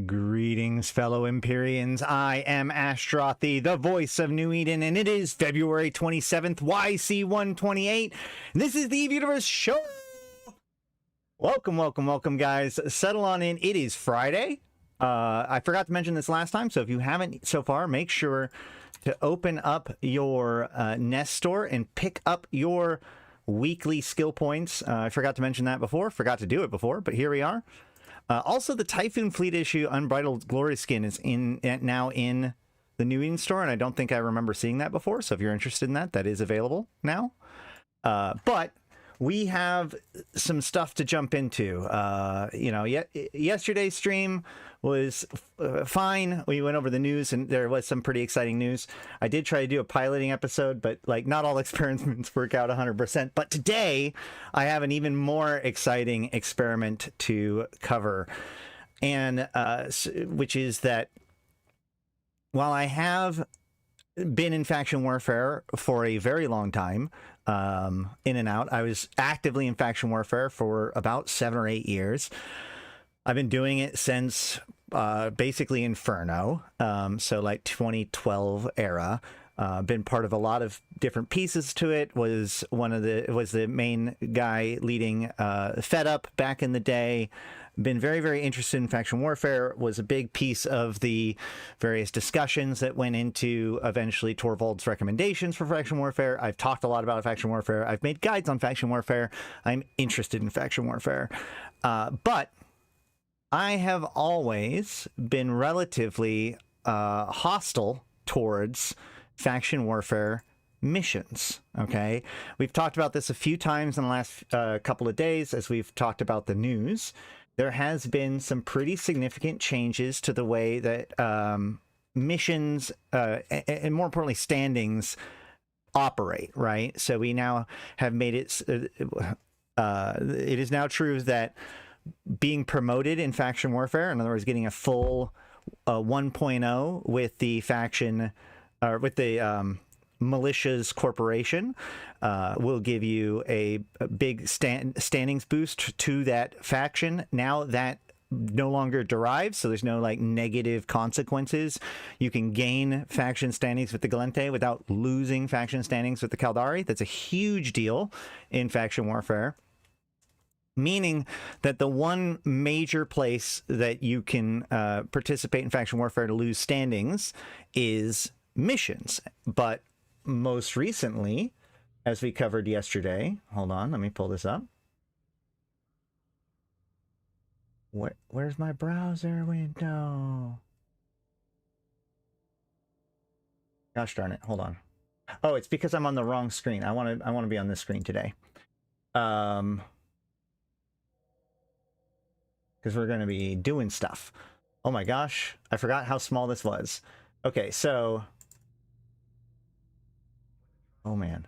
Greetings, fellow Empyreans. I am Ashtroth, the voice of New Eden, and it is February 27th, YC128. This is the Eve Universe Show. Welcome, welcome, welcome, guys. Settle on in. It is Friday. I forgot to mention this last time, so if you haven't so far, make sure to open up your Nest store and pick up your weekly skill points. I forgot to mention that before. Forgot to do it before, but here we are. Also, the Typhoon Fleet issue Unbridled Glory skin is now in the New Eden store, and I don't think I remember seeing that before, so if you're interested in that, that is available now. But we have some stuff to jump into. You know, yesterday's stream was fine. We went over the news, and there was some pretty exciting news. I did try to do a piloting episode, but like not all experiments work out 100%. But today, I have an even more exciting experiment to cover, and which is that while I have been in faction warfare for a very long time, in and out. I was actively in faction warfare for about 7 or 8 years. I've been doing it since basically Inferno, so like 2012 era. Been part of a lot of different pieces to it. Was the main guy leading Fed Up back in the day. Been very, very interested in faction warfare. Was a big piece of the various discussions that went into eventually Torvald's recommendations for faction warfare. I've talked a lot about faction warfare. I've made guides on faction warfare. I'm interested in faction warfare, but I have always been relatively hostile towards faction warfare missions. Okay, we've talked about this a few times in the last couple of days as we've talked about the news. There has been some pretty significant changes to the way that missions and more importantly standings operate, right? So we now have made it it is now true that being promoted in faction warfare, in other words getting a full 1.0 with the faction or with the militias corporation, will give you a big standings boost to that faction. Now that no longer derives, so there's no like negative consequences. You can gain faction standings with the Gallente without losing faction standings with the Caldari. That's a huge deal in faction warfare, meaning that the one major place that you can participate in faction warfare to lose standings is missions. But most recently, as we covered yesterday, hold on, let me pull this up. Where's my browser window? Gosh darn it, hold on. Oh, it's because I'm on the wrong screen. I want to be on this screen today. Because we're going to be doing stuff. Oh my gosh, I forgot how small this was. Okay, so oh man.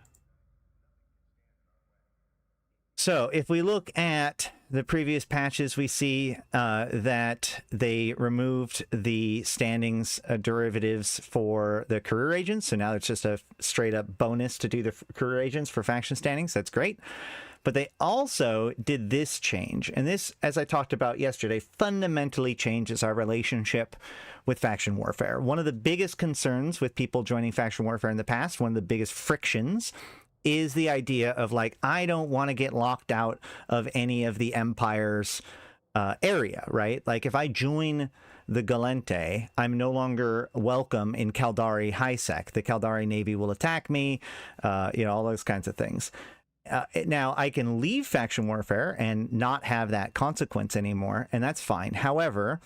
So if we look at the previous patches, we see that they removed the standings derivatives for the career agents. So now it's just a straight up bonus to do the career agents for faction standings. That's great. But they also did this change. And this, as I talked about yesterday, fundamentally changes our relationship with faction warfare. One of the biggest concerns with people joining faction warfare in the past, one of the biggest frictions, is the idea of like, I don't want to get locked out of any of the Empire's area, right? Like if I join the Gallente, I'm no longer welcome in Caldari Highsec. The Caldari Navy will attack me, you know, all those kinds of things. Now, I can leave faction warfare and not have that consequence anymore, and that's fine. However,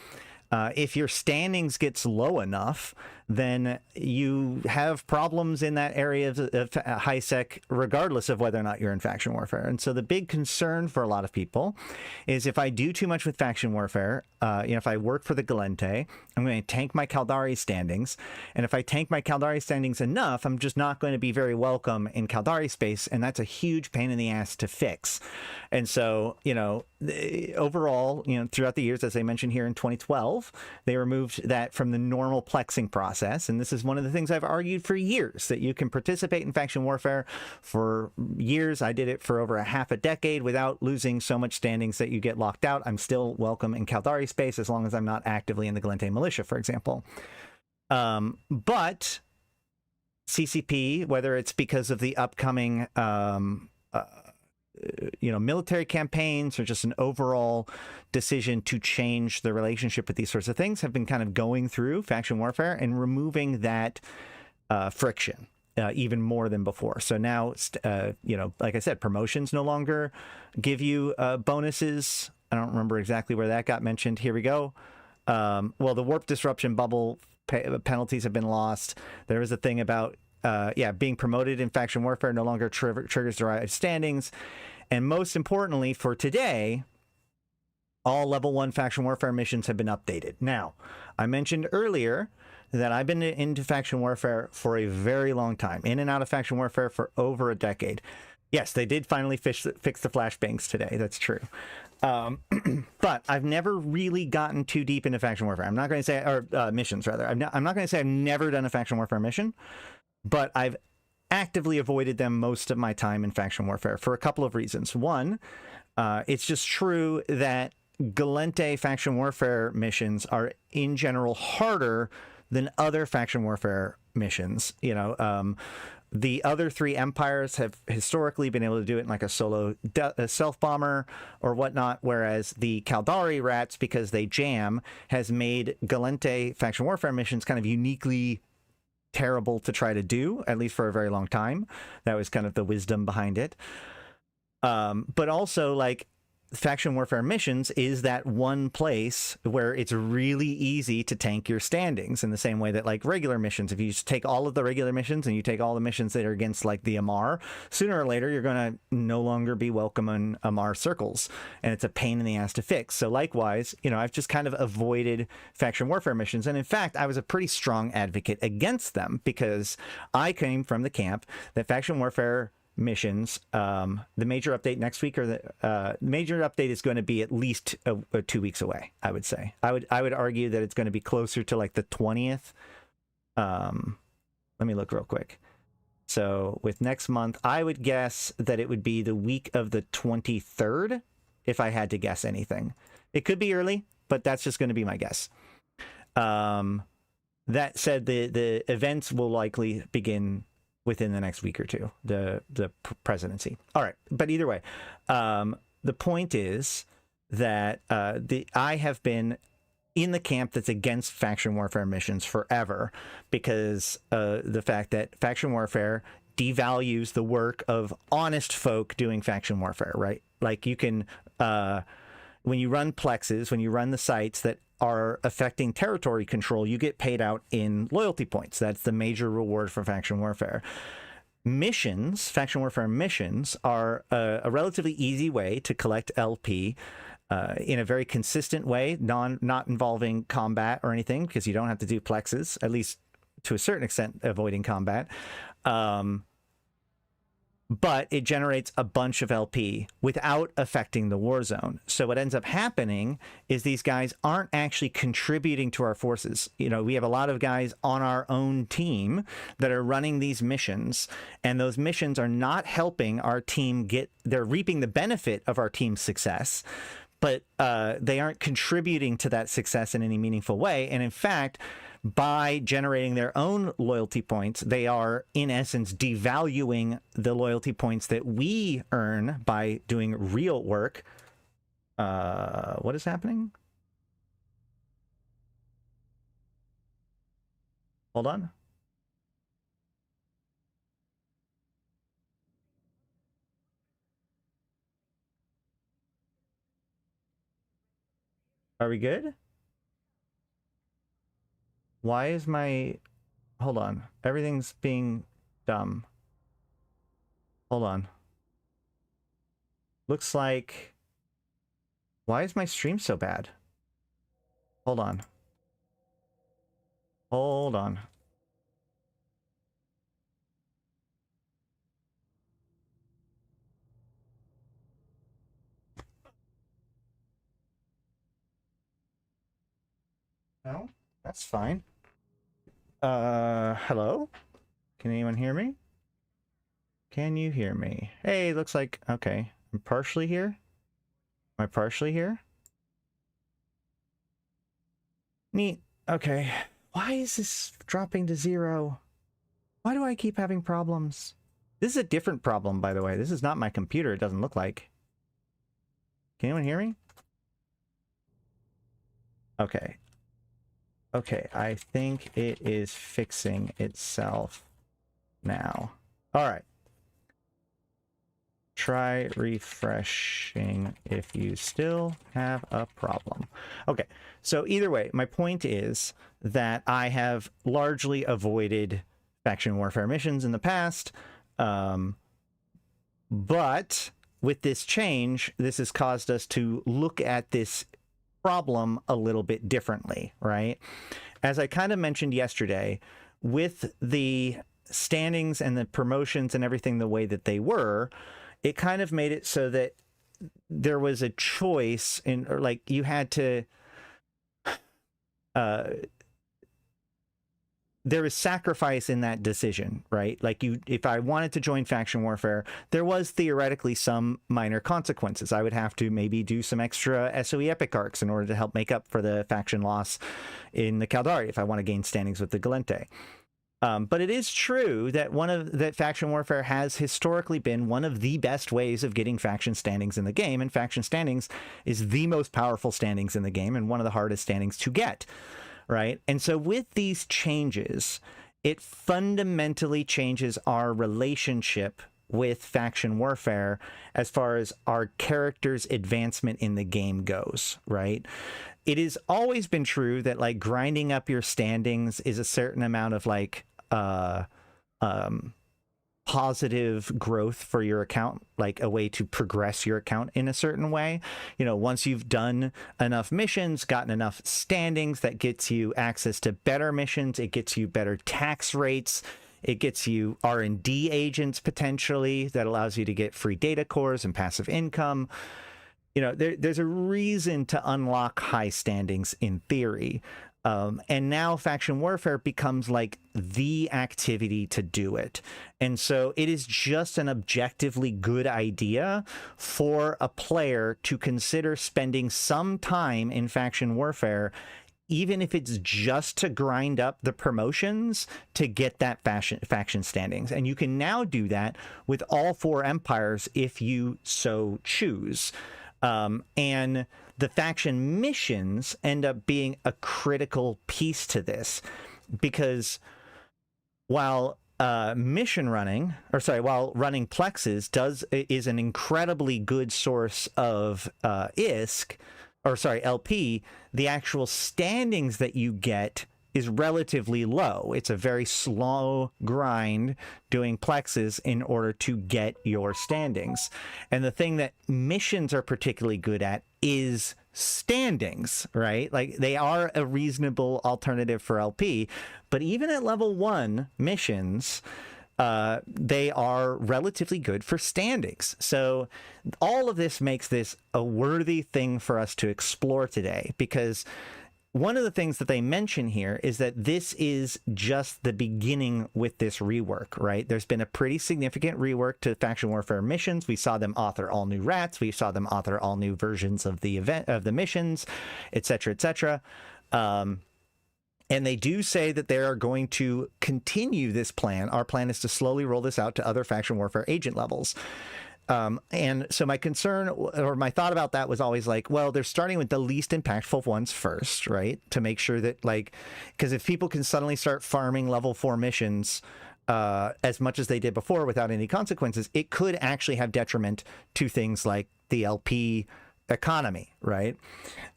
if your standings gets low enough then you have problems in that area of high sec, regardless of whether or not you're in faction warfare. And so the big concern for a lot of people is if I do too much with faction warfare, if I work for the Gallente, I'm going to tank my Caldari standings. And if I tank my Caldari standings enough, I'm just not going to be very welcome in Caldari space. And that's a huge pain in the ass to fix. And so, overall, throughout the years, as I mentioned here in 2012, they removed that from the normal plexing process. And this is one of the things I've argued for years, that you can participate in faction warfare for years. I did it for over a half a decade without losing so much standings that you get locked out. I'm still welcome in Caldari space as long as I'm not actively in the Gallente militia, for example. But CCP, whether it's because of the upcoming military campaigns or just an overall decision to change the relationship with these sorts of things, have been kind of going through faction warfare and removing that friction even more than before. So now, like I said, promotions no longer give you bonuses. I don't remember exactly where that got mentioned. Here we go. Well, the warp disruption bubble penalties have been lost. There was a thing about being promoted in faction warfare no longer triggers derived standings. And most importantly for today, all level 1 faction warfare missions have been updated. Now, I mentioned earlier that I've been into faction warfare for a very long time, in and out of faction warfare for over a decade. Yes, they did finally fix the flashbangs today. That's true. But I've never really gotten too deep into faction warfare. I'm not going to say, or missions rather. I'm not going to say I've never done a faction warfare mission, but I've actively avoided them most of my time in faction warfare for a couple of reasons. One, it's just true that Gallente faction warfare missions are in general harder than other faction warfare missions. The other 3 empires have historically been able to do it in like a solo stealth bomber or whatnot, whereas the Caldari rats, because they jam, has made Gallente faction warfare missions kind of uniquely terrible to try to do, at least for a very long time. That was kind of the wisdom behind it. But also, like, faction warfare missions is that one place where it's really easy to tank your standings, in the same way that like regular missions, if you just take all of the regular missions and you take all the missions that are against like the Amar, sooner or later you're going to no longer be welcome in Amar circles, and it's a pain in the ass to fix. So likewise, I've just kind of avoided faction warfare missions, and in fact I was a pretty strong advocate against them, because I came from the camp that faction warfare missions, the major update next week, or the major update is going to be at least 2 weeks away. I would say I would argue that it's going to be closer to like the 20th. Let me look real quick. So with next month, I would guess that it would be the week of the 23rd, if I had to guess anything. It could be early, but that's just going to be my guess. That said, the events will likely begin within the next week or two, the presidency. All right, but either way, the point is that I have been in the camp that's against faction warfare missions forever, because the fact that faction warfare devalues the work of honest folk doing faction warfare, right? Like you can, when you run plexes, when you run the sites that are affecting territory control, you get paid out in loyalty points. That's the major reward for faction warfare. Missions, faction warfare missions, are a relatively easy way to collect LP in a very consistent way, not involving combat or anything, because you don't have to do plexes, at least to a certain extent, avoiding combat. But it generates a bunch of LP without affecting the war zone. So what ends up happening is these guys aren't actually contributing to our forces. We have a lot of guys on our own team that are running these missions, and those missions are not helping our team they're reaping the benefit of our team's success, but they aren't contributing to that success in any meaningful way. And in fact, by generating their own loyalty points, they are, in essence, devaluing the loyalty points that we earn by doing real work. What is happening? Hold on. Are we good? Why is my Hold on. Everything's being dumb. Hold on. Looks like... Why is my stream so bad? Hold on. Hold on. No, that's fine. Hello? Can anyone hear me? Can you hear me? Hey, looks like... Okay. I'm partially here. Am I partially here? Neat. Okay. Why is this dropping to 0? Why do I keep having problems? This is a different problem, by the way. This is not my computer, it doesn't look like. Can anyone hear me? Okay. Okay, I think it is fixing itself now. All right. Try refreshing if you still have a problem. Okay, so either way, my point is that I have largely avoided faction warfare missions in the past, but with this change, this has caused us to look at this problem a little bit differently, right? As I kind of mentioned yesterday, with the standings and the promotions and everything the way that they were, it kind of made it so that there was a choice in, or like you had to, there was sacrifice in that decision, right? Like if I wanted to join faction warfare, there was theoretically some minor consequences. I would have to maybe do some extra SOE epic arcs in order to help make up for the faction loss in the Caldari if I want to gain standings with the Gallente. But it is true that that faction warfare has historically been one of the best ways of getting faction standings in the game, and faction standings is the most powerful standings in the game and one of the hardest standings to get, right? And so with these changes, it fundamentally changes our relationship with faction warfare as far as our character's advancement in the game goes, right? It has always been true that like grinding up your standings is a certain amount of like positive growth for your account, like a way to progress your account in a certain way. You know, once you've done enough missions, gotten enough standings, that gets you access to better missions, it gets you better tax rates, it gets you R&D agents potentially, that allows you to get free data cores and passive income. You know, there's a reason to unlock high standings in theory. And now faction warfare becomes like the activity to do it. And so it is just an objectively good idea for a player to consider spending some time in faction warfare, even if it's just to grind up the promotions to get that faction standings. And you can now do that with all 4 empires if you so choose. And the faction missions end up being a critical piece to this, because while mission running, or sorry, while running plexes is an incredibly good source of ISK, or sorry, LP, the actual standings that you get is relatively low. It's a very slow grind doing plexes in order to get your standings. And the thing that missions are particularly good at is standings, right? Like they are a reasonable alternative for LP, but even at level 1 missions, they are relatively good for standings. So all of this makes this a worthy thing for us to explore today, because one of the things that they mention here is that this is just the beginning with this rework, right? There's been a pretty significant rework to faction warfare missions. We saw them author all new rats. We saw them author all new versions of the event, of the missions, etc., etc. And they do say that they are going to continue this plan. Our plan is to slowly roll this out to other faction warfare agent levels. And so my concern, or my thought about that was always like, well, they're starting with the least impactful ones first, right? To make sure that, like, because if people can suddenly start farming level 4 missions as much as they did before without any consequences, it could actually have detriment to things like the LP economy, right?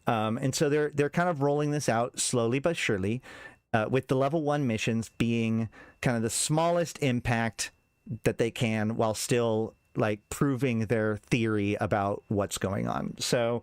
And so they're kind of rolling this out slowly but surely. with the level 1 missions being kind of the smallest impact that they can while still like proving their theory about what's going on. So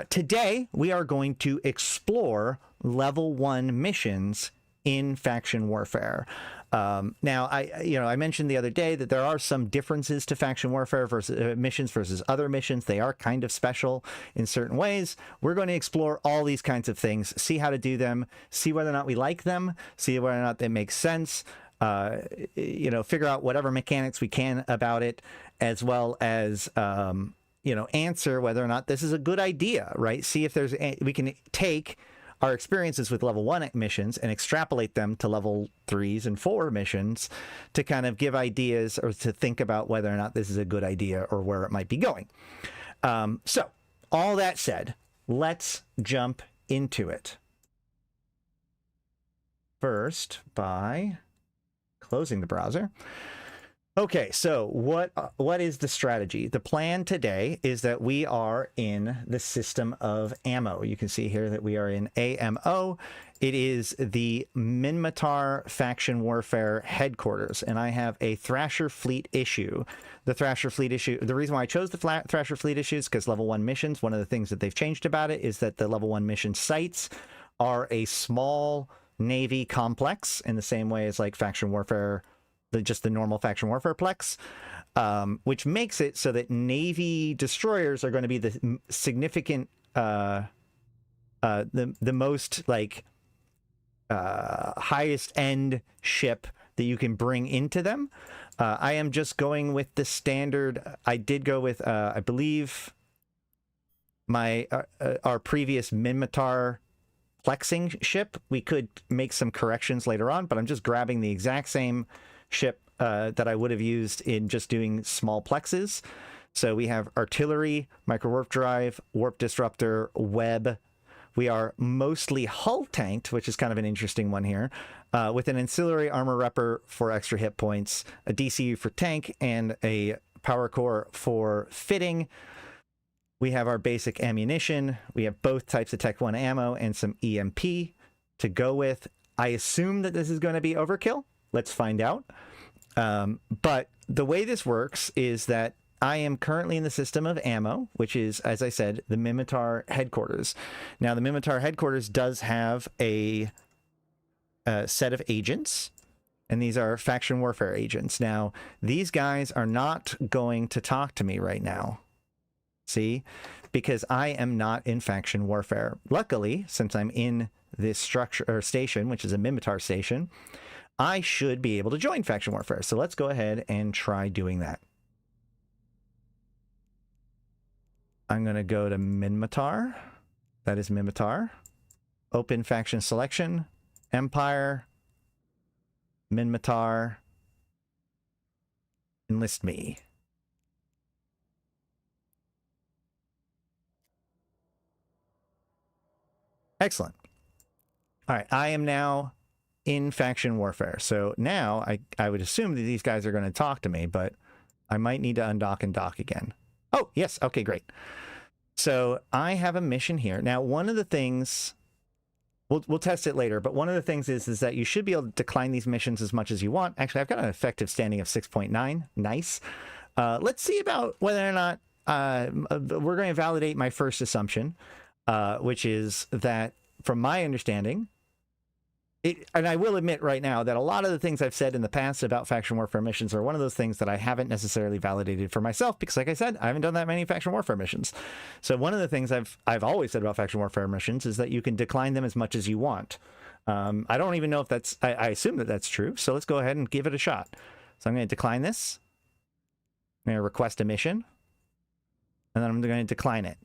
today we are going to explore level 1 missions in faction warfare. Now, I mentioned the other day that there are some differences to faction warfare versus missions versus other missions. They are kind of special in certain ways. We're going to explore all these kinds of things, see how to do them, see whether or not we like them, see whether or not they make sense, figure out whatever mechanics we can about it, as well as, answer whether or not this is a good idea, right? See if we can take our experiences with level 1 missions and extrapolate them to level 3s and 4 missions to kind of give ideas or to think about whether or not this is a good idea or where it might be going. So all that said, let's jump into it. First, by closing the browser. Okay, so what is the strategy? The plan today is that we are in the system of ammo. You can see here that we are in AMO. It is the Minmatar Faction Warfare Headquarters, and I have a Thrasher Fleet issue. The Thrasher Fleet issue, the reason why I chose the Thrasher Fleet issue is because level 1 missions, one of the things that they've changed about it is that the level 1 mission sites are a small Navy complex in the same way as like Faction Warfare, just the normal faction warfare plex, which makes it so that Navy destroyers are going to be the significant, the most like highest end ship that you can bring into them. I am just going with the standard. I did go with, I believe, our previous Minmatar plexing ship. We could make some corrections later on, but I'm just grabbing the exact same ship that I would have used in just doing small plexes. So we have artillery, micro warp drive, warp disruptor, web. We are mostly hull tanked, which is kind of an interesting one here, with an ancillary armor repper for extra hit points, a DCU for tank, and a power core for fitting. We have our basic ammunition. We have both types of Tech 1 ammo and some EMP to go with. I assume that this is going to be overkill. Let's find out. But the way this works is that I am currently in the system of ammo, which is, as I said, the Minmatar headquarters. Now, the Minmatar headquarters does have a set of agents, and these are faction warfare agents. Now, these guys are not going to talk to me right now. See? Because I am not in faction warfare. Luckily, since I'm in this structure or station, which is a Minmatar station, I should be able to join faction warfare. So let's go ahead and try doing that. I'm going to go to Minmatar. That is Minmatar. Open faction selection. Empire. Minmatar. Enlist me. Excellent. All right, I am now in faction warfare. So now I would assume that these guys are going to talk to me, but I might need to undock and dock again. Oh, yes. Okay, great. So I have a mission here. Now, one of the things, we'll test it later, but one of the things is that you should be able to decline these missions as much as you want. Actually, I've got an effective standing of 6.9. Nice. Let's see about whether or not we're going to validate my first assumption, which is that from my understanding, and I will admit right now that a lot of the things I've said in the past about faction warfare missions are one of those things that I haven't necessarily validated for myself, because like I said, I haven't done that many faction warfare missions. So one of the things I've always said about faction warfare missions is that you can decline them as much as you want. I don't even know if that's, I assume that that's true. So let's go ahead and give it a shot. So I'm going to decline this. I'm going to request a mission, and then I'm going to decline it.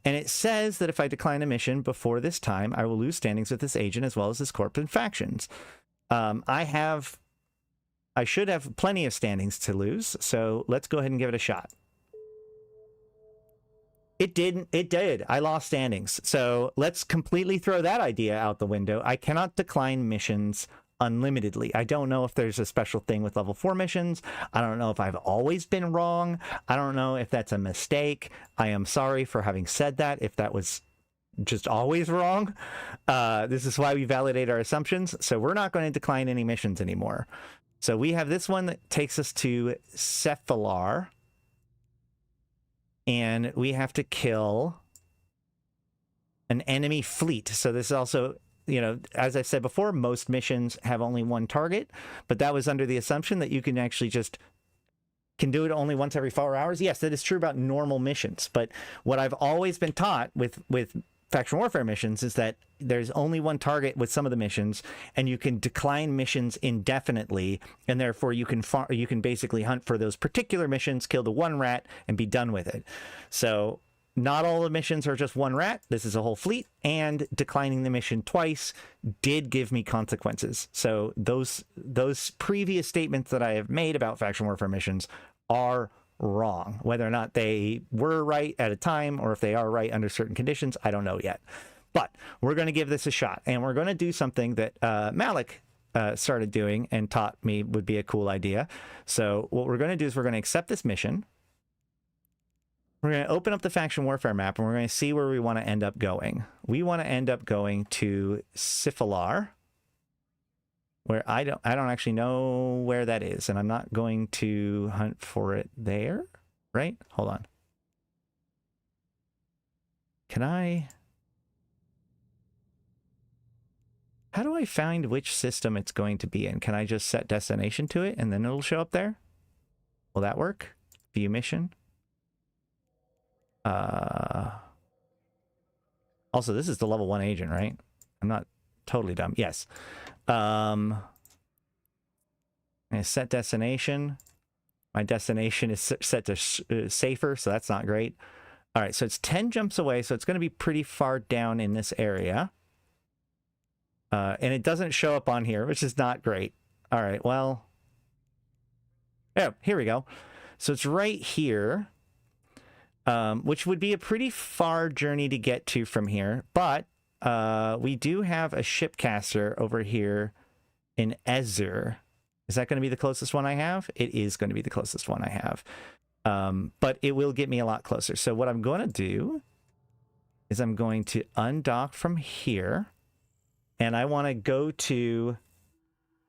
And it says that if I decline a mission before this time, I will lose standings with this agent as well as his corp and factions. I should have plenty of standings to lose, so let's go ahead and give it a shot. It did. I lost standings. So let's completely throw that idea out the window. I cannot decline missions unlimitedly. I don't know if there's a special thing with level 4 missions. I don't know if I've always been wrong. I don't know if that's a mistake. I am sorry for having said that, if that was just always wrong. This is why we validate our assumptions. So we're not going to decline any missions anymore. So we have this one that takes us to Cephalar. And we have to kill an enemy fleet. So this is also, you know, as I said before, most missions have only one target, but that was under the assumption that you can actually just can do it only once every 4 hours. Yes, that is true about normal missions. But what I've always been taught with faction warfare missions is that there's only one target with some of the missions, and you can decline missions indefinitely, and therefore you can basically hunt for those particular missions, kill the one rat, and be done with it. So not all the missions are just one rat. This is a whole fleet, and declining the mission twice did give me consequences. So those previous statements that I have made about faction warfare missions are wrong. Whether or not they were right at a time, or if they are right under certain conditions, I don't know yet. But we're going to give this a shot, and we're going to do something that Malak started doing and taught me would be a cool idea. So what we're going to do is we're going to accept this mission. We're going to open up the faction warfare map, and we're going to see where we want to end up going. We want to end up going to Cephalar, where I don't actually know where that is, and I'm not going to hunt for it there, right? Hold on. Can I... How do I find which system it's going to be in? Can I just set destination to it, and then it'll show up there? Will that work? View mission. Also, this is the level 1 agent, right? I'm not totally dumb. Yes. And set destination. My destination is set to safer, so that's not great. All right, so it's 10 jumps away, so it's going to be pretty far down in this area. And it doesn't show up on here, which is not great. All right, well... Yeah, here we go. So it's right here, which would be a pretty far journey to get to from here. But we do have a shipcaster over here in Ezur. Is that going to be the closest one I have? It is going to be the closest one I have. But it will get me a lot closer. So what I'm going to do is I'm going to undock from here. And I want to go to...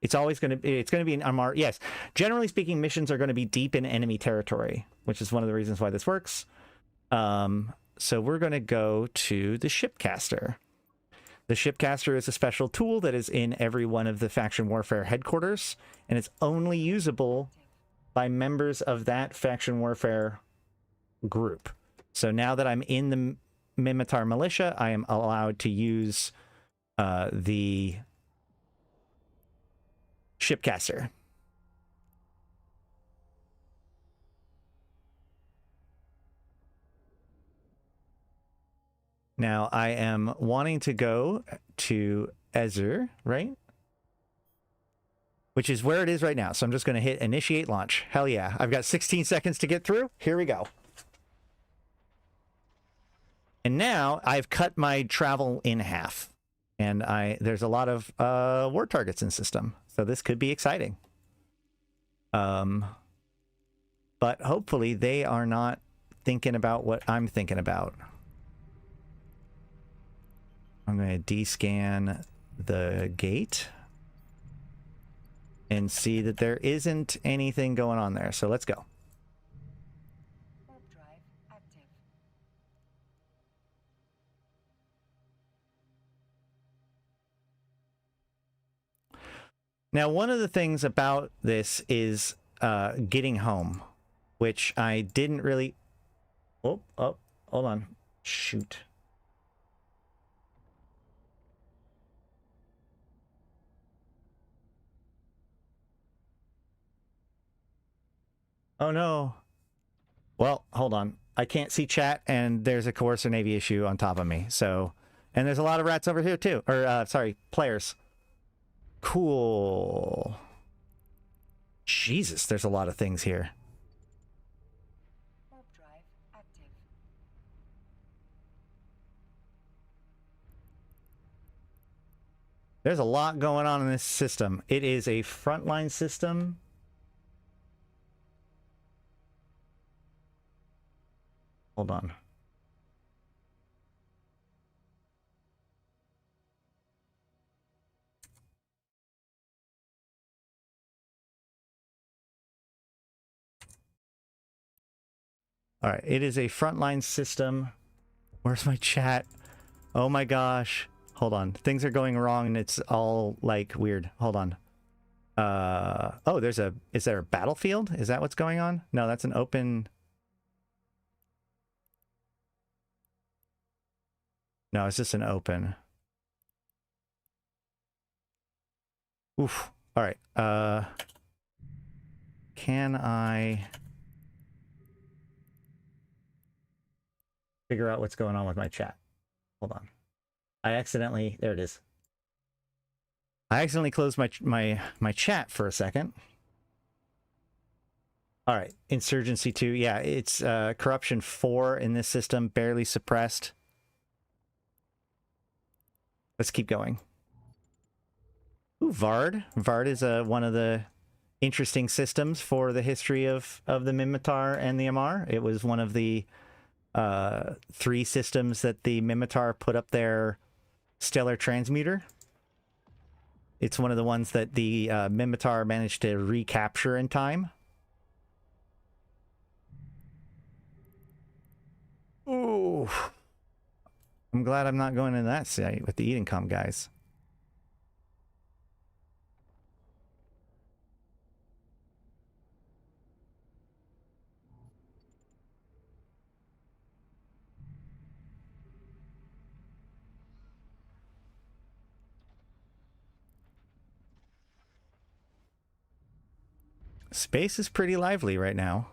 It's going to be an Amar. Yes, generally speaking, missions are going to be deep in enemy territory, which is one of the reasons why this works. So we're going to go to the Shipcaster. The Shipcaster is a special tool that is in every one of the faction warfare headquarters, and it's only usable by members of that faction warfare group. So now that I'm in the Minmatar militia, I am allowed to use the Shipcaster. Now I am wanting to go to Ezur, right? Which is where it is right now. So I'm just going to hit initiate launch. Hell yeah. I've got 16 seconds to get through. Here we go. And now I've cut my travel in half. And there's a lot of war targets in system. So this could be exciting. But hopefully they are not thinking about what I'm thinking about. I'm going to de-scan the gate and see that there isn't anything going on there. So let's go. Warp drive active. Now, one of the things about this is getting home, which I didn't really... Oh, hold on. Shoot. Oh, no. Well, hold on. I can't see chat, and there's a Coercer Navy issue on top of me. So, and there's a lot of rats over here, too. Or, sorry, players. Cool. Jesus, there's a lot of things here. Warp drive active. There's a lot going on in this system. It is a frontline system. Hold on. All right, it is a Frontline system. Where's my chat? Oh my gosh. Hold on. Things are going wrong and it's all like weird. Hold on. Oh, is there a battlefield? Is that what's going on? No, that's an open. No, it's just an open. Oof. All right. Can I figure out what's going on with my chat? Hold on. I accidentally, there it is. I accidentally closed my chat for a second. All right, Insurgency 2. Yeah, it's Corruption 4 in this system, barely suppressed. Let's keep going. Ooh, Vard. Vard is one of the interesting systems for the history of the Minmatar and the Amarr. It was one of the 3 systems that the Minmatar put up their stellar transmuter. It's one of the ones that the Minmatar managed to recapture in time. Ooh. I'm glad I'm not going into that site with the Eden Com guys. Space is pretty lively right now.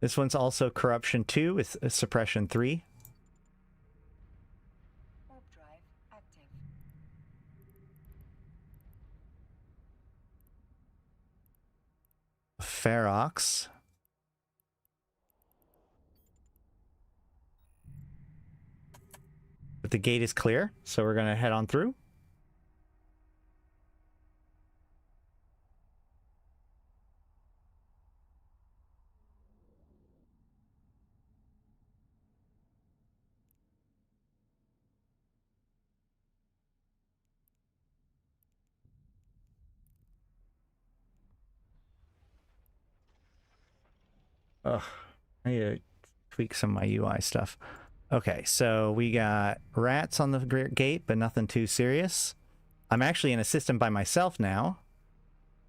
This one's also Corruption 2 with Suppression 3. Warp drive active. Ferox. But the gate is clear, so we're going to head on through. Ugh, I need to tweak some of my UI stuff. Okay, so we got rats on the gate, but nothing too serious. I'm actually in a system by myself now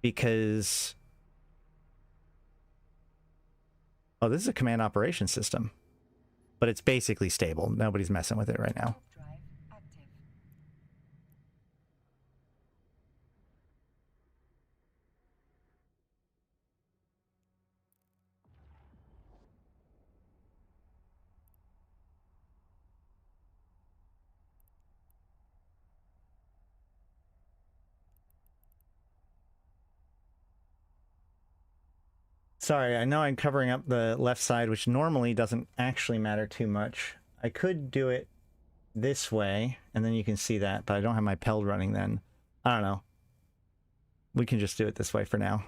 because... Oh, this is a command operation system, but it's basically stable. Nobody's messing with it right now. Warp drive active. Sorry, I know I'm covering up the left side, which normally doesn't actually matter too much. I could do it this way, and then you can see that, but I don't have my peld running then. I don't know. We can just do it this way for now.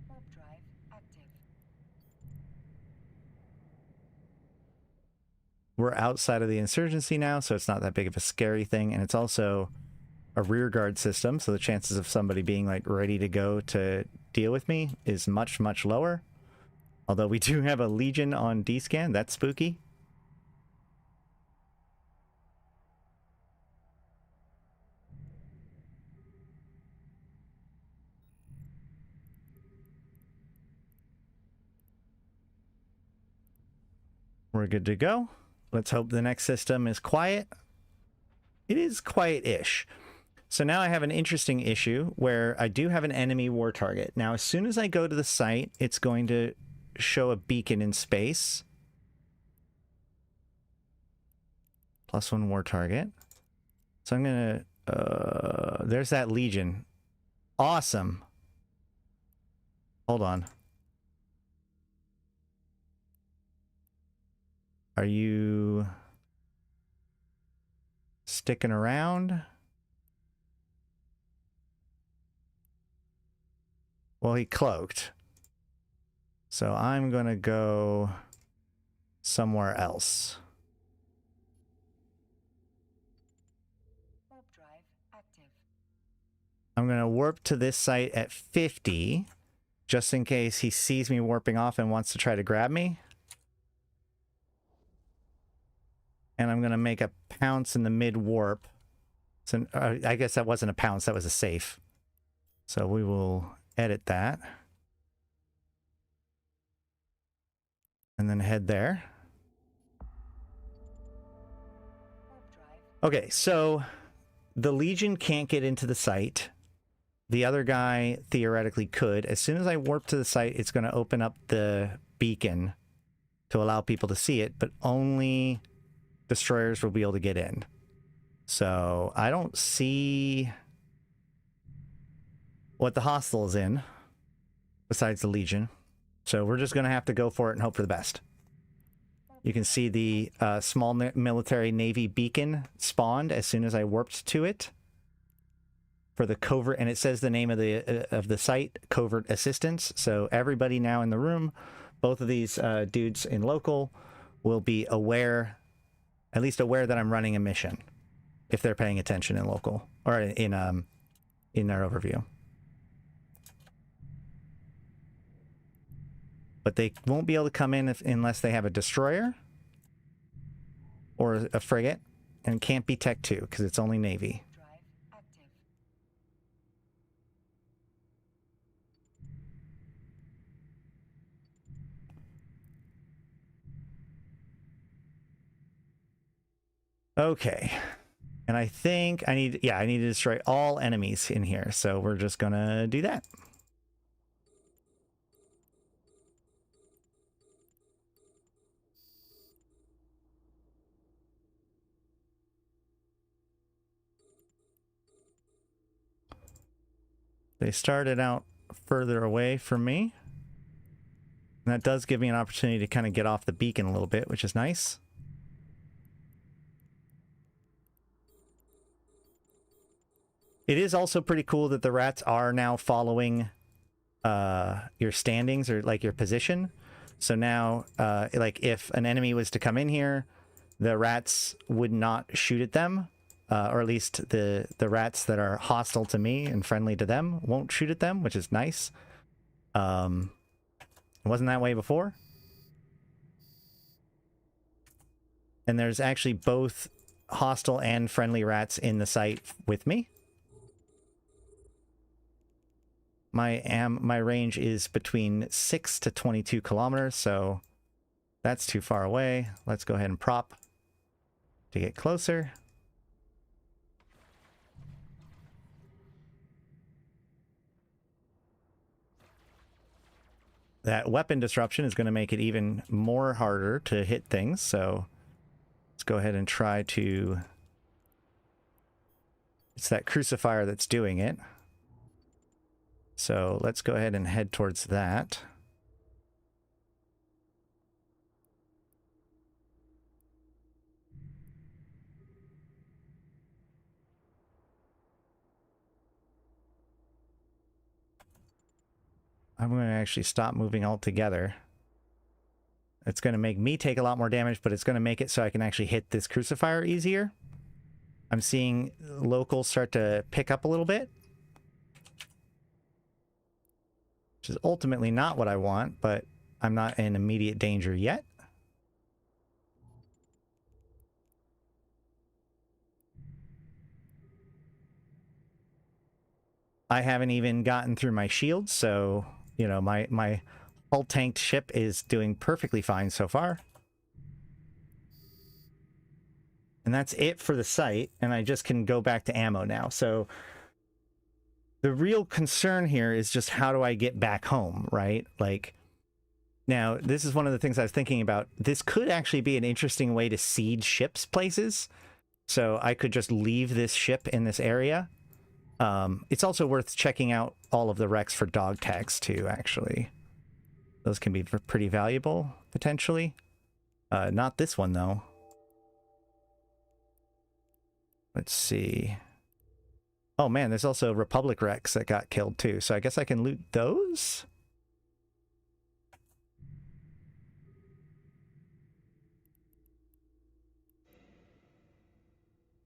Warp drive active. We're outside of the insurgency now, so it's not that big of a scary thing, and it's also a rear guard system, so the chances of somebody being like ready to go to deal with me is much, much lower. Although we do have a Legion on D-scan, that's spooky. We're good to go. Let's hope the next system is quiet. It is quiet-ish. So now I have an interesting issue where I do have an enemy war target. Now, as soon as I go to the site, it's going to show a beacon in space. +1 war target. So I'm going to... there's that Legion. Awesome. Hold on. Are you sticking around? Well, he cloaked. So I'm going to go somewhere else. I'm going to warp to this site at 50, just in case he sees me warping off and wants to try to grab me. And I'm going to make a pounce in the mid-warp. So I guess that wasn't a pounce, that was a safe. So we will edit that. And then head there. Okay, so the Legion can't get into the site. The other guy theoretically could. As soon as I warp to the site, it's going to open up the beacon to allow people to see it, but only destroyers will be able to get in. So I don't see what the hostile is in besides the Legion. So we're just going to have to go for it and hope for the best. You can see the small military navy beacon spawned as soon as I warped to it for the covert, and it says the name of the site, Covert Assistance. So everybody now in the room, both of these dudes in local, will be aware, at least aware that I'm running a mission, if they're paying attention in local or in their overview. But they won't be able to come in unless they have a destroyer or a frigate, and can't be Tech 2 because it's only Navy. Okay. And I think I need to destroy all enemies in here. So we're just going to do that. They started out further away from me. And that does give me an opportunity to kind of get off the beacon a little bit, which is nice. It is also pretty cool that the rats are now following your standings or like your position. So now, like if an enemy was to come in here, the rats would not shoot at them. Or at least the rats that are hostile to me and friendly to them won't shoot at them, which is nice. It wasn't that way before. And there's actually both hostile and friendly rats in the site with me. My range is between 6 to 22 kilometers, so that's too far away. Let's go ahead and prop to get closer. That weapon disruption is going to make it even more harder to hit things, so let's go ahead and try to... It's that crucifier that's doing it. So let's go ahead and head towards that. I'm going to actually stop moving altogether. It's going to make me take a lot more damage, but it's going to make it so I can actually hit this crucifier easier. I'm seeing locals start to pick up a little bit, which is ultimately not what I want, but I'm not in immediate danger yet. I haven't even gotten through my shields, so, you know, my hull tanked ship is doing perfectly fine so far. And that's it for the site, and I just can go back to ammo now. So the real concern here is just how do I get back home, right? Like, now, this is one of the things I was thinking about. This could actually be an interesting way to seed ships places. So I could just leave this ship in this area. It's also worth checking out all of the wrecks for dog tags too, actually. Those can be pretty valuable, potentially. Not this one, though. Let's see. Oh man, there's also Republic wrecks that got killed too, so I guess I can loot those?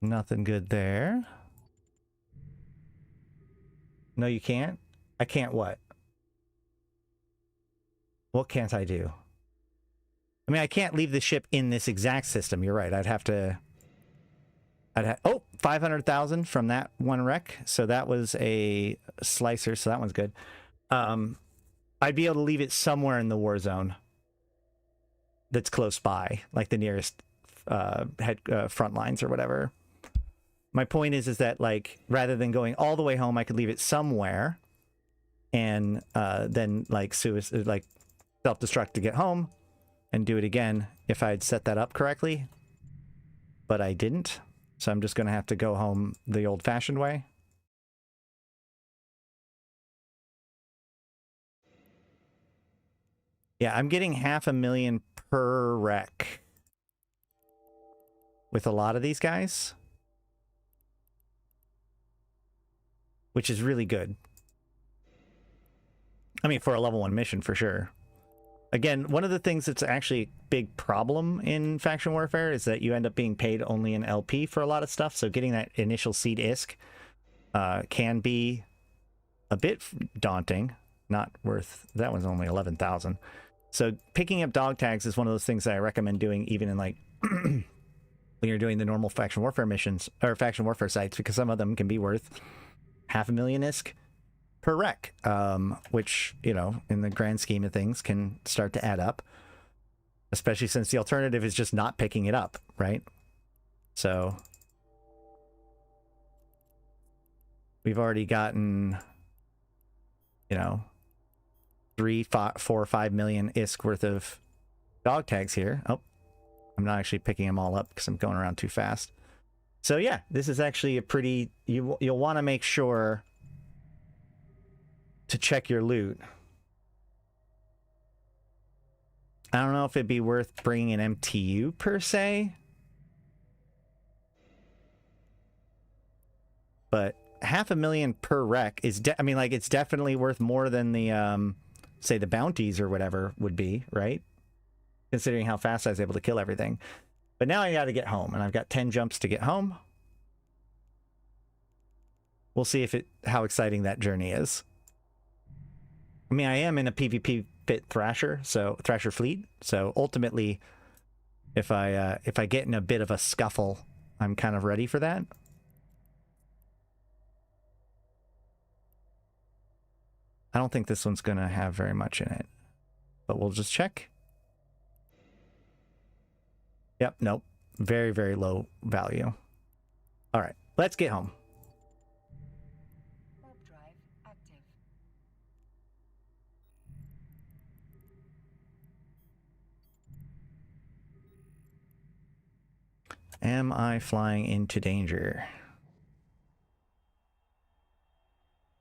Nothing good there. No, you can't? I can't what? What can't I do? I mean, I can't leave the ship in this exact system. You're right. I'd have to... oh, 500,000 from that one wreck. So that was a slicer. So that one's good. I'd be able to leave it somewhere in the war zone that's close by, like the nearest front lines or whatever. My point is that, like, rather than going all the way home, I could leave it somewhere and then like self-destruct to get home and do it again if I'd set that up correctly. But I didn't. So I'm just going to have to go home the old-fashioned way. Yeah, I'm getting 500,000 per wreck with a lot of these guys, which is really good. I mean, for a level 1 mission, for sure. Again, one of the things that's actually a big problem in faction warfare is that you end up being paid only in LP for a lot of stuff, so getting that initial seed ISK can be a bit daunting. Not worth... that one's only 11,000. So picking up dog tags is one of those things that I recommend doing even in, like, when you're doing the normal faction warfare missions, or faction warfare sites, because some of them can be worth 500,000 ISK per wreck, which, you know, in the grand scheme of things can start to add up, especially since the alternative is just not picking it up, right? So we've already gotten, you know, 3, 4, or 5 million ISK worth of dog tags here. Oh, I'm not actually picking them all up because I'm going around too fast. So yeah, this is actually a pretty... you'll want to make sure to check your loot. I don't know if it'd be worth bringing an MTU per se, but 500,000 per wreck is I mean, like, it's definitely worth more than the say the bounties or whatever would be, right? Considering how fast I was able to kill everything. But now I got to get home, and I've got 10 jumps to get home. We'll see how exciting that journey is. I mean, I am in a PvP fit Thrasher fleet, so ultimately, if I get in a bit of a scuffle, I'm kind of ready for that. I don't think this one's going to have very much in it, but we'll just check. Yep, nope. Very, very low value. All right, let's get home. Warp drive active. Am I flying into danger?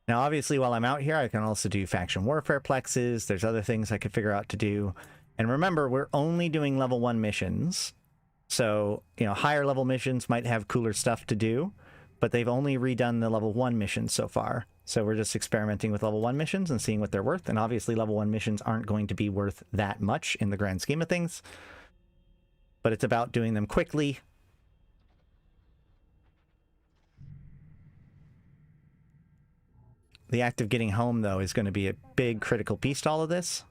Now, obviously, while I'm out here, I can also do faction warfare plexes. There's other things I could figure out to do. And remember, we're only doing level 1 missions. So, you know, higher level missions might have cooler stuff to do, but they've only redone the level 1 missions so far. So we're just experimenting with level 1 missions and seeing what they're worth. And obviously, level 1 missions aren't going to be worth that much in the grand scheme of things. But it's about doing them quickly. The act of getting home, though, is going to be a big critical piece to all of this.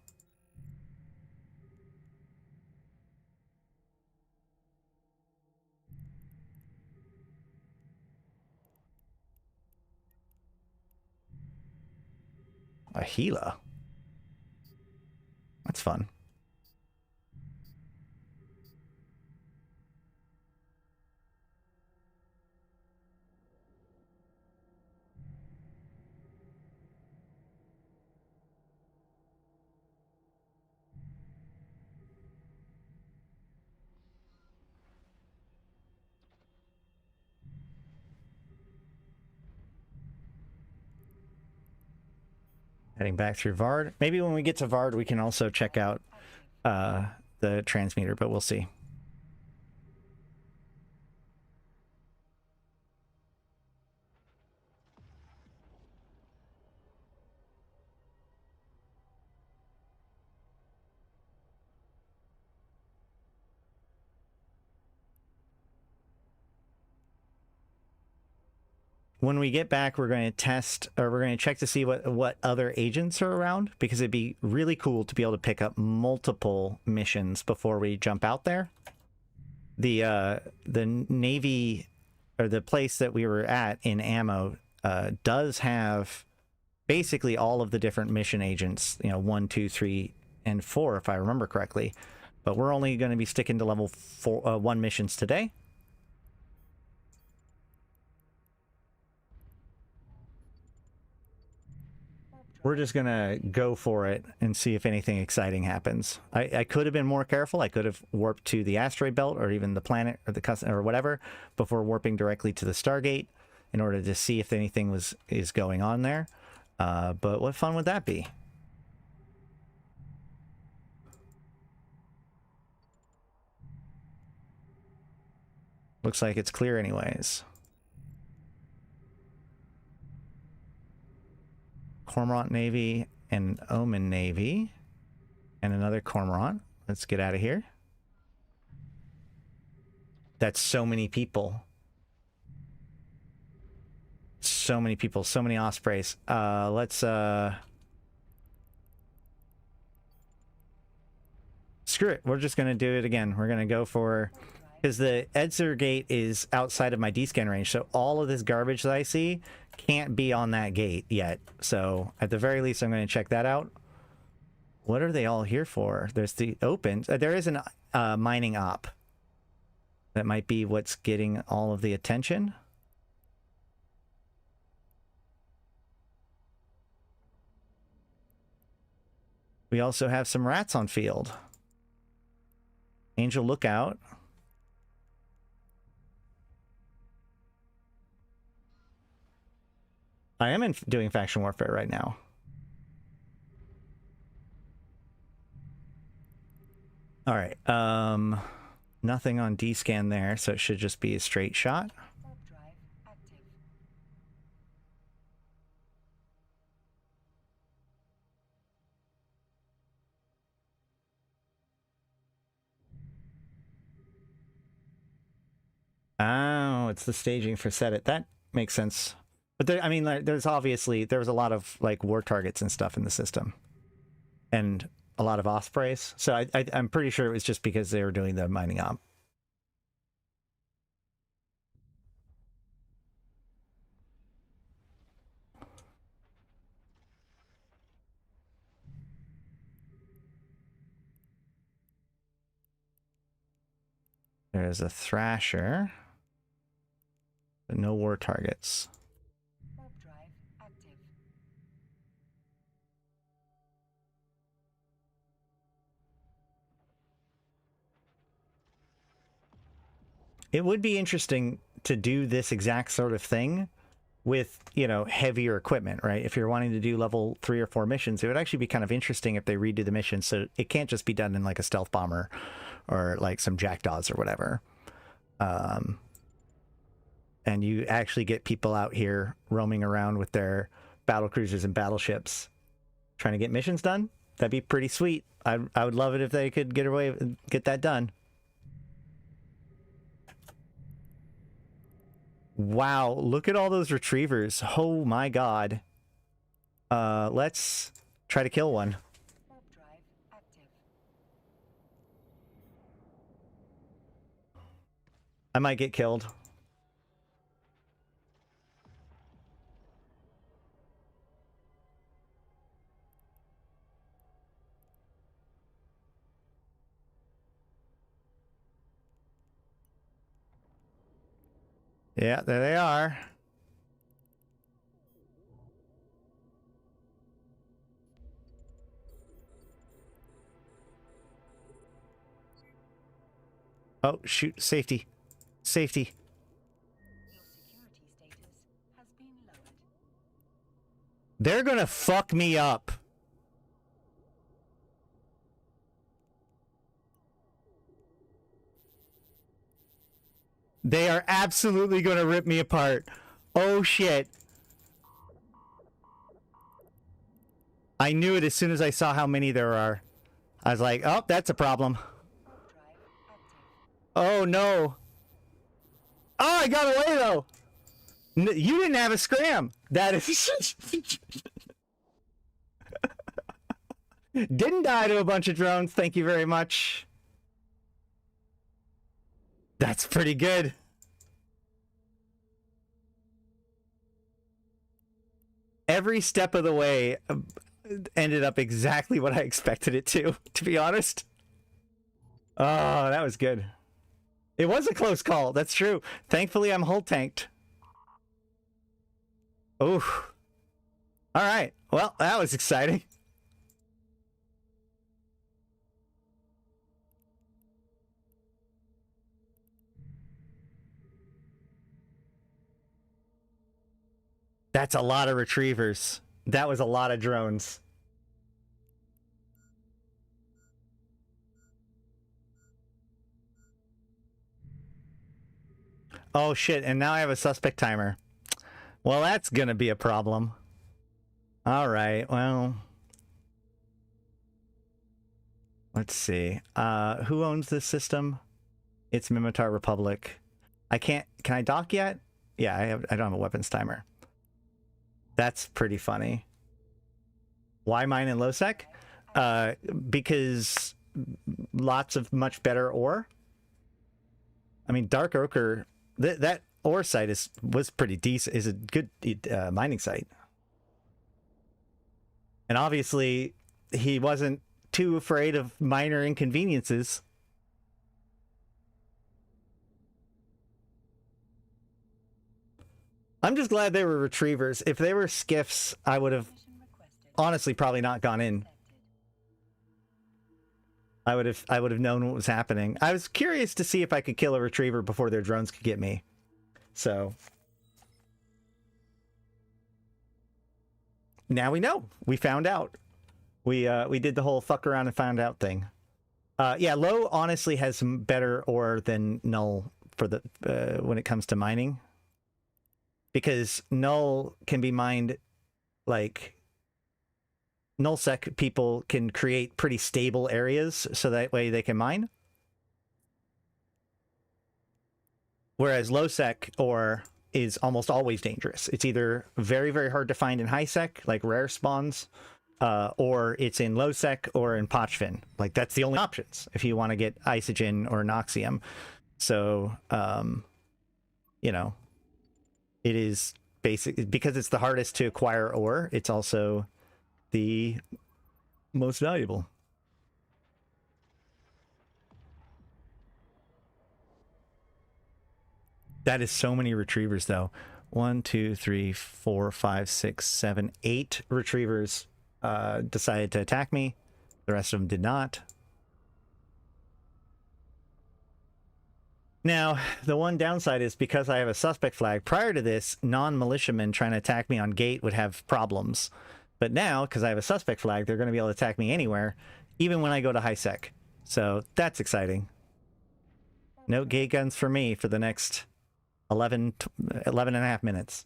A Gila. That's fun. Heading back through Vard. Maybe when we get to Vard, we can also check out the transmitter, but we'll see. when we get back, we're going to test, or we're going to check to see what other agents are around, because it'd be really cool to be able to pick up multiple missions before we jump out there. The Navy, or the place that we were at in ammo, does have basically all of the different mission agents, 1, 2, 3, and 4, if I remember correctly. But we're only going to be sticking to level 1 missions today. We're just going to go for it and see if anything exciting happens. I could have been more careful. I could have warped to the asteroid belt, or even the planet, or the or whatever, before warping directly to the Stargate in order to see if anything is going on there. But what fun would that be? Looks like it's clear anyways. Cormorant Navy and Omen Navy. And another Cormorant. Let's get out of here. That's so many people. So many people. So many Ospreys. Let's... Screw it. We're just going to do it again. We're going to go for... Because the Edzer gate is outside of my D-scan range, so all of this garbage that I see can't be on that gate yet. So at the very least, I'm going to check that out. What are they all here for? There's the open. There is a mining op. That might be what's getting all of the attention. We also have some rats on field. Angel Lookout. I am doing faction warfare right now. All right. Nothing on D-scan there, so it should just be a straight shot. Warp drive active. Oh, it's the staging for Set It. That makes sense. But there, I mean, there's obviously, there was a lot of like war targets and stuff in the system, and a lot of Ospreys. So I'm pretty sure it was just because they were doing the mining op. There's a Thrasher, but no war targets. Warp drive active. It would be interesting to do this exact sort of thing with, heavier equipment, right? If you're wanting to do level 3 or 4 missions, it would actually be kind of interesting if they redo the mission, so it can't just be done in like a stealth bomber or like some jackdaws or whatever. And you actually get people out here roaming around with their battle cruisers and battleships trying to get missions done. That'd be pretty sweet. I would love it if they could get that done. Wow, look at all those retrievers. Oh my god. Let's try to kill one. Warp drive active. I might get killed. Yeah, there they are. Oh, shoot. Safety. Safety. Your security status has been lowered. They're gonna fuck me up. They are absolutely gonna rip me apart. Oh shit. I knew it as soon as I saw how many there are. I was like, oh, that's a problem. Warp drive active. Oh no. Oh, I got away though. You didn't have a scram. That is... Didn't die to a bunch of drones. Thank you very much. That's pretty good. Every step of the way ended up exactly what I expected it to be honest. Oh, that was good. It was a close call. That's true. Thankfully, I'm hull tanked. Oof. All right. Well, that was exciting. That's a lot of retrievers. That was a lot of drones. Oh shit, and now I have a suspect timer. Well, that's gonna be a problem. Alright, well... Let's see. Who owns this system? It's Mimitar Republic. I can't... Can I dock yet? Yeah, I don't have a weapons timer. That's pretty funny. Why mine in Lowsec? Because lots of much better ore. I mean, Dark Ochre... that ore site was pretty decent. Is a good mining site. And obviously, he wasn't too afraid of minor inconveniences. I'm just glad they were retrievers. If they were skiffs, I would have honestly probably not gone in. I would have known what was happening. I was curious to see if I could kill a retriever before their drones could get me. So now we know. We found out. We did the whole fuck around and found out thing. Yeah, Low honestly has some better ore than Null for the when it comes to mining. Because Null can be mined, like, nullsec people can create pretty stable areas so that way they can mine. Whereas lowsec ore is almost always dangerous. It's either very, very hard to find in highsec, like rare spawns, or it's in lowsec or in Pochfin. Like, that's the only options if you want to get Isogen or Noxium. So, you know, it is basic because it's the hardest to acquire ore. It's also the most valuable. That is so many retrievers, though. 1, 2, 3, 4, 5, 6, 7, 8 retrievers decided to attack me. The rest of them did not. Now, the one downside is because I have a suspect flag, prior to this, non-militiamen trying to attack me on gate would have problems. But now, because I have a suspect flag, they're going to be able to attack me anywhere, even when I go to high sec. So that's exciting. No gate guns for me for the next 11 and a half minutes.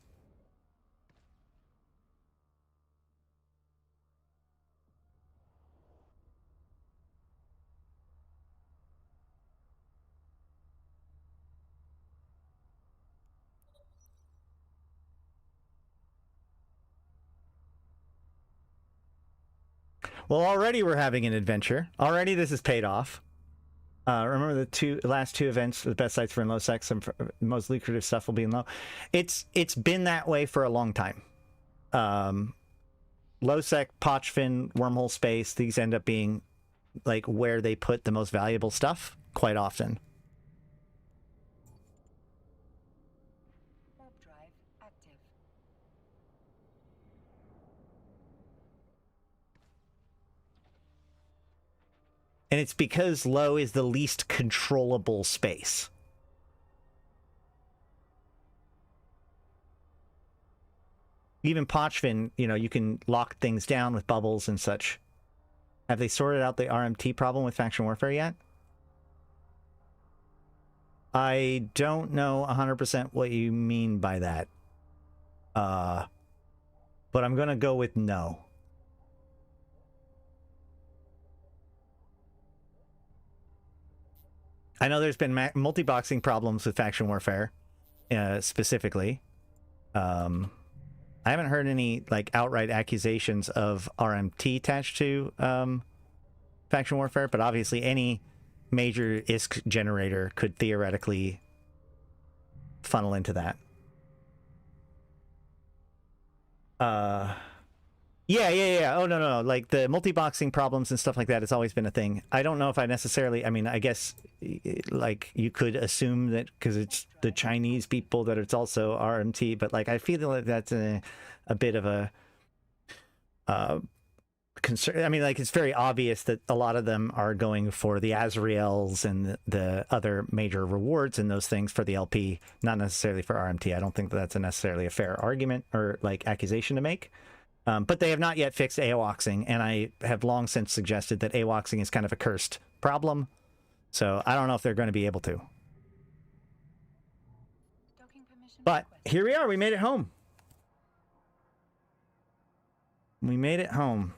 Well, already we're having an adventure. Already this is paid off. Remember the last two events, the best sites were in low sec, some most lucrative stuff will be in low. It's been that way for a long time. Low sec, Pochfin, wormhole space, these end up being like where they put the most valuable stuff quite often. Warp drive active. And it's because low is the least controllable space. Even Pochfin, you know, you can lock things down with bubbles and such. Have they sorted out the RMT problem with faction warfare yet? I don't know 100% what you mean by that. But I'm going to go with no. I know there's been multi-boxing problems with faction warfare, specifically. I haven't heard any like outright accusations of RMT attached to faction warfare, but obviously any major ISK generator could theoretically funnel into that. Yeah. Oh, no. Like the multi-boxing problems and stuff like that has always been a thing. I don't know if I necessarily, I mean, I guess like you could assume that because it's the Chinese people that it's also RMT, but like I feel like that's a bit of a concern. I mean, like it's very obvious that a lot of them are going for the Azraels and the other major rewards and those things for the LP, not necessarily for RMT. I don't think that's necessarily a fair argument or like accusation to make. But they have not yet fixed AWOXing, and I have long since suggested that AWOXing is kind of a cursed problem. So I don't know if they're going to be able to. But here we are. We made it home. We made it home.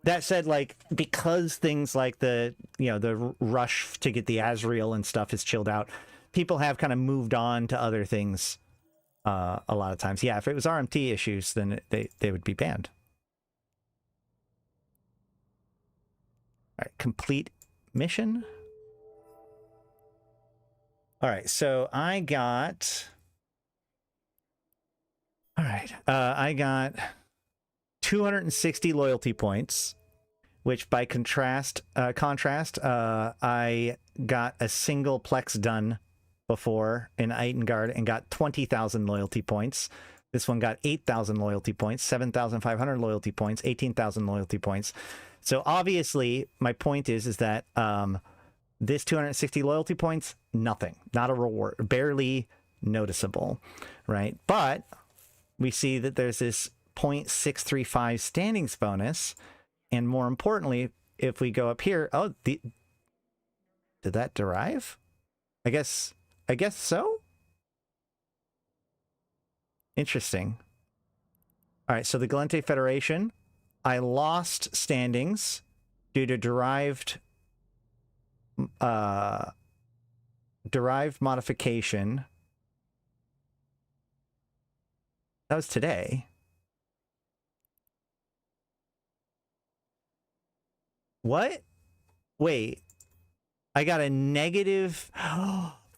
That said, like, because things like the, you know, the rush to get the Azrael and stuff is chilled out, people have kind of moved on to other things. A lot of times. Yeah, if it was RMT issues, then they would be banned. All right, complete mission. All right, so I got... All right, I got 260 loyalty points, which by contrast, I got a single Plex done before in Isengard and got 20,000 loyalty points. This one got 8,000 loyalty points, 7,500 loyalty points, 18,000 loyalty points. So obviously my point is that this 260 loyalty points, nothing, not a reward, barely noticeable, right? But we see that there's this 0.635 standings bonus, and more importantly, if we go up here, oh, did that derive? I guess so. Interesting. All right, so the Galente Federation, I lost standings due to derived modification. That was today. What? Wait. I got a negative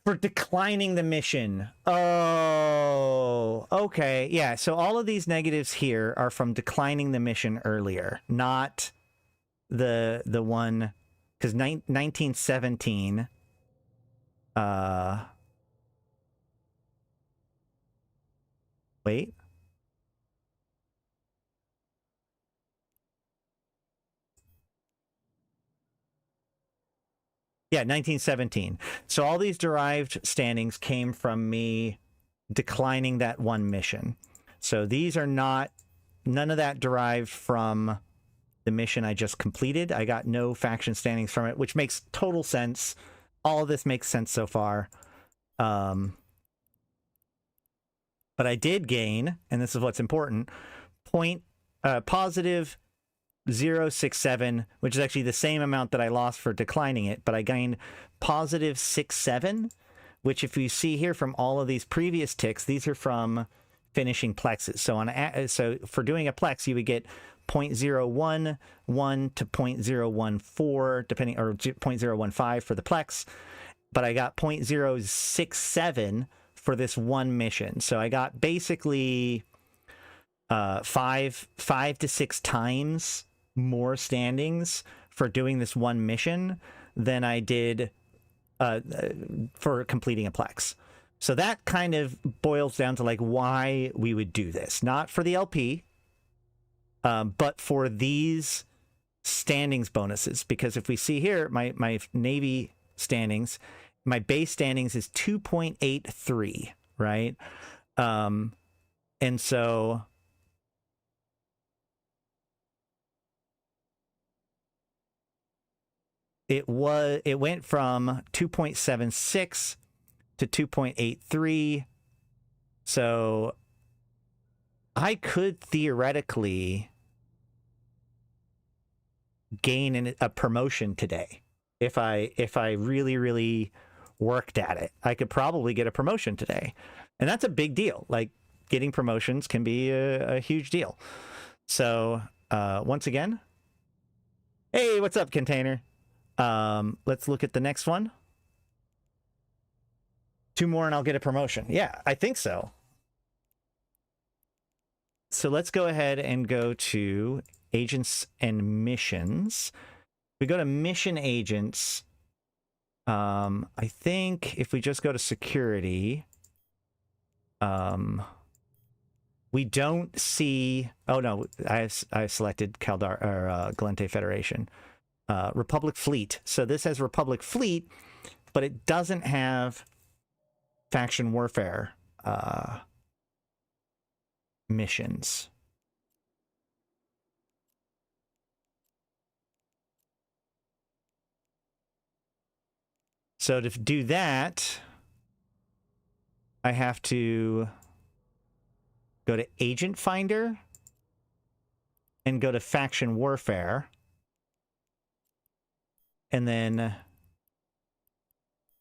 for declining the mission. Oh, okay. Yeah, so all of these negatives here are from declining the mission earlier, not the one, because 1917 wait. Yeah, 1917. So all these derived standings came from me declining that one mission. So these are not, none of that derived from the mission I just completed. I got no faction standings from it, which makes total sense. All of this makes sense so far. But I did gain, and this is what's important, positive 0.67, which is actually the same amount that I lost for declining it, but I gained positive 6.7, which if you see here from all of these previous ticks, these are from finishing plexes. So so for doing a plex, you would get 0.011 to 0.014, depending, or 0.015 for the plex, but I got 0.067 for this one mission. So I got basically 5 to 6 times more standings for doing this one mission than I did for completing a plex. So that kind of boils down to like why we would do this, not for the LP, but for these standings bonuses. Because if we see here, my Navy standings, my base standings is 2.83, right? And so it went from 2.76 to 2.83. So I could theoretically gain a promotion today if I really, really worked at it. I could probably get a promotion today. And that's a big deal. Like, getting promotions can be a huge deal. So once again, hey, what's up, Container? Let's look at the next one. 2 more and I'll get a promotion. Yeah, I think so. So let's go ahead and go to agents and missions. We go to mission agents. I think if we just go to security, we don't see. Oh no, I selected Kaldar or Gallente Federation, Republic Fleet. So this has Republic Fleet, but it doesn't have faction warfare missions. So to do that, I have to go to Agent Finder and go to Faction Warfare. And then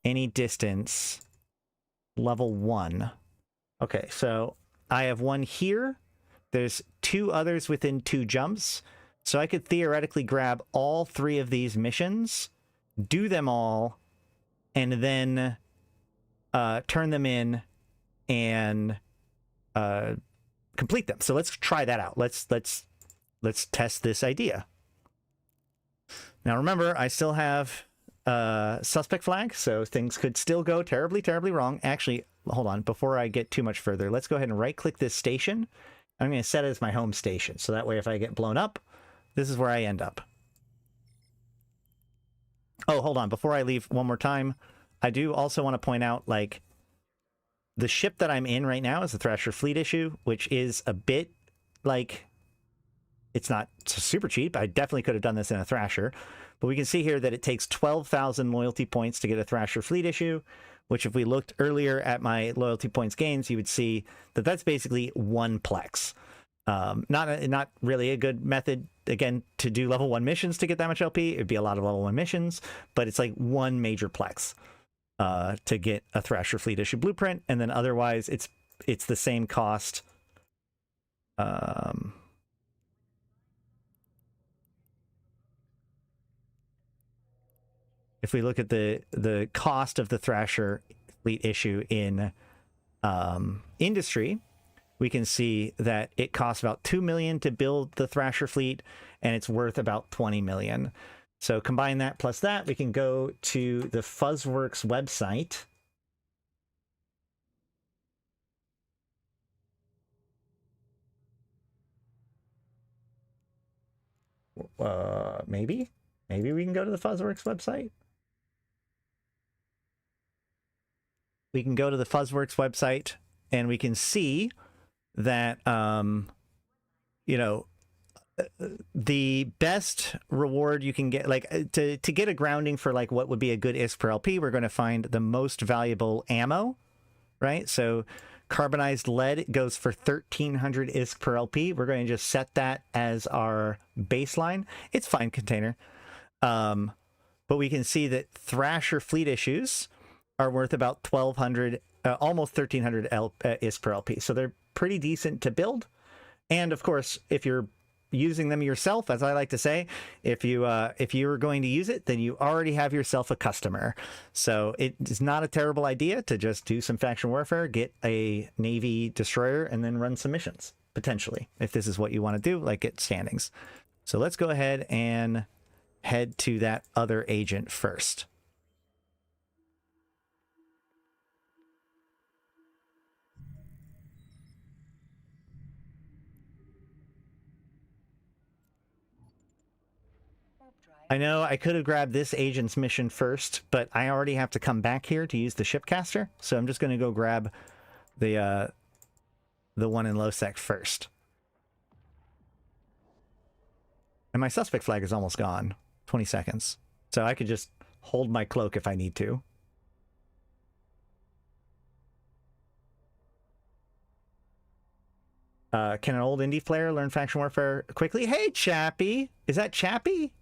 any distance, level 1. Okay, so I have one here. There's 2 others within 2 jumps. So I could theoretically grab all 3 of these missions, do them all, and then turn them in and complete them. So let's try that out. Let's test this idea. Now remember, I still have suspect flag, so things could still go terribly, terribly wrong. Actually, hold on. Before I get too much further, let's go ahead and right-click this station. I'm going to set it as my home station, so that way if I get blown up, this is where I end up. Oh, hold on. Before I leave, one more time, I do also want to point out, like, the ship that I'm in right now is the Thrasher Fleet issue, which is a bit, like, it's not super cheap. I definitely could have done this in a Thrasher. But we can see here that it takes 12,000 loyalty points to get a Thrasher Fleet issue, which if we looked earlier at my loyalty points gains, you would see that that's basically 1 Plex. Not really a good method, again, to do level 1 missions to get that much LP. It'd be a lot of level 1 missions, but it's like 1 major Plex to get a Thrasher Fleet issue blueprint, and then otherwise it's the same cost. If we look at the cost of the Thrasher Fleet issue in industry, we can see that it costs about 2 million to build the Thrasher Fleet, and it's worth about 20 million. So combine that plus that, we can go to the Fuzzworks website. Maybe we can go to the Fuzzworks website. We can go to the Fuzzworks website and we can see that, you know, the best reward you can get, like, to get a grounding for, like, what would be a good ISK per LP, we're going to find the most valuable ammo, right? So carbonized lead goes for 1,300 ISK per LP. We're going to just set that as our baseline. It's fine, Container. But we can see that Thrasher Fleet issues are worth about 1,200, almost 1,300 ISK per LP. So they're pretty decent to build. And of course, if you're using them yourself, as I like to say, if you're going to use it, then you already have yourself a customer. So it is not a terrible idea to just do some faction warfare, get a Navy destroyer, and then run some missions, potentially, if this is what you want to do, like get standings. So let's go ahead and head to that other agent first. I know I could have grabbed this agent's mission first, but I already have to come back here to use the shipcaster, so I'm just going to go grab the one in low-sec first. And my suspect flag is almost gone. 20 seconds. So I could just hold my cloak if I need to. Can an old indie player learn faction warfare quickly? Hey, Chappie! Is that Chappie?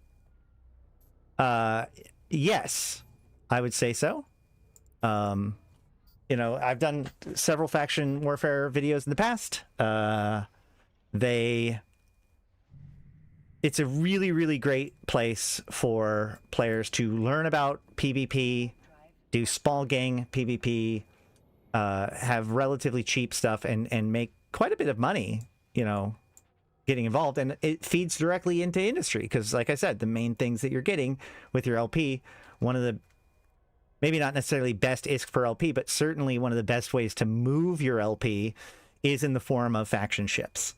Yes, I would say so. you know, I've done several faction warfare videos in the past. It's a really, really great place for players to learn about PvP, do small gang PvP, have relatively cheap stuff, and make quite a bit of money, you know, getting involved. And it feeds directly into industry because, like I said, the main things that you're getting with your LP, one of the, maybe not necessarily best ISK per LP, but certainly one of the best ways to move your LP is in the form of faction ships.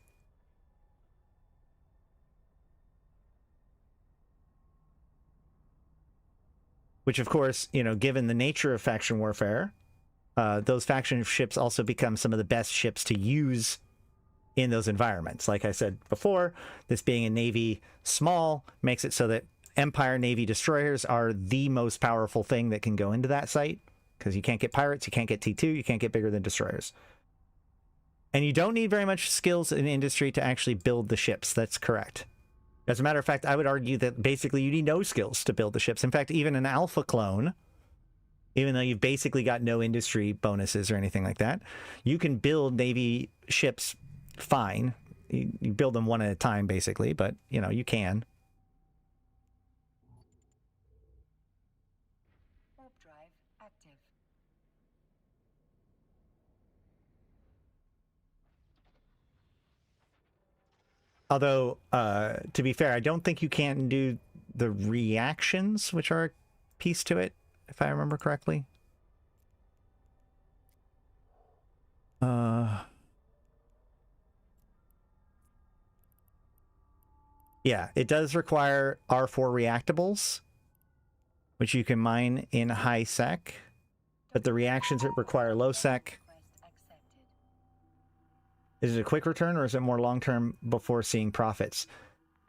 Which, of course, you know, given the nature of faction warfare, those faction ships also become some of the best ships to use in those environments. Like I said before, this being a Navy small makes it so that Empire Navy destroyers are the most powerful thing that can go into that site, because you can't get pirates, you can't get T2, you can't get bigger than destroyers. And you don't need very much skills in industry to actually build the ships. That's correct. As a matter of fact, I would argue that basically you need no skills to build the ships. In fact, even an alpha clone, even though you've basically got no industry bonuses or anything like that, you can build Navy ships fine. You build them one at a time, basically, but, you know, you can. Warp drive active. Although, to be fair, I don't think you can do the reactions, which are a piece to it, if I remember correctly. Yeah, it does require R4 reactables, which you can mine in high sec, but the reactions that require low sec. Request accepted. Is it a quick return or is it more long-term before seeing profits?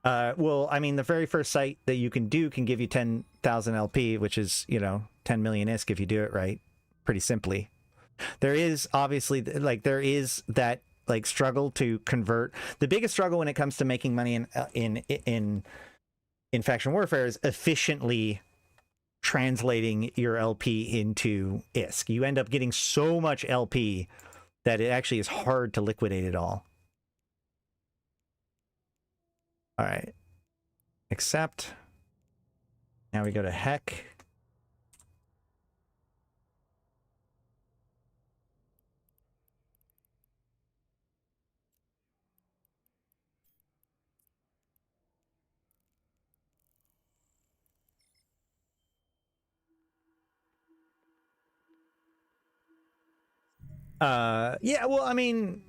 Well, I mean, the very first site that you can do can give you 10,000 LP, which is, you know, 10 million ISK if you do it right, pretty simply. There is obviously, like, there is that, like, struggle to convert. The biggest struggle when it comes to making money in faction warfare is efficiently translating your LP into ISK. You end up getting so much LP that it actually is hard to liquidate it all. All right. Accept. Now we go to heck. Yeah, well, I mean,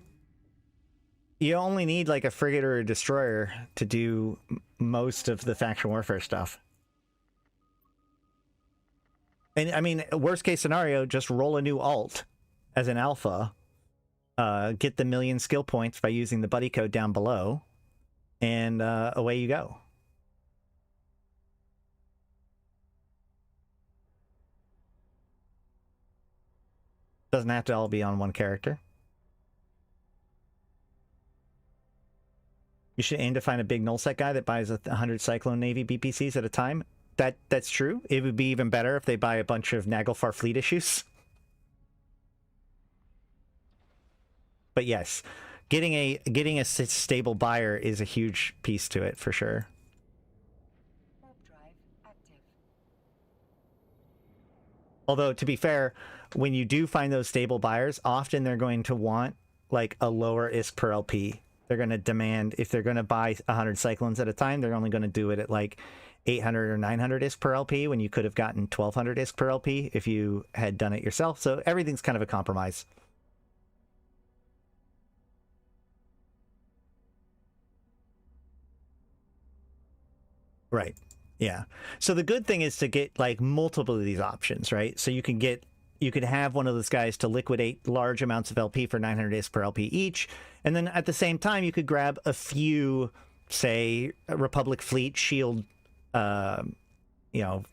you only need like a frigate or a destroyer to do most of the faction warfare stuff. And I mean, worst case scenario, just roll a new alt as an alpha, get the 1,000,000 skill points by using the buddy code down below, and away you go. Doesn't have to all be on one character. You should aim to find a big nullsec guy that buys 100 Cyclone Navy BPCs at a time. That's true. It would be even better if they buy a bunch of Naglfar fleet issues. But yes, getting a stable buyer is a huge piece to it for sure. Warp drive active. Although, to be fair, when you do find those stable buyers, often they're going to want like a lower ISK per LP. They're going to demand, if they're going to buy 100 Cyclones at a time, they're only going to do it at like 800 or 900 ISK per LP when you could have gotten 1,200 ISK per LP if you had done it yourself. So everything's kind of a compromise. Right. Yeah. So the good thing is to get like multiple of these options, right? So you can have one of those guys to liquidate large amounts of LP for 900 ISK per LP each. And then at the same time, you could grab a few, say, Republic Fleet Shield, you know,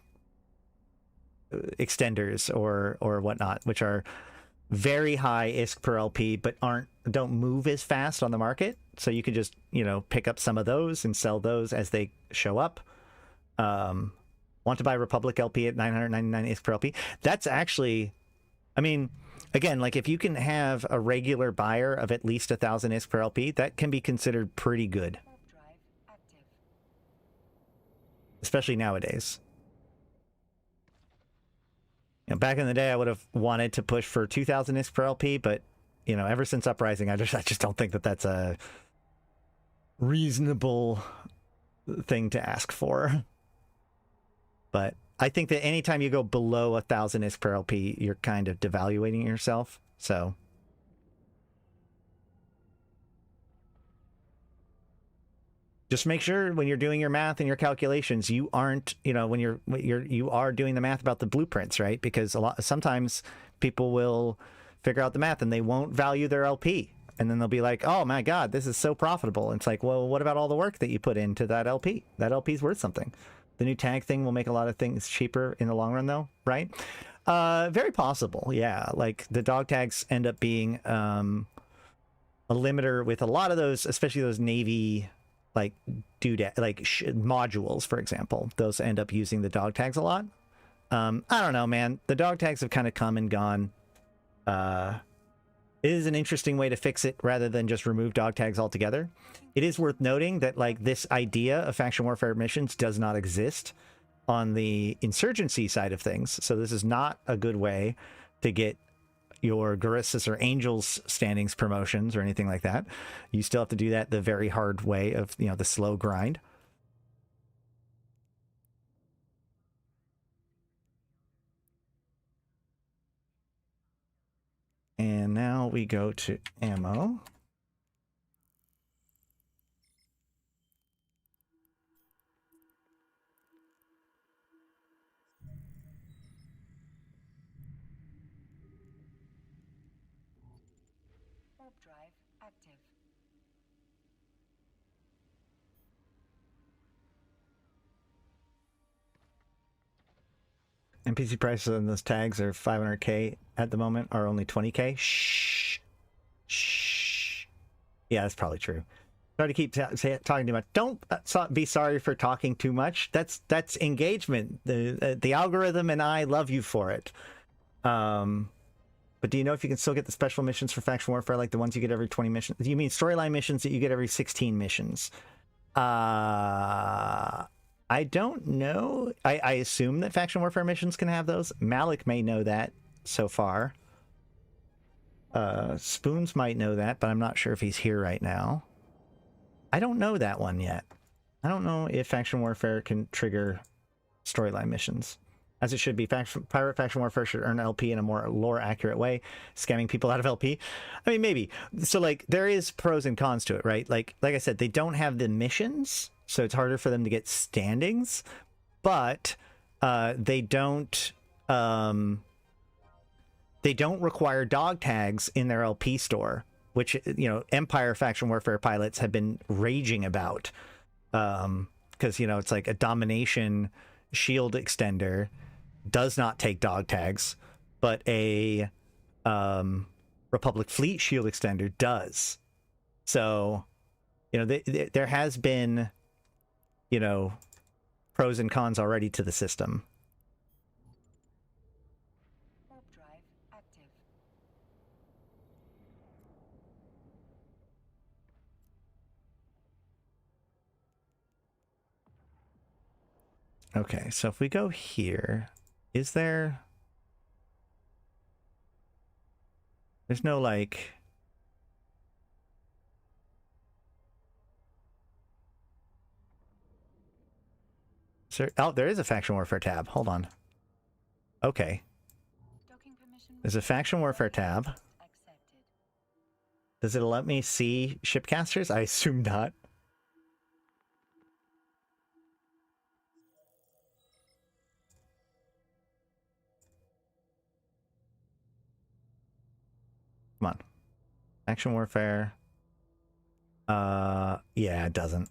extenders or whatnot, which are very high ISK per LP, but don't move as fast on the market. So you could just, you know, pick up some of those and sell those as they show up. Want to buy Republic LP at 999 ISK per LP? That's actually, I mean, again, like if you can have a regular buyer of at least 1,000 ISK per LP, that can be considered pretty good, Warp drive active. especially nowadays. You know, back in the day, I would have wanted to push for 2,000 ISK per LP, but you know, ever since Uprising, I just don't think that that's a reasonable thing to ask for. But I think that anytime you go below 1,000 ISK per LP, you're kind of devaluating yourself. So just make sure when you're doing your math and your calculations, you aren't, you know, when you are doing the math about the blueprints, right? Because sometimes people will figure out the math and they won't value their LP. And then they'll be like, oh my God, this is so profitable. And it's like, well, what about all the work that you put into that LP? That LP is worth something. The new tag thing will make a lot of things cheaper in the long run though, right? Very possible, yeah. Like the dog tags end up being a limiter with a lot of those, especially those Navy like modules, for example. Those end up using the dog tags a lot. I don't know, man. The dog tags have kind of come and gone. It is an interesting way to fix it rather than just remove dog tags altogether. It is worth noting that like this idea of faction warfare missions does not exist on the insurgency side of things. So this is not a good way to get your Guristas or Angels standings promotions or anything like that. You still have to do that the very hard way of, you know, the slow grind. And now we go to ammo. Warp drive active. NPC prices on those tags are 500k at the moment, are only 20k. Shh. Shh. Yeah, that's probably true. Try to keep talking too much. Don't be sorry for talking too much. That's engagement. The algorithm and I love you for it. But do you know if you can still get the special missions for faction warfare, like the ones you get every 20 missions? You mean storyline missions that you get every 16 missions? I don't know. I assume that faction warfare missions can have those. Malak may know that so far. Spoons might know that, but I'm not sure if he's here right now. I don't know that one yet. I don't know if faction warfare can trigger storyline missions. As it should be. Pirate faction warfare should earn LP in a more lore accurate way, scamming people out of LP. I mean, maybe. So like there is pros and cons to it, right? Like I said, they don't have the missions, so it's harder for them to get standings, but they don't require dog tags in their LP store, which, you know, Empire faction warfare pilots have been raging about, because, you know, it's like a domination shield extender does not take dog tags, but a Republic fleet shield extender does. So, you know, there has been, you know, pros and cons already to the system. Warp drive active. Okay, so if we go here, is there... There's no, like... Oh, there is a faction warfare tab. Hold on. Okay. Docking permission. There's a faction warfare tab. Accepted. Does it let me see shipcasters? I assume not. Come on. Faction warfare. Yeah, it doesn't.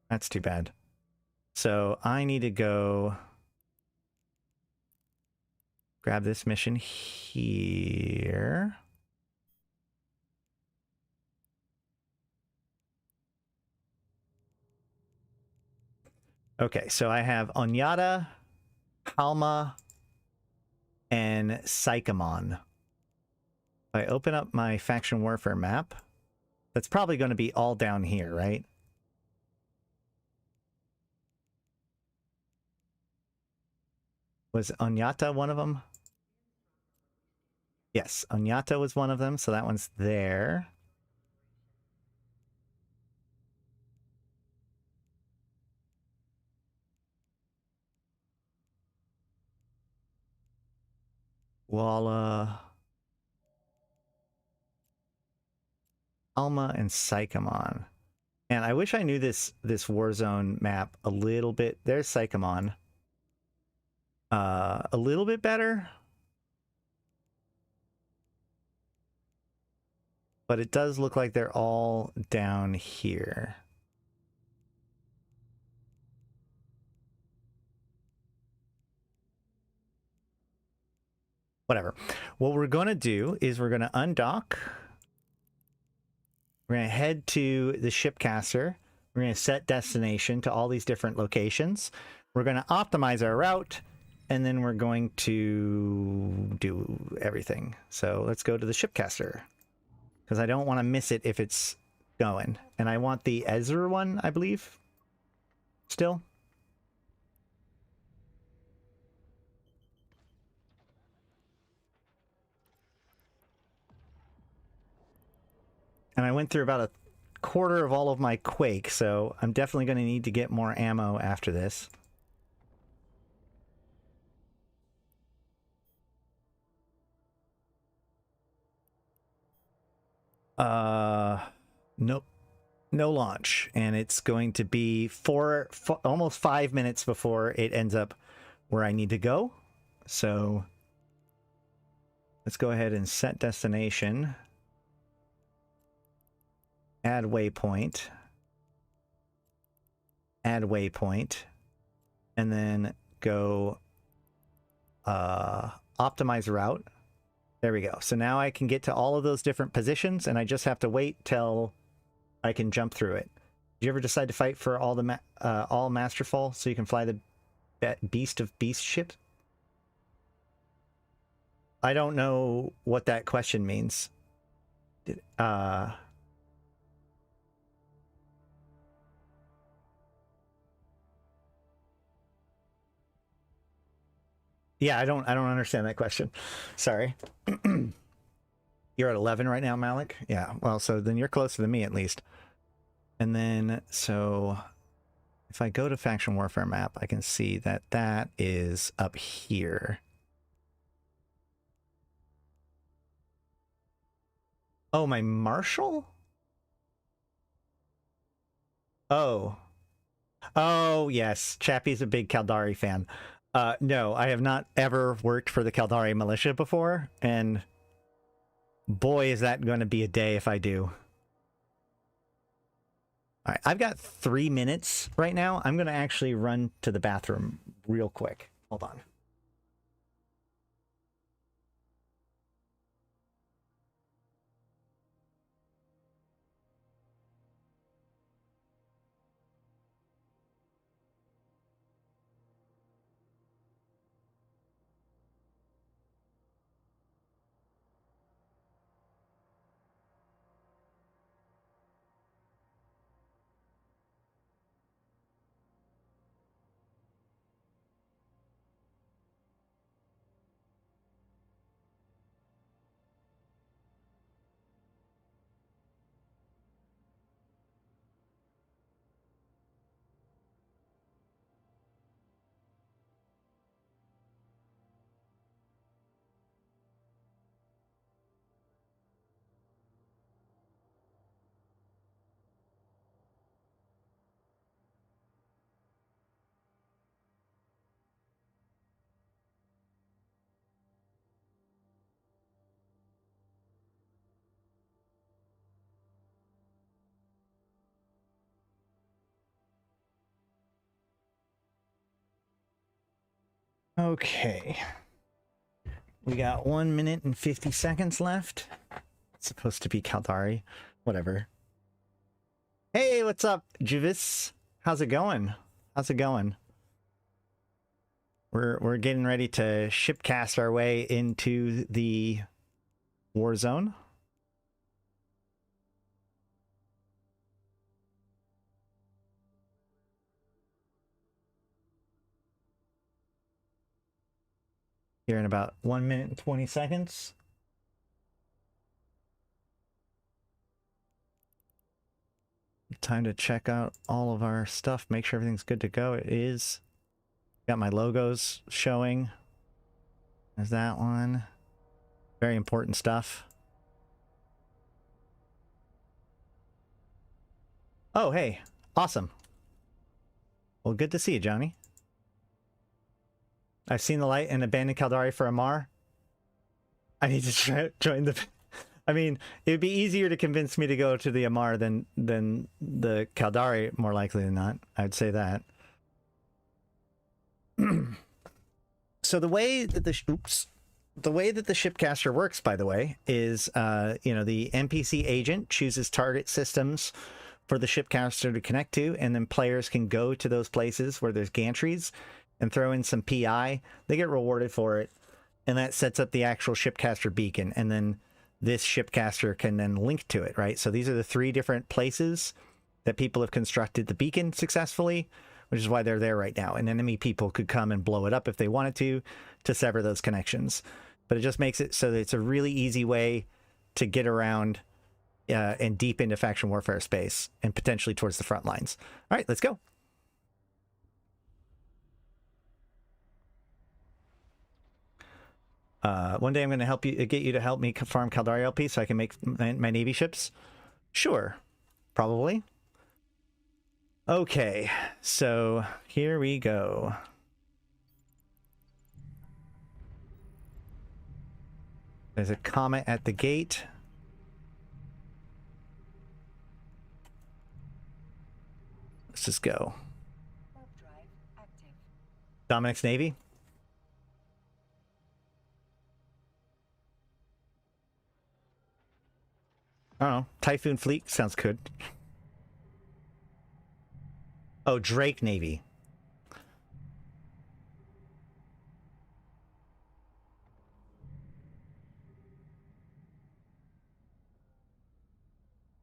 That's too bad. So I need to go grab this mission here. Okay, so I have Onyata, Halma, and Psychomon. If I open up my faction warfare map, that's probably going to be all down here, right? Was Onyata one of them? Yes, Onyata was one of them, so that one's there. Walla, Alma, and Sycamon. And I wish I knew this Warzone map a little bit. There's Sycamon. A little bit better. But it does look like they're all down here. Whatever. What we're going to do is we're going to undock. We're going to head to the shipcaster. We're going to set destination to all these different locations. We're going to optimize our route, and then we're going to do everything. So let's go to the shipcaster, because I don't want to miss it if it's going. And I want the Ezra one, I believe, still. And I went through about a quarter of all of my Quake, so I'm definitely going to need to get more ammo after this. Nope. No launch. And it's going to be almost 5 minutes before it ends up where I need to go. So let's go ahead and set destination. Add waypoint. Add waypoint. And then go optimize route. There we go. So now I can get to all of those different positions, and I just have to wait till I can jump through it. Did you ever decide to fight for all the all Masterfall so you can fly the Beast of Beast ship? I don't know what that question means. Yeah, I don't understand that question. Sorry. You're at 11 right now, Malak? Yeah, well, so then you're closer than me at least. And then, so if I go to Faction Warfare map, I can see that that is up here. Oh, my Marshal? Oh. Oh, yes. Chappie's a big Caldari fan. No, I have not ever worked for the Caldari militia before, and boy, is that going to be a day if I do. All right, I've got 3 minutes right now. I'm going to actually run to the bathroom real quick. Hold on. Okay. We got 1 minute and 50 seconds left. It's supposed to be Caldari. Whatever. Hey, what's up, Juvis? How's it going? How's it going? We're getting ready to shipcast our way into the war zone. Here in about 1 minute and 20 seconds. Time to check out all of our stuff, make sure everything's good to go. It is. Got my logos showing. There's that one. Very important stuff. Oh, hey. Awesome. Well, good to see you, Johnny. I've seen the light and abandoned Caldari for Amar. I need to join the... I mean, it would be easier to convince me to go to the Amar than the Caldari, more likely than not. I'd say that. So the way that the shipcaster works, by the way, is you know, the NPC agent chooses target systems for the shipcaster to connect to, and then players can go to those places where there's gantries and throw in some PI. They get rewarded for it, and that sets up the actual shipcaster beacon, and then this shipcaster can then link to it, right? So these are the 3 different places that people have constructed the beacon successfully, which is why they're there right now. And enemy people could come and blow it up if they wanted to sever those connections. But it just makes it so that it's a really easy way to get around and deep into faction warfare space and potentially towards the front lines. All right, let's go. One day I'm going to get you to help me farm Caldari LP so I can make my Navy ships. Sure, probably. Okay, so here we go. There's a comet at the gate. Let's just go. Warp drive active. Dominic's Navy. I don't know. Typhoon Fleet sounds good. Oh, Drake Navy.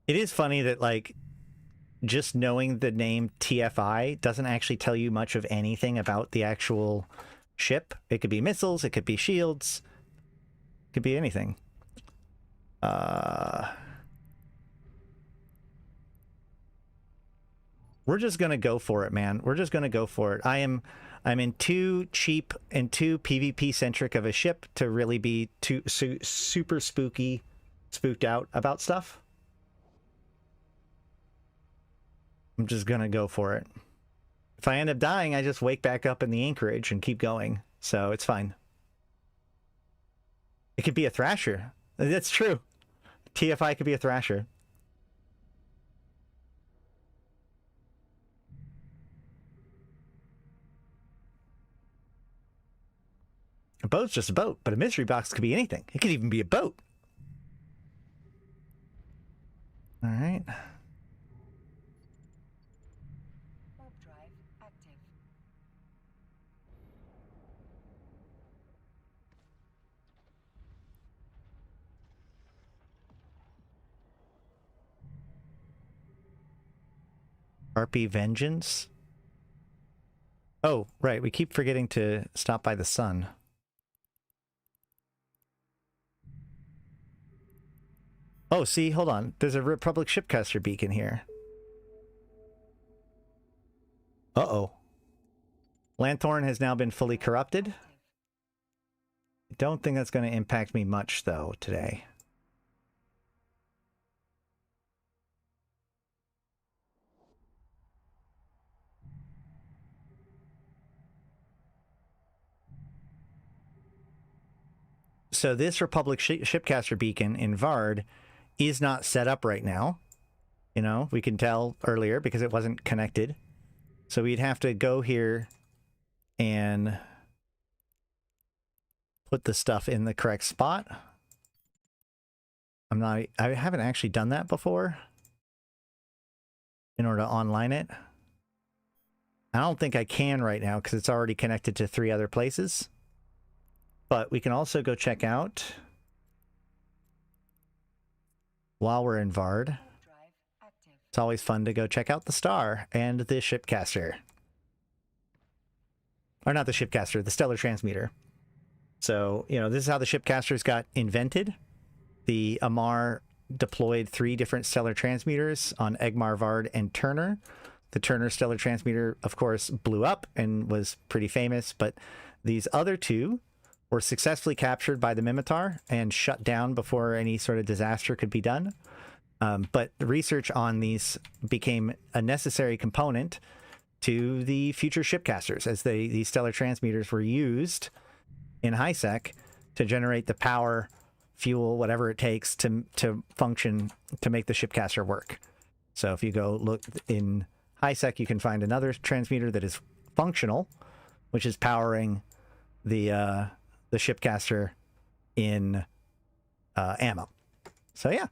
It is funny that, like, just knowing the name TFI doesn't actually tell you much of anything about the actual ship. It could be missiles, it could be shields, it could be anything. We're just gonna go for it, man. We're just gonna go for it. I'm in too cheap and too PvP centric of a ship to really be too super spooked out about stuff. I'm just gonna go for it. If I end up dying, I just wake back up in the anchorage and keep going. So it's fine. It could be a Thrasher. That's true. TFI could be a Thrasher. A boat's just a boat, but a mystery box could be anything. It could even be a boat. All right. Warp drive active. RP Vengeance. Oh, right. We keep forgetting to stop by the sun. Oh, see, hold on. There's a Republic shipcaster beacon here. Uh-oh. Lanthorn has now been fully corrupted. I don't think that's going to impact me much, though, today. So this Republic shipcaster beacon in Vard is not set up right now. You know, we can tell earlier because it wasn't connected. So we'd have to go here and put the stuff in the correct spot. I haven't actually done that before in order to online it. I don't think I can right now because it's already connected to 3 other places. But we can also go check out while we're in Vard, Drive active. it's always fun to go check out the star and the shipcaster. Or not the shipcaster, the stellar transmuter. So, you know, this is how the shipcasters got invented. The Amarr deployed 3 different stellar transmuters on Egmar, Vard, and Turner. The Turner stellar transmuter, of course, blew up and was pretty famous, but these other 2 were successfully captured by the Minmatar and shut down before any sort of disaster could be done. But the research on these became a necessary component to the future shipcasters, as these stellar transmuters were used in HiSec to generate the power, fuel, whatever it takes to function, to make the shipcaster work. So if you go look in HiSec, you can find another transmuter that is functional, which is powering the shipcaster in ammo. So yeah,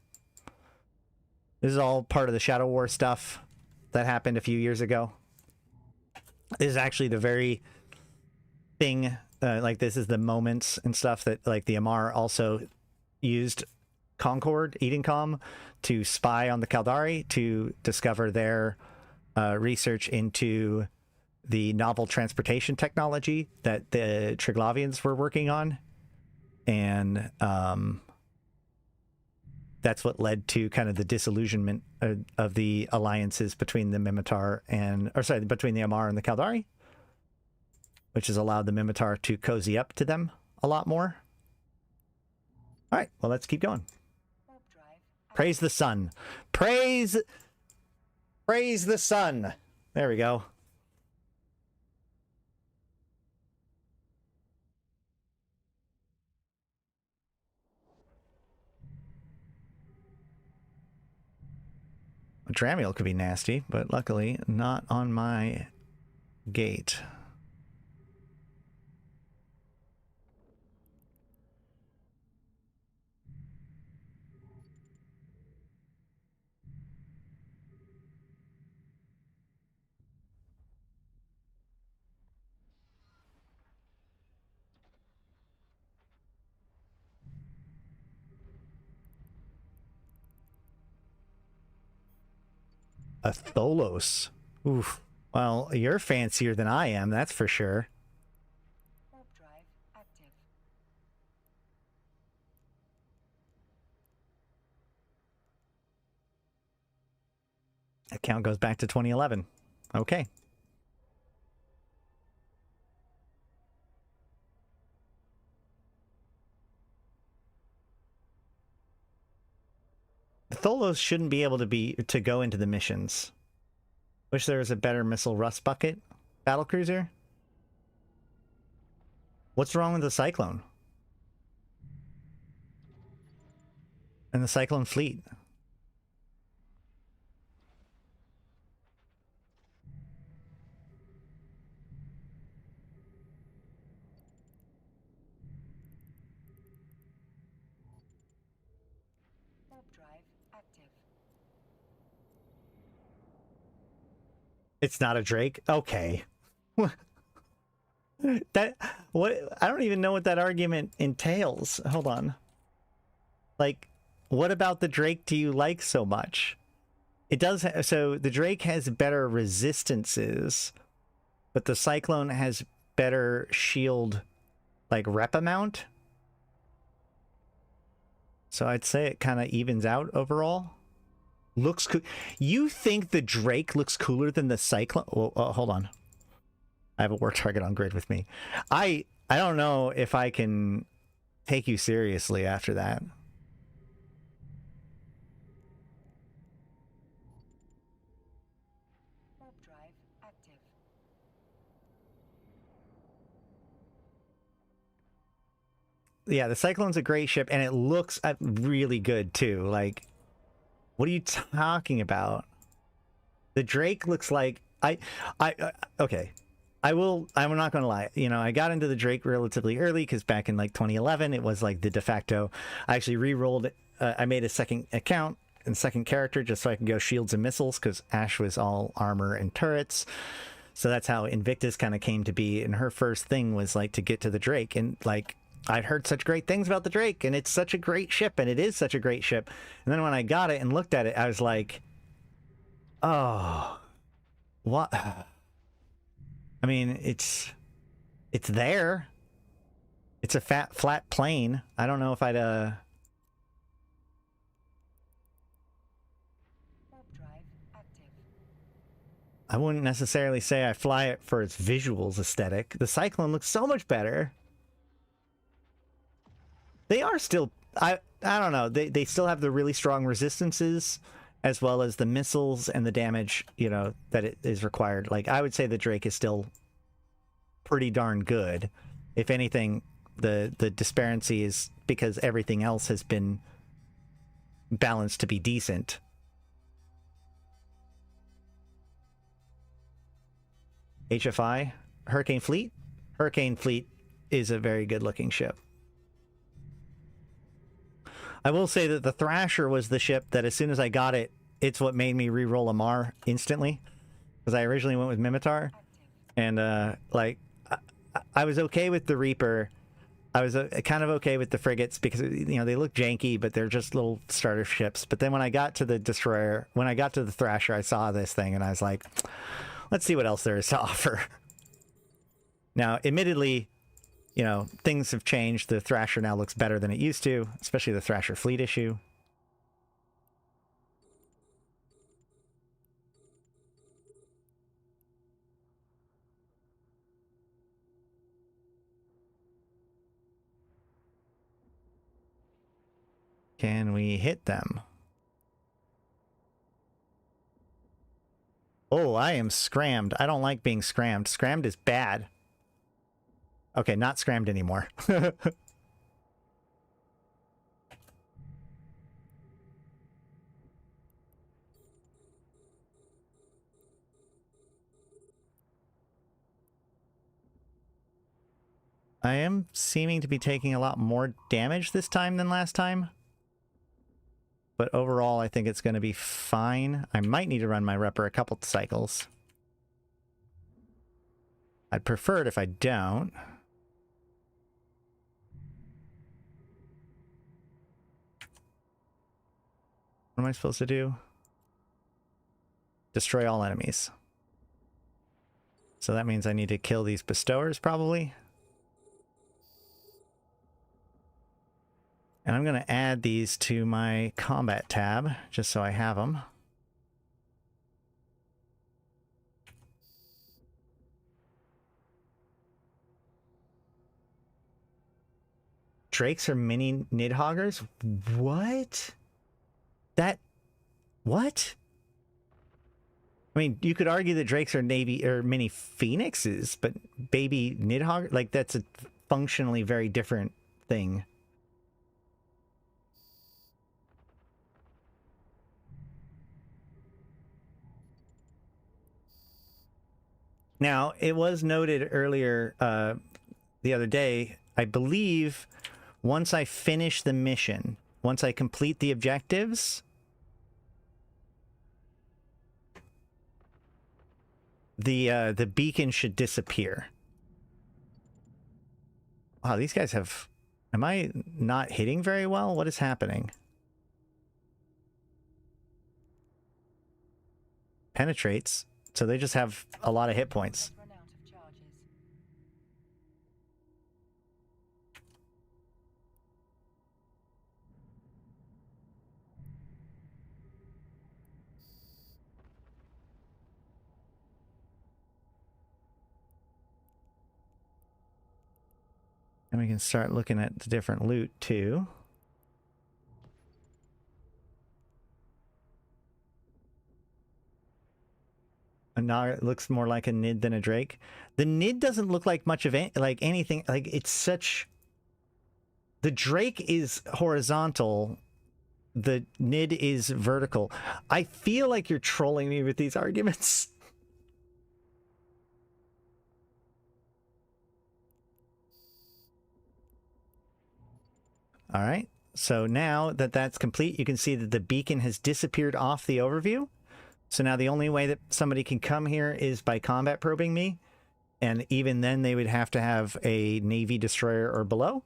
this is all part of the Shadow War stuff that happened a few years ago. This is actually the very thing, like this is the moments and stuff that like the Amarr also used Concord, Edencom, to spy on the Caldari to discover their research into the novel transportation technology that the Triglavians were working on. And that's what led to kind of the disillusionment of the alliances between the Minmatar and, or sorry, between the Amarr and the Caldari, which has allowed the Minmatar to cozy up to them a lot more. All right, well, let's keep going. Warp drive active. Praise the sun. Praise the sun. There we go. A Dramiel could be nasty, but luckily not on my gate. A Tholos. Oof. Well, you're fancier than I am, that's for sure. Warp drive active. Account goes back to 2011. Okay. The Tholos shouldn't be able to go into the missions. Wish there was a better missile rust bucket battlecruiser. What's wrong with the Cyclone? And the Cyclone fleet? Warp drive active. It's not a Drake? Okay. That, what, I don't even know what that argument entails. Hold on. Like, what about the Drake do you like so much? It does, so the Drake has better resistances, but the Cyclone has better shield, like, rep amount. So I'd say it kind of evens out overall. Looks cool. You think the Drake looks cooler than the Cyclone? Oh, hold on. I have a work target on grid with me. I don't know if I can take you seriously after that. Warp drive active. Yeah, the Cyclone's a great ship, and it looks really good too. Like, what are you talking about? The Drake looks like okay. I'm not gonna lie. You know, I got into the Drake relatively early because back in like 2011, it was like the de facto. I actually re-rolled it. I made a second account and second character just so I can go shields and missiles because Ash was all armor and turrets. So that's how Invictus kind of came to be. And her first thing was like to get to the Drake, and like I'd heard such great things about the Drake, and it's such a great ship, and it is such a great ship. And then when I got it and looked at it, I was like, oh, what? I mean, it's there. It's a flat plane. I don't know if I'd, Warp drive active. I wouldn't necessarily say I fly it for its visuals aesthetic. The Cyclone looks so much better. They are still, I don't know, they still have the really strong resistances, as well as the missiles and the damage, you know, that it is required. Like, I would say the Drake is still pretty darn good. If anything, the disparity is because everything else has been balanced to be decent. HFI, Hurricane Fleet? Hurricane Fleet is a very good looking ship. I will say that the Thrasher was the ship that as soon as I got it, it's what made me re-roll a Mar instantly. Because I originally went with Mimitar. And, like, I was okay with the Reaper. I was kind of okay with the frigates because, you know, they look janky, but they're just little starter ships. But then when I got to the Destroyer, when I got to the Thrasher, I saw this thing and I was like, let's see what else there is to offer. Now, admittedly, you know, things have changed. The Thrasher now looks better than it used to, especially the Thrasher fleet issue. Can we hit them? Oh, I am scrammed. I don't like being scrammed. Scrammed is bad. Okay, not scrammed anymore. I am seeming to be taking a lot more damage this time than last time. But overall, I think it's going to be fine. I might need to run my Repper a couple cycles. I'd prefer it if I don't. What am I supposed to do? Destroy all enemies. So that means I need to kill these bestowers, probably. And I'm going to add these to my combat tab, just so I have them. Drakes are mini Nidhoggers? What? What? I mean, you could argue that Drakes are Navy or mini Phoenixes, but baby Nidhogger, like, that's a functionally very different thing. Now, it was noted earlier the other day, I believe, once I finish the mission, once I complete the objectives, the beacon should disappear. Wow, these guys have... Am I not hitting very well? What is happening? Penetrates. So they just have a lot of hit points. Run out of charges. And we can start looking at the different loot too. And now it looks more like a Nid than a Drake. The Nid doesn't look like much of anything. Like, it's such... The Drake is horizontal. The Nid is vertical. I feel like you're trolling me with these arguments. All right. So now that that's complete, you can see that the beacon has disappeared off the overview. So now the only way that somebody can come here is by combat probing me. And even then they would have to have a Navy destroyer or below.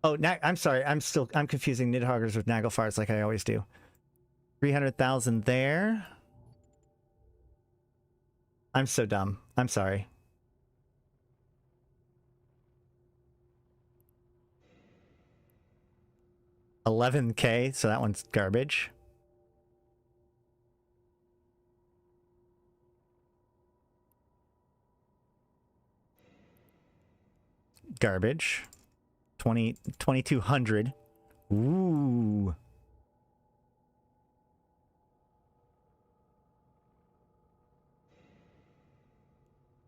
Oh, I'm sorry. I'm confusing Nidhoggers with Naglfars like I always do. 300,000 there. I'm so dumb. I'm sorry. $11K, so that one's garbage. Garbage. 2,200. Ooh.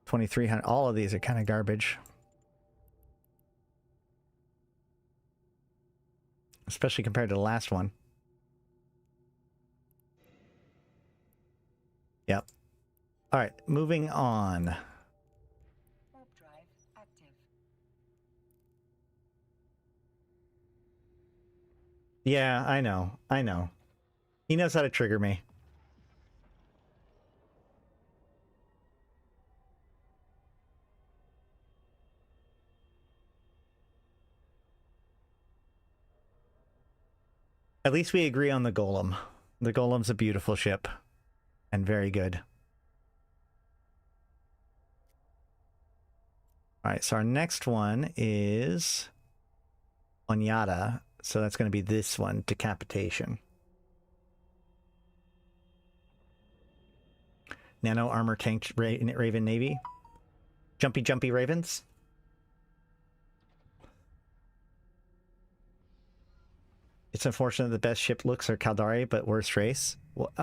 $2,300. All of these are kind of garbage. Especially compared to the last one. Yep. All right, moving on. Warp drive active. Yeah, I know. I know. He knows how to trigger me. At least we agree on the Golem. The Golem's a beautiful ship. And very good. Alright, so our next one is Onyata. So that's going to be this one, Decapitation. Nano Armor Tank Raven Navy. Jumpy Ravens. It's unfortunate the best ship looks are Caldari, but worst race. What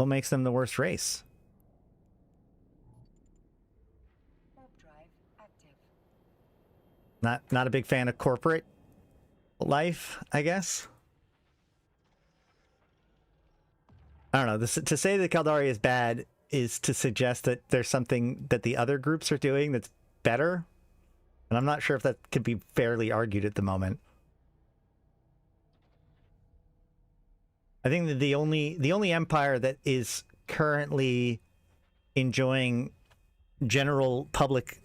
makes them the worst race? Warp drive active. Not a big fan of corporate life, I guess. I don't know. To say that Caldari is bad is to suggest that there's something that the other groups are doing that's better. And I'm not sure if that could be fairly argued at the moment. I think that the only empire that is currently enjoying general public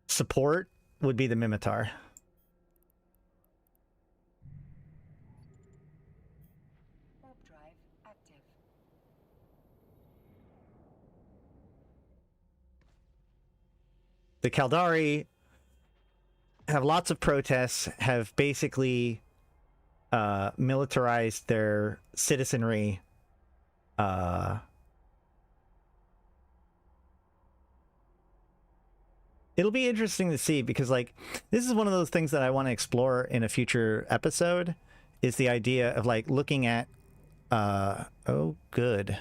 support would be the Mimitar. Warp drive active. The Caldari have lots of protests, have basically militarized their citizenry. It'll be interesting to see because, like, this is one of those things that I want to explore in a future episode, is the idea of, like, looking at, oh, good.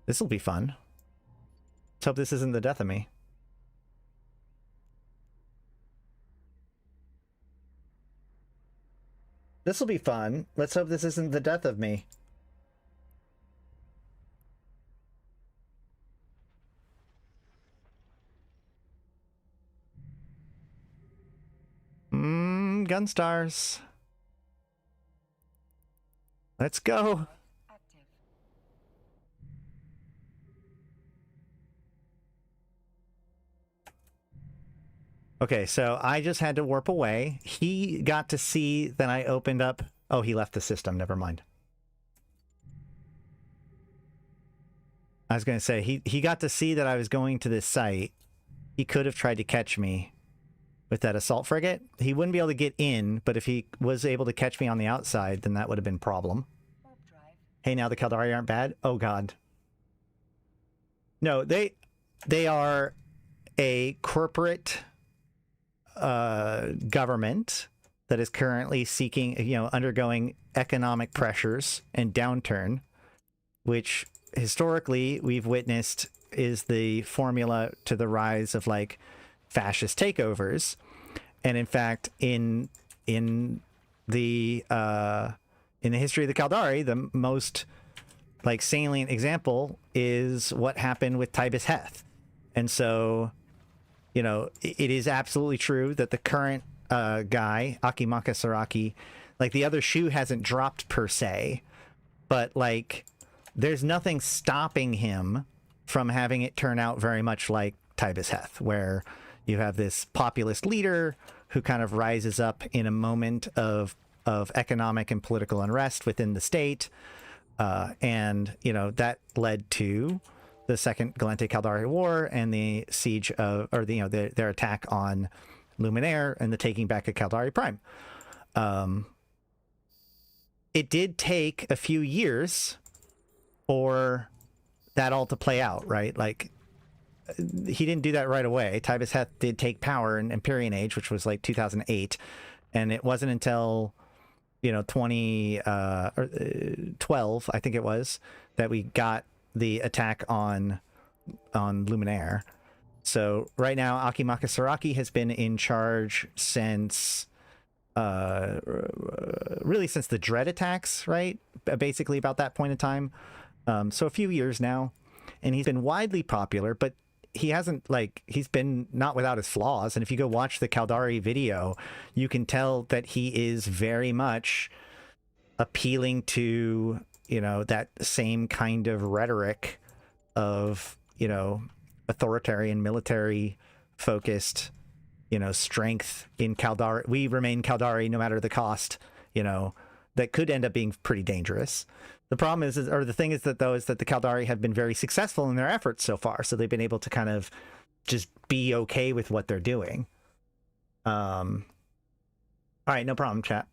This'll be fun. Let's hope this isn't the death of me. This'll be fun. Let's hope this isn't the death of me. Gunstars. Let's go. Active. Okay, so I just had to warp away. He got to see that I opened up... Oh, he left the system. Never mind. I was going to say, he got to see that I was going to this site. He could have tried to catch me with that assault frigate. He wouldn't be able to get in, but if he was able to catch me on the outside, then that would have been a problem. Warp drive. Hey, now the Caldari aren't bad? Oh, God. No, they are a corporate government that is currently seeking, undergoing economic pressures and downturn, which historically we've witnessed is the formula to the rise of, like, fascist takeovers. And in fact, in the history of the Caldari, the most, like, salient example is what happened with Tibus Heth. And so, it is absolutely true that the current guy, Akimaka Saraki, like, the other shoe hasn't dropped per se, but, like, there's nothing stopping him from having it turn out very much like Tybus Heth, where you have this populist leader who kind of rises up in a moment of economic and political unrest within the state. And, you know, that led to the Second Gallente Caldari War and the siege of, or the, you know, their attack on Luminaire and the taking back of Caldari Prime. It did take a few years for that all to play out, right? Like, he didn't do that right away. Tybus Heth did take power in Empyrean Age, which was like 2008, and it wasn't until, you know, 2012, I think it was, that we got the attack on Luminaire. So right now, Akimaka Saraki has been in charge since really since the Dread attacks, right? Basically about that point in time. So a few years now, and he's been widely popular, but he hasn't, like, he's been not without his flaws. And if you go watch the Caldari video, you can tell that he is very much appealing to, you know, that same kind of rhetoric of, you know, authoritarian, military focused, you know, strength in Caldari. We remain Caldari no matter the cost, you know, that could end up being pretty dangerous. The problem is, or the thing is that, though, is that the Caldari have been very successful in their efforts so far. So they've been able to kind of just be okay with what they're doing. All right, no problem, chat.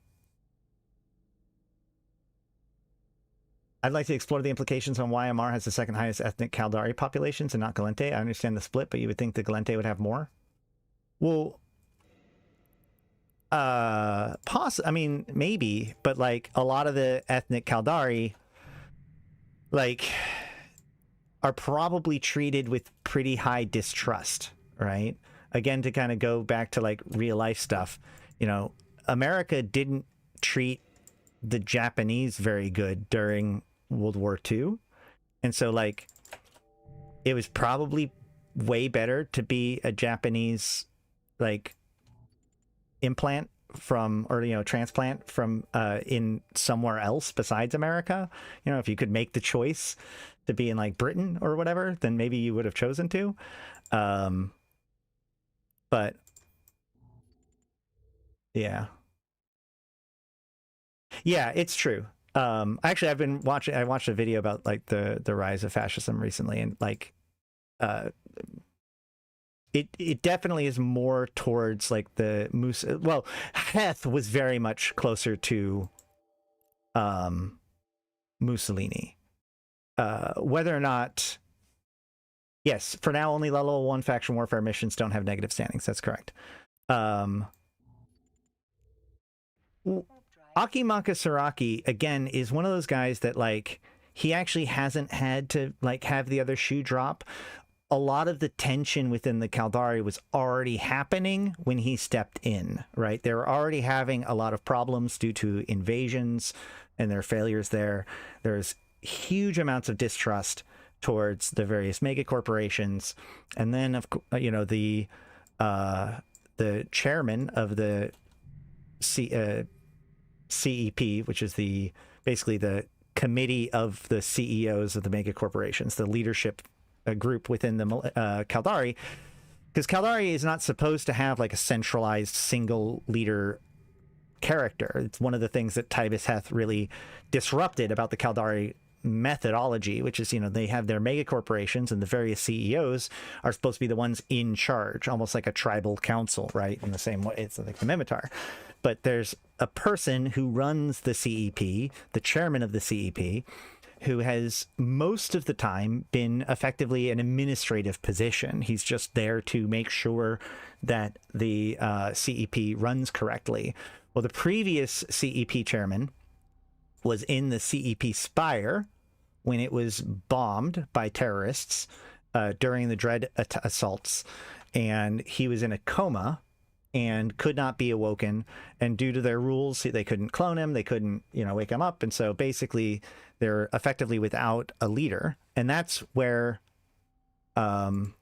I'd like to explore the implications on why MR has the second highest ethnic Caldari populations and not Gallente. I understand the split, but you would think the Gallente would have more? Well, I mean, maybe, but like a lot of the ethnic Caldari, like, are probably treated with pretty high distrust, right? Again, to kind of go back to like real life stuff, you know, America didn't treat the Japanese very good during World War II. And so, like, it was probably way better to be a Japanese, like, implant from, or, you know, transplant from in somewhere else besides America. You know, if you could make the choice to be in like Britain or whatever, then maybe you would have chosen to. But yeah, it's true. Actually, I watched a video about like the rise of fascism recently, and like it definitely is more towards like the well, Heth was very much closer to Mussolini. Whether or not, yes, for now only level 1 faction warfare missions don't have negative standings. That's correct. Akimaka Saraki, again, is one of those guys that, like, he actually hasn't had to, like, have the other shoe drop. A lot of the tension within the Caldari was already happening when he stepped in, right? They were already having a lot of problems due to invasions and their failures there. There's huge amounts of distrust towards the various mega corporations. And then, you know, the chairman of the CEP, which is basically the committee of the CEOs of the mega corporations, the leadership group within the Caldari, because Caldari is not supposed to have like a centralized single leader character. It's one of the things that Tybus Heth really disrupted about the Caldari methodology, which is, you know, they have their mega corporations and the various CEOs are supposed to be the ones in charge, almost like a tribal council, right? In the same way, it's like the Mimitar. But there's a person who runs the CEP, the chairman of the CEP, who has most of the time been effectively an administrative position. He's just there to make sure that the CEP runs correctly. Well, the previous CEP chairman was in the CEP Spire when it was bombed by terrorists during the Dread assaults, and he was in a coma and could not be awoken, and due to their rules they couldn't clone him, they couldn't, you know, wake him up, and so basically they're effectively without a leader. And that's where Akimaka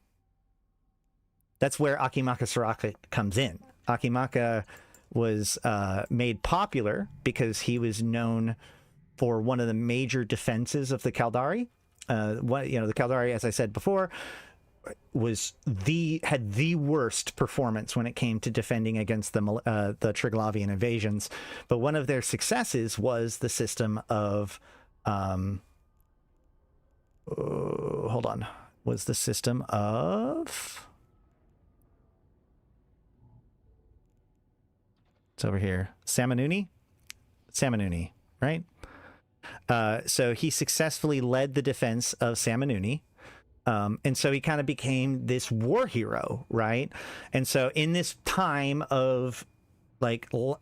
Saraki comes in. Akimaka was made popular because he was known for one of the major defenses of the Caldari, The Caldari, as I said before, had the worst performance when it came to defending against the Triglavian invasions. But one of their successes was the system of was the system of, it's over here, Samanuni, right? So he successfully led the defense of Samanuni. And so he kind of became this war hero, right? And so in this time of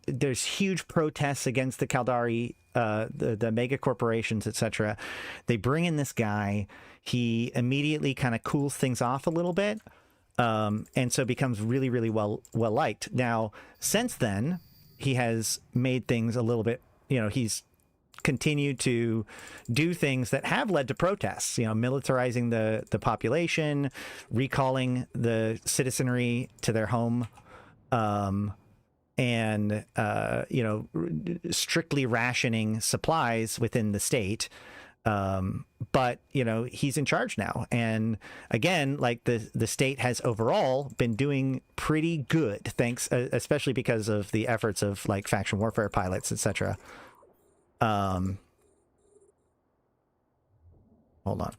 there's huge protests against the Caldari, the mega corporations, etc. They bring in this guy. He immediately kind of cools things off a little bit, and so becomes really, really well liked. Now, since then, he has made things a little bit. He's continued to do things that have led to protests. Militarizing the population, recalling the citizenry to their home. And strictly rationing supplies within the state. But he's in charge now, and again, the state has overall been doing pretty good, thanks especially because of the efforts of faction warfare pilots, etc. Hold on.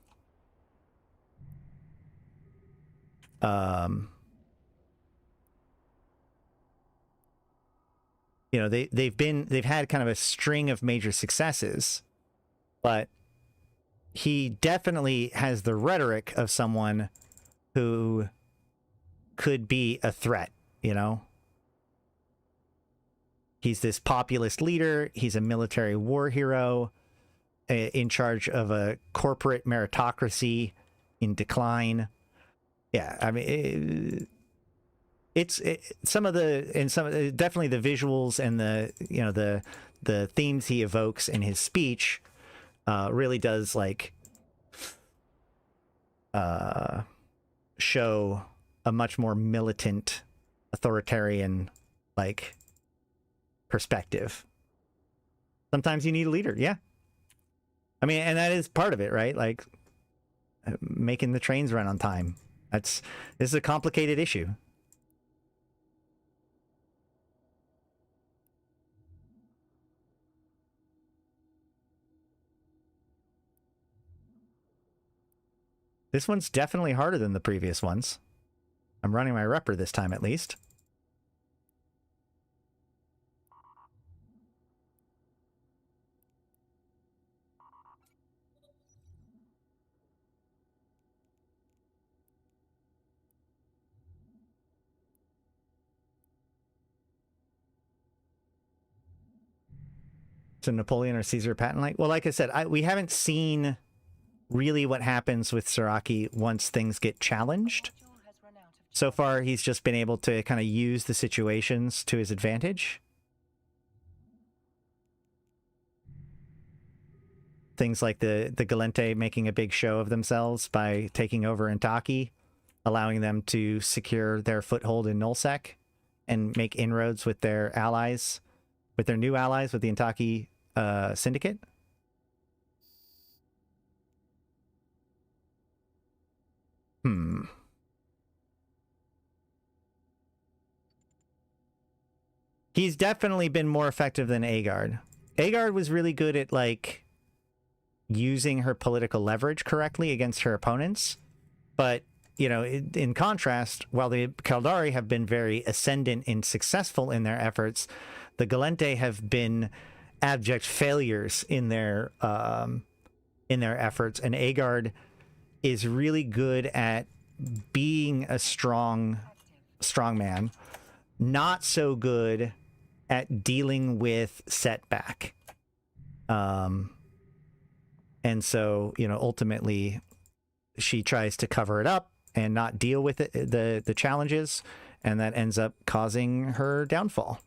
They've had kind of a string of major successes, but he definitely has the rhetoric of someone who could be a threat. He's this populist leader. He's a military war hero in charge of a corporate meritocracy in decline. Yeah, I mean, definitely the visuals and the themes he evokes in his speech really does show a much more militant, authoritarian perspective. Sometimes you need a leader. Yeah. I mean, and that is part of it, right? Making the trains run on time. This is a complicated issue. This one's definitely harder than the previous ones. I'm running my repper this time, at least. To Napoleon or Caesar patent well, like I said, we haven't seen really what happens with Saraki once things get challenged. So far, he's just been able to kind of use the situations to his advantage. Things like the Gallente making a big show of themselves by taking over Intaki, allowing them to secure their foothold in Nullsec and make inroads with their allies, with their new allies, with the Intaki syndicate. He's definitely been more effective than Agard. Agard was really good at using her political leverage correctly against her opponents. But, in contrast, while the Caldari have been very ascendant and successful in their efforts, the Gallente have been abject failures in their efforts, and Agard is really good at being a strong man, not so good at dealing with setback. And so, ultimately she tries to cover it up and not deal with it, the challenges, and that ends up causing her downfall.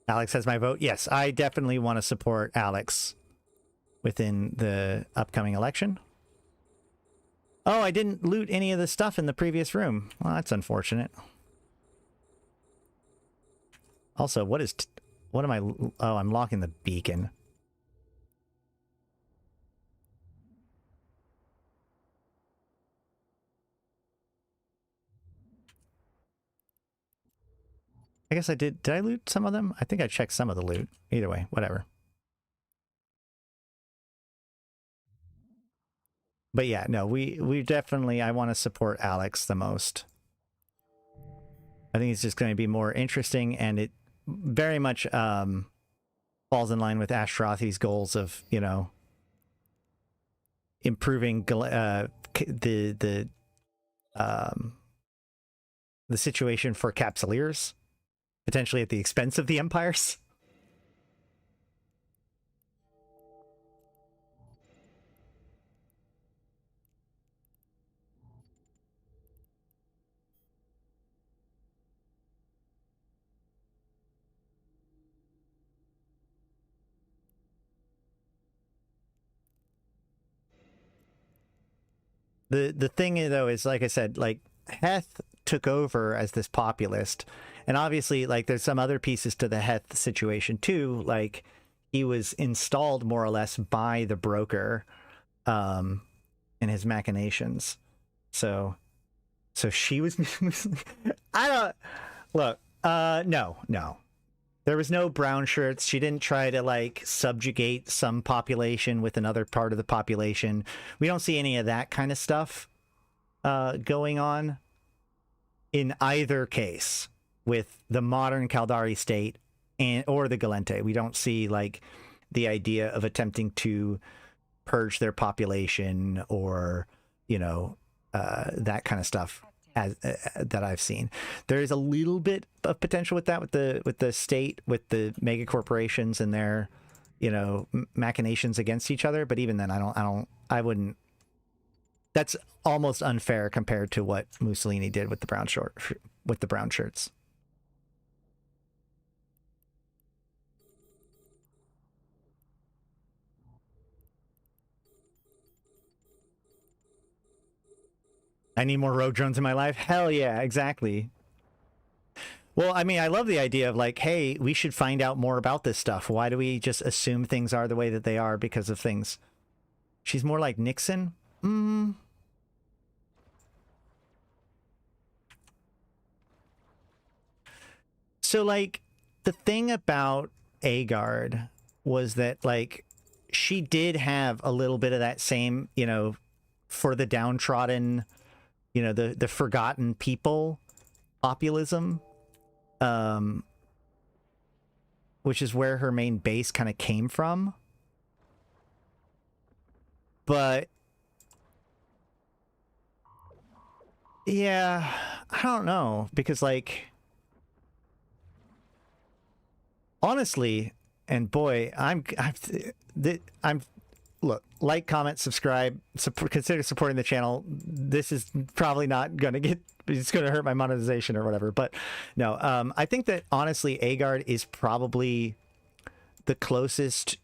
Alex has my vote. Yes, I definitely want to support Alex within the upcoming election. Oh, I didn't loot any of the stuff in the previous room. Well, that's unfortunate. Also, what am I... Oh, I'm locking the beacon. I guess I did. Did I loot some of them? I think I checked some of the loot. Either way, whatever. But yeah, no, we definitely, I want to support Alex the most. I think it's just going to be more interesting, and it very much falls in line with Ashtrothi's goals of, you know, improving the situation for Capsuleers, potentially at the expense of the Empires. The thing though is, like I said, like Heth took over as this populist, and obviously like there's some other pieces to the Heth situation too. Like he was installed more or less by the broker in his machinations. So she was I don't look, no. There was no brown shirts. She didn't try to like subjugate some population with another part of the population. We don't see any of that kind of stuff going on in either case with the modern Caldari state or the Gallente. We don't see like the idea of attempting to purge their population or, you know, that kind of stuff. As, that I've seen. There is a little bit of potential with that, with the state, with the mega corporations and their, you know, machinations against each other. But even then, I wouldn't. That's almost unfair compared to what Mussolini did with the brown shirts. I need more road drones in my life. Hell yeah, exactly. Well, I mean, I love the idea of like, hey, we should find out more about this stuff. Why do we just assume things are the way that they are because of things? She's more like Nixon? So, like, the thing about Agard was that, like, she did have a little bit of that same, you know, for the downtrodden, you know, the forgotten people populism, which is where her main base kind of came from. But yeah, I don't know, because like honestly, and boy, I'm look, like, comment, subscribe, consider supporting the channel. This is probably not going to get, it's going to hurt my monetization or whatever. But no, I think that honestly, Agard is probably the closest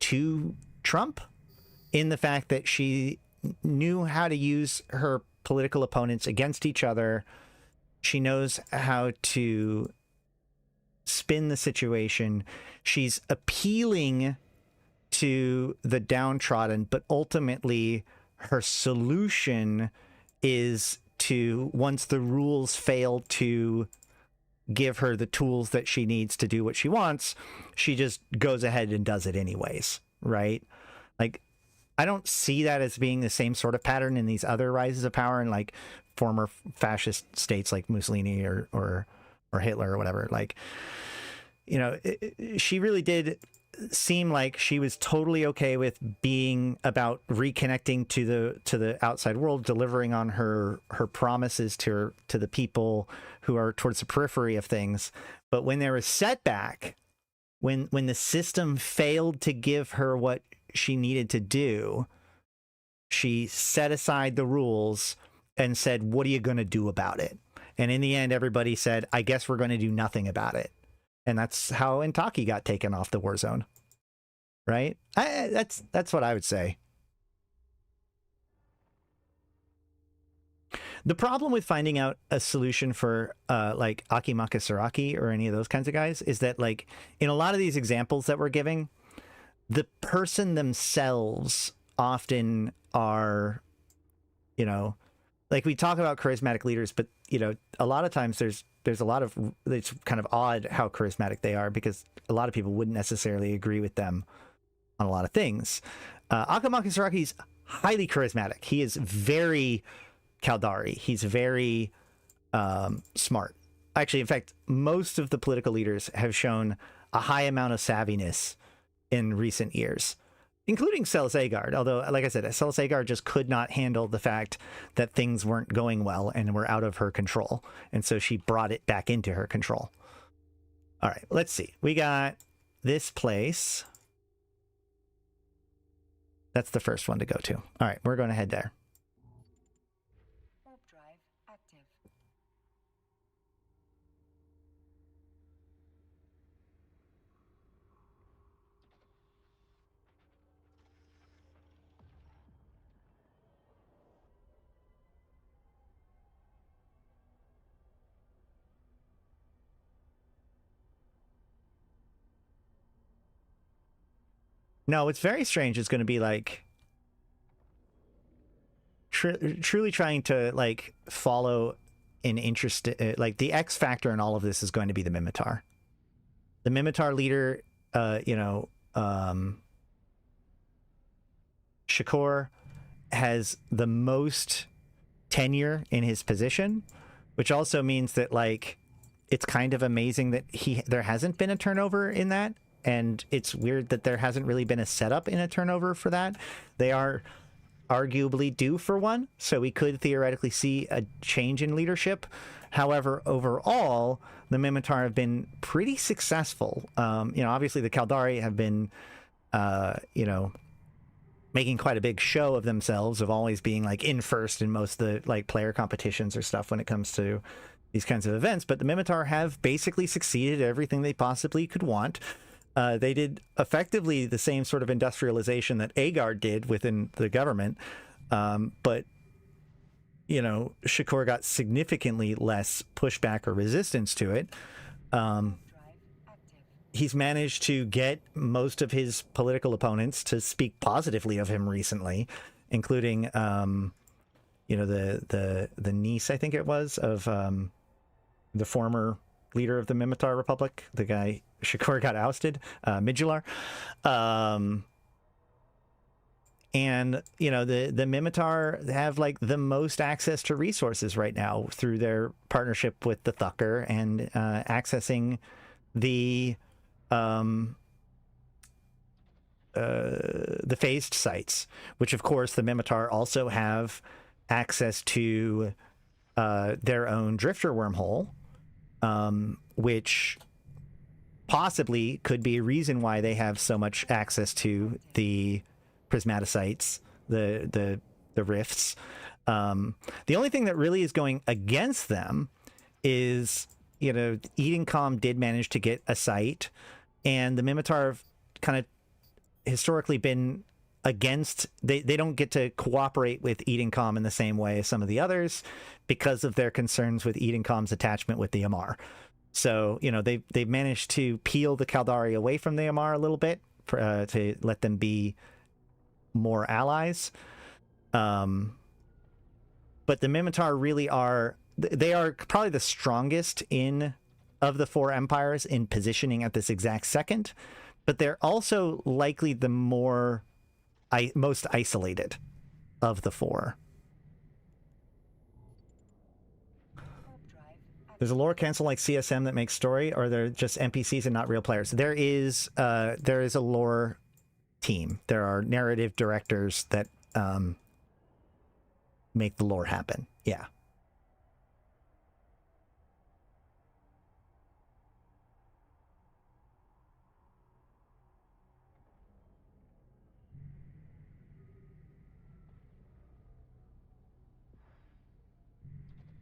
to Trump in the fact that she knew how to use her political opponents against each other. She knows how to spin the situation. She's appealing to the downtrodden, but ultimately her solution is to, once the rules fail to give her the tools that she needs to do what she wants, she just goes ahead and does it anyways, right? Like, I don't see that as being the same sort of pattern in these other rises of power in like former fascist states like Mussolini or Hitler or whatever. Like, you know, she really did seem like she was totally okay with being about reconnecting to the outside world, delivering on her promises to the people who are towards the periphery of things. But when there was setback, when the system failed to give her what she needed to do, she set aside the rules and said, what are you going to do about it? And in the end, everybody said, I guess we're going to do nothing about it. And that's how Intaki got taken off the war zone. Right? That's what I would say. The problem with finding out a solution for like Akimaka Saraki or any of those kinds of guys is that, like, in a lot of these examples that we're giving, the person themselves often are, you know, like we talk about charismatic leaders, but, you know, a lot of times there's a lot of, it's kind of odd how charismatic they are because a lot of people wouldn't necessarily agree with them on a lot of things. Akimaka Saraki is highly charismatic. He is very Caldari. He's very smart. Actually, in fact, most of the political leaders have shown a high amount of savviness in recent years, including Celis Agard. Although, like I said, Celis Agard just could not handle the fact that things weren't going well and were out of her control. And so she brought it back into her control. All right, let's see. We got this place. That's the first one to go to. All right, we're going to head there. Warp drive active. No, it's very strange. It's going to be like truly trying to like follow an interest. Like the X factor in all of this is going to be the Mimitar. The Mimitar leader, Shakur has the most tenure in his position, which also means that like it's kind of amazing that there hasn't been a turnover in that. And it's weird that there hasn't really been a setup in a turnover for that. They are arguably due for one, so we could theoretically see a change in leadership. However, overall, the Mimitar have been pretty successful. Obviously the Caldari have been, making quite a big show of themselves, of always being like in first in most of the like player competitions or stuff when it comes to these kinds of events. But the Mimitar have basically succeeded at everything they possibly could want. They did effectively the same sort of industrialization that Agard did within the government, but Shakur got significantly less pushback or resistance to it. He's managed to get most of his political opponents to speak positively of him recently, including the niece, I think it was, of the former leader of the Mimitar Republic, the guy Shakur got ousted, Midjular. And the Mimitar have like the most access to resources right now through their partnership with the Thucker and accessing the phased sites, which of course the Mimitar also have access to their own drifter wormhole, which possibly could be a reason why they have so much access to the prismatocytes, the rifts. The only thing that really is going against them is, Edencom did manage to get a site, and the Mimitar have kind of historically been against, they don't get to cooperate with Edencom in the same way as some of the others because of their concerns with Edencom's attachment with the Amar. So, they've managed to peel the Caldari away from the Amar a little bit to let them be more allies. But the Mimitar really they are probably the strongest of the four empires in positioning at this exact second, but they're also likely the most isolated of the four. There's a lore cancel like CSM that makes story, or they're just NPCs and not real players. There is a lore team. There are narrative directors that make the lore happen. Yeah.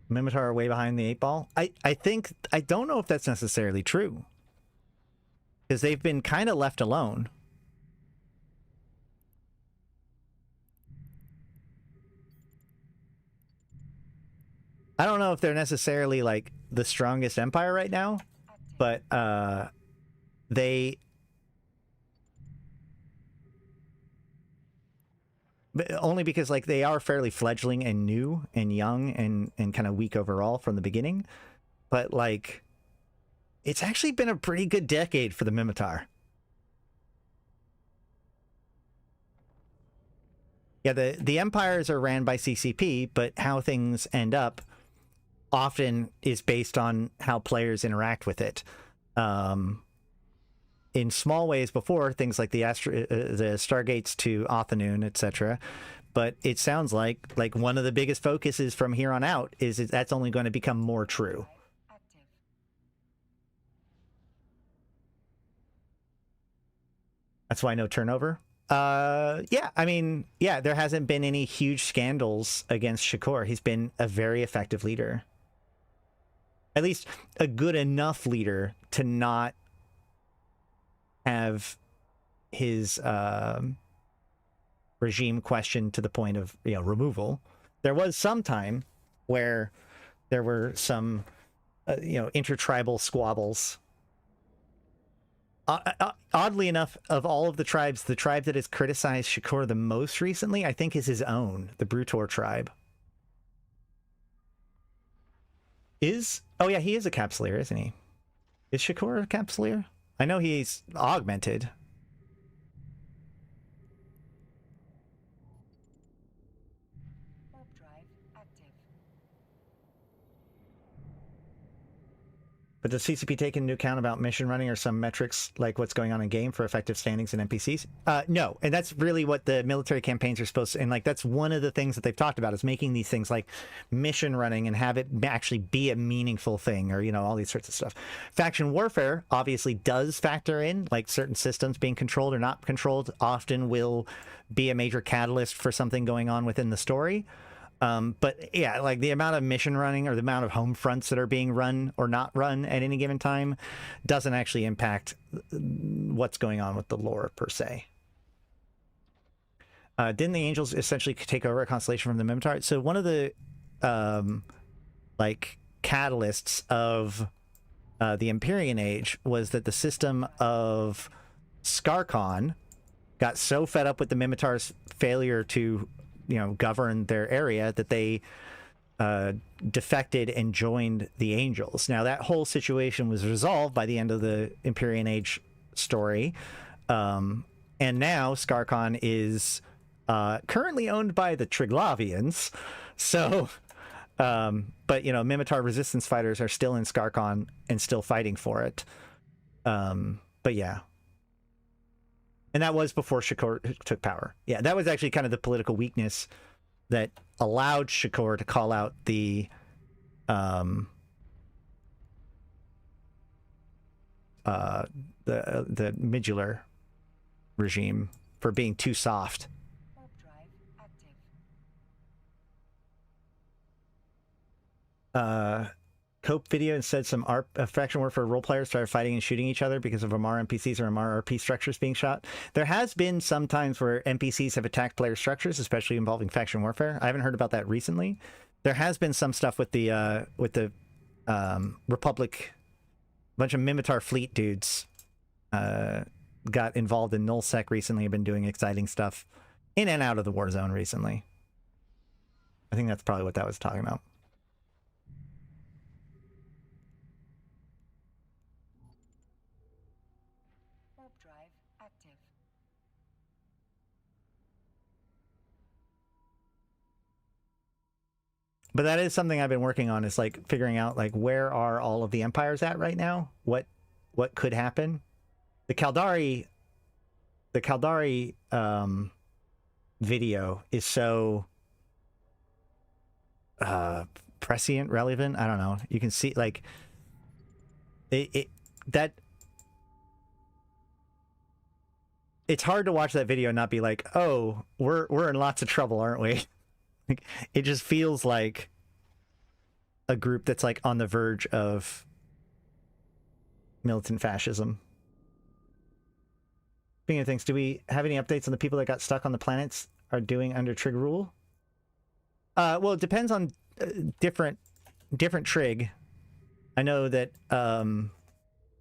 Mimitar are way behind the 8 ball. I don't know if that's necessarily true. because they've been kind of left alone. I don't know if they're necessarily like the strongest empire right now, but only because like they are fairly fledgling and new and young and kind of weak overall from the beginning. But like, it's actually been a pretty good decade for the Minmatar. Yeah, the empires are ran by CCP, but how things end up often is based on how players interact with it. In small ways before, things like the Stargates to Othanoon, etc. But it sounds like one of the biggest focuses from here on out is that's only going to become more true. That's why no turnover. Yeah, I mean, yeah, there hasn't been any huge scandals against Shakur. He's been a very effective leader. At least a good enough leader to not have his regime questioned to the point of, you know, removal. There was some time where there were some, you know, intertribal squabbles. Oddly enough, of all of the tribes, the tribe that has criticized Shakur the most recently, I think, is his own, the Brutor tribe. Oh yeah, he is a Capsuleer, isn't he? Is Shakur a Capsuleer? I know he's augmented. Warp drive active. But does CCP take into account about mission running or some metrics like what's going on in game for effective standings and NPCs? No, and that's really what the military campaigns are supposed to, and like that's one of the things that they've talked about is making these things like mission running and have it actually be a meaningful thing, or, you know, all these sorts of stuff. Faction warfare obviously does factor in, like certain systems being controlled or not controlled often will be a major catalyst for something going on within the story. But yeah, like the amount of mission running or the amount of home fronts that are being run or not run at any given time doesn't actually impact what's going on with the lore per se. Didn't the angels essentially take over a constellation from the Minmatar? So one of the like catalysts of the Empyrean Age was that the system of Skarkon got so fed up with the Minmatar's failure to, you know, govern their area that they defected and joined the Angels. Now that whole situation was resolved by the end of the Empyrean Age story, and now Skarkon is currently owned by the Triglavians. So, but you know, Minmatar resistance fighters are still in Skarkon and still fighting for it. But yeah. And that was before Shakur took power. Yeah, that was actually kind of the political weakness that allowed Shakur to call out the Midgular regime for being too soft. Warp drive active. Cope video and said some faction warfare role players started fighting and shooting each other because of Amar NPCs or Amar RP structures being shot. There has been some times where NPCs have attacked player structures, especially involving faction warfare. I haven't heard about that recently. There has been some stuff with the Republic. A bunch of Minmatar fleet dudes got involved in nullsec recently. Have been doing exciting stuff in and out of the war zone recently. I think that's probably what that was talking about. Warp drive active. But that is something I've been working on, is like figuring out like where are all of the empires at right now? What could happen? The Caldari video is so prescient, relevant. I don't know. You can see like that it's hard to watch that video and not be like, oh, we're in lots of trouble, aren't we? Like, it just feels like a group that's like on the verge of militant fascism. Speaking of things, do we have any updates on the people that got stuck on the planets are doing under trig rule? Well, it depends on different trig. I know that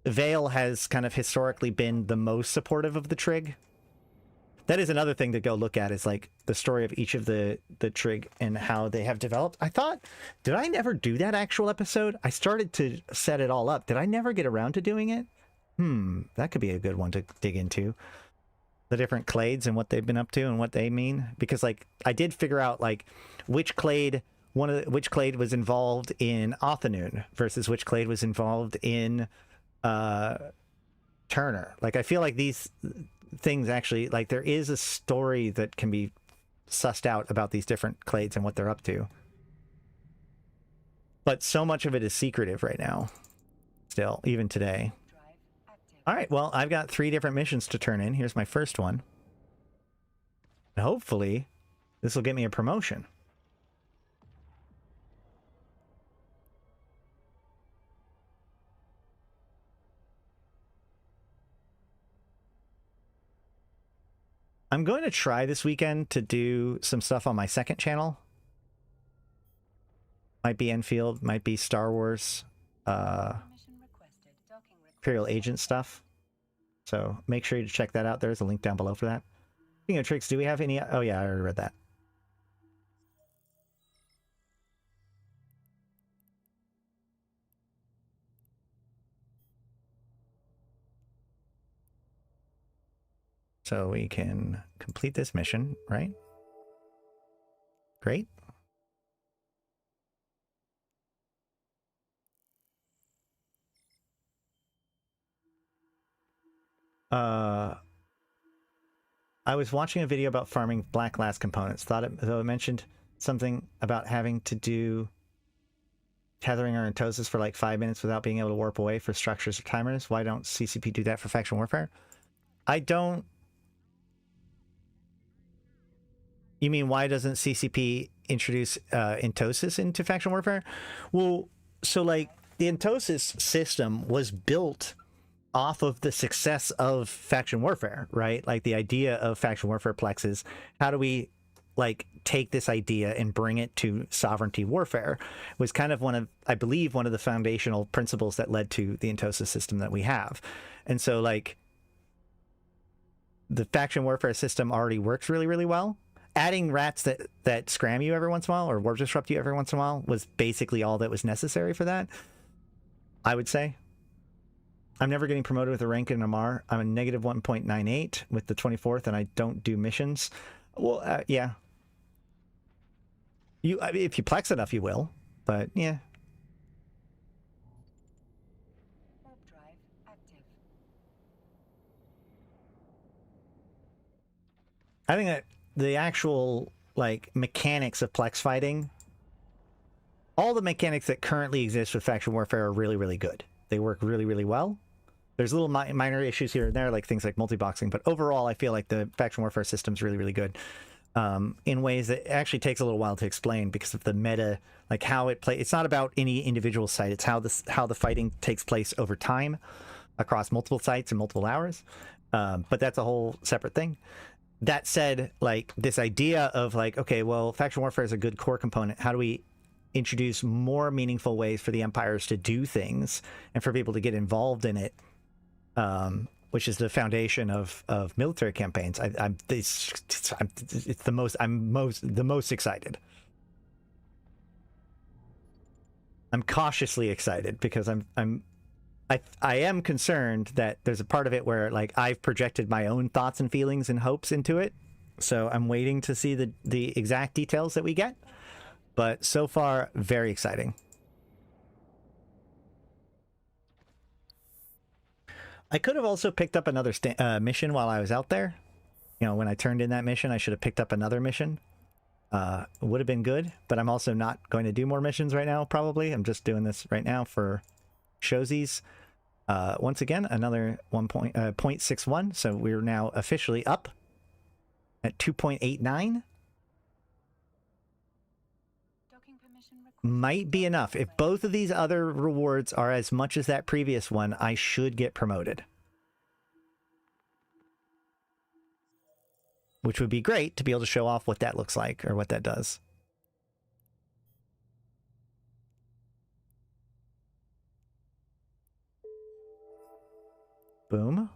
Vale has kind of historically been the most supportive of the trig. That is another thing to go look at, is like the story of each of the trig and how they have developed. I thought, did I never do that actual episode? I started to set it all up. Did I never get around to doing it? That could be a good one to dig into. The different clades and what they've been up to and what they mean. Because like I did figure out like which clade was involved in Othanoon versus which clade was involved in Turner. Like I feel like these things actually, like there is a story that can be sussed out about these different clades and what they're up to. But so much of it is secretive right now. Still, even today. All right, well, I've got 3 different missions to turn in. Here's my first one. And hopefully, this will get me a promotion. I'm going to try this weekend to do some stuff on my second channel. Might be Enfield, might be Star Wars, Imperial Agent stuff. So make sure you check that out. There's a link down below for that. Speaking of tricks, do we have any? Oh yeah, I already read that. So we can complete this mission, right? Great. I was watching a video about farming black glass components. Though it mentioned something about having to do tethering or entosis for like 5 minutes without being able to warp away for structures or timers. Why don't CCP do that for faction warfare? I don't. You mean why doesn't CCP introduce entosis into faction warfare? Well, so like the entosis system was built off of the success of faction warfare, right? Like the idea of faction warfare plexes. How do we like take this idea and bring it to sovereignty warfare? Was kind of one of, I believe, one of the foundational principles that led to the entosis system that we have. And so like the faction warfare system already works really, really well. Adding rats that scram you every once in a while or warp disrupt you every once in a while was basically all that was necessary for that, I would say. I'm never getting promoted with a rank in Amar. I'm a negative 1.98 with the 24th, and I don't do missions. Well, yeah. If you plex enough, you will. But yeah. Warp drive active. I think that the actual like mechanics of plex fighting, all the mechanics that currently exist with faction warfare are really, really good. They work really, really well. There's little minor issues here and there, like things like multi-boxing, but overall, I feel like the faction warfare system is really, really good in ways that actually takes a little while to explain because of the meta, like how it plays. It's not about any individual site. It's how the fighting takes place over time across multiple sites and multiple hours. But that's a whole separate thing. That said, like this idea of like, okay, well, faction warfare is a good core component. How do we introduce more meaningful ways for the empires to do things and for people to get involved in it? Which is the foundation of military campaigns. It's the most excited. I'm cautiously excited because I am concerned that there's a part of it where like I've projected my own thoughts and feelings and hopes into it. So I'm waiting to see the exact details that we get. But so far, very exciting. I could have also picked up another mission while I was out there. You know, when I turned in that mission, I should have picked up another mission. Would have been good, but I'm also not going to do more missions right now, probably. I'm just doing this right now for showsies. Once again, another 0.61, so we're now officially up at 2.89. Might be enough. If both of these other rewards are as much as that previous one, I should get promoted. which would be great to be able to show off what that looks like or what that does. Boom.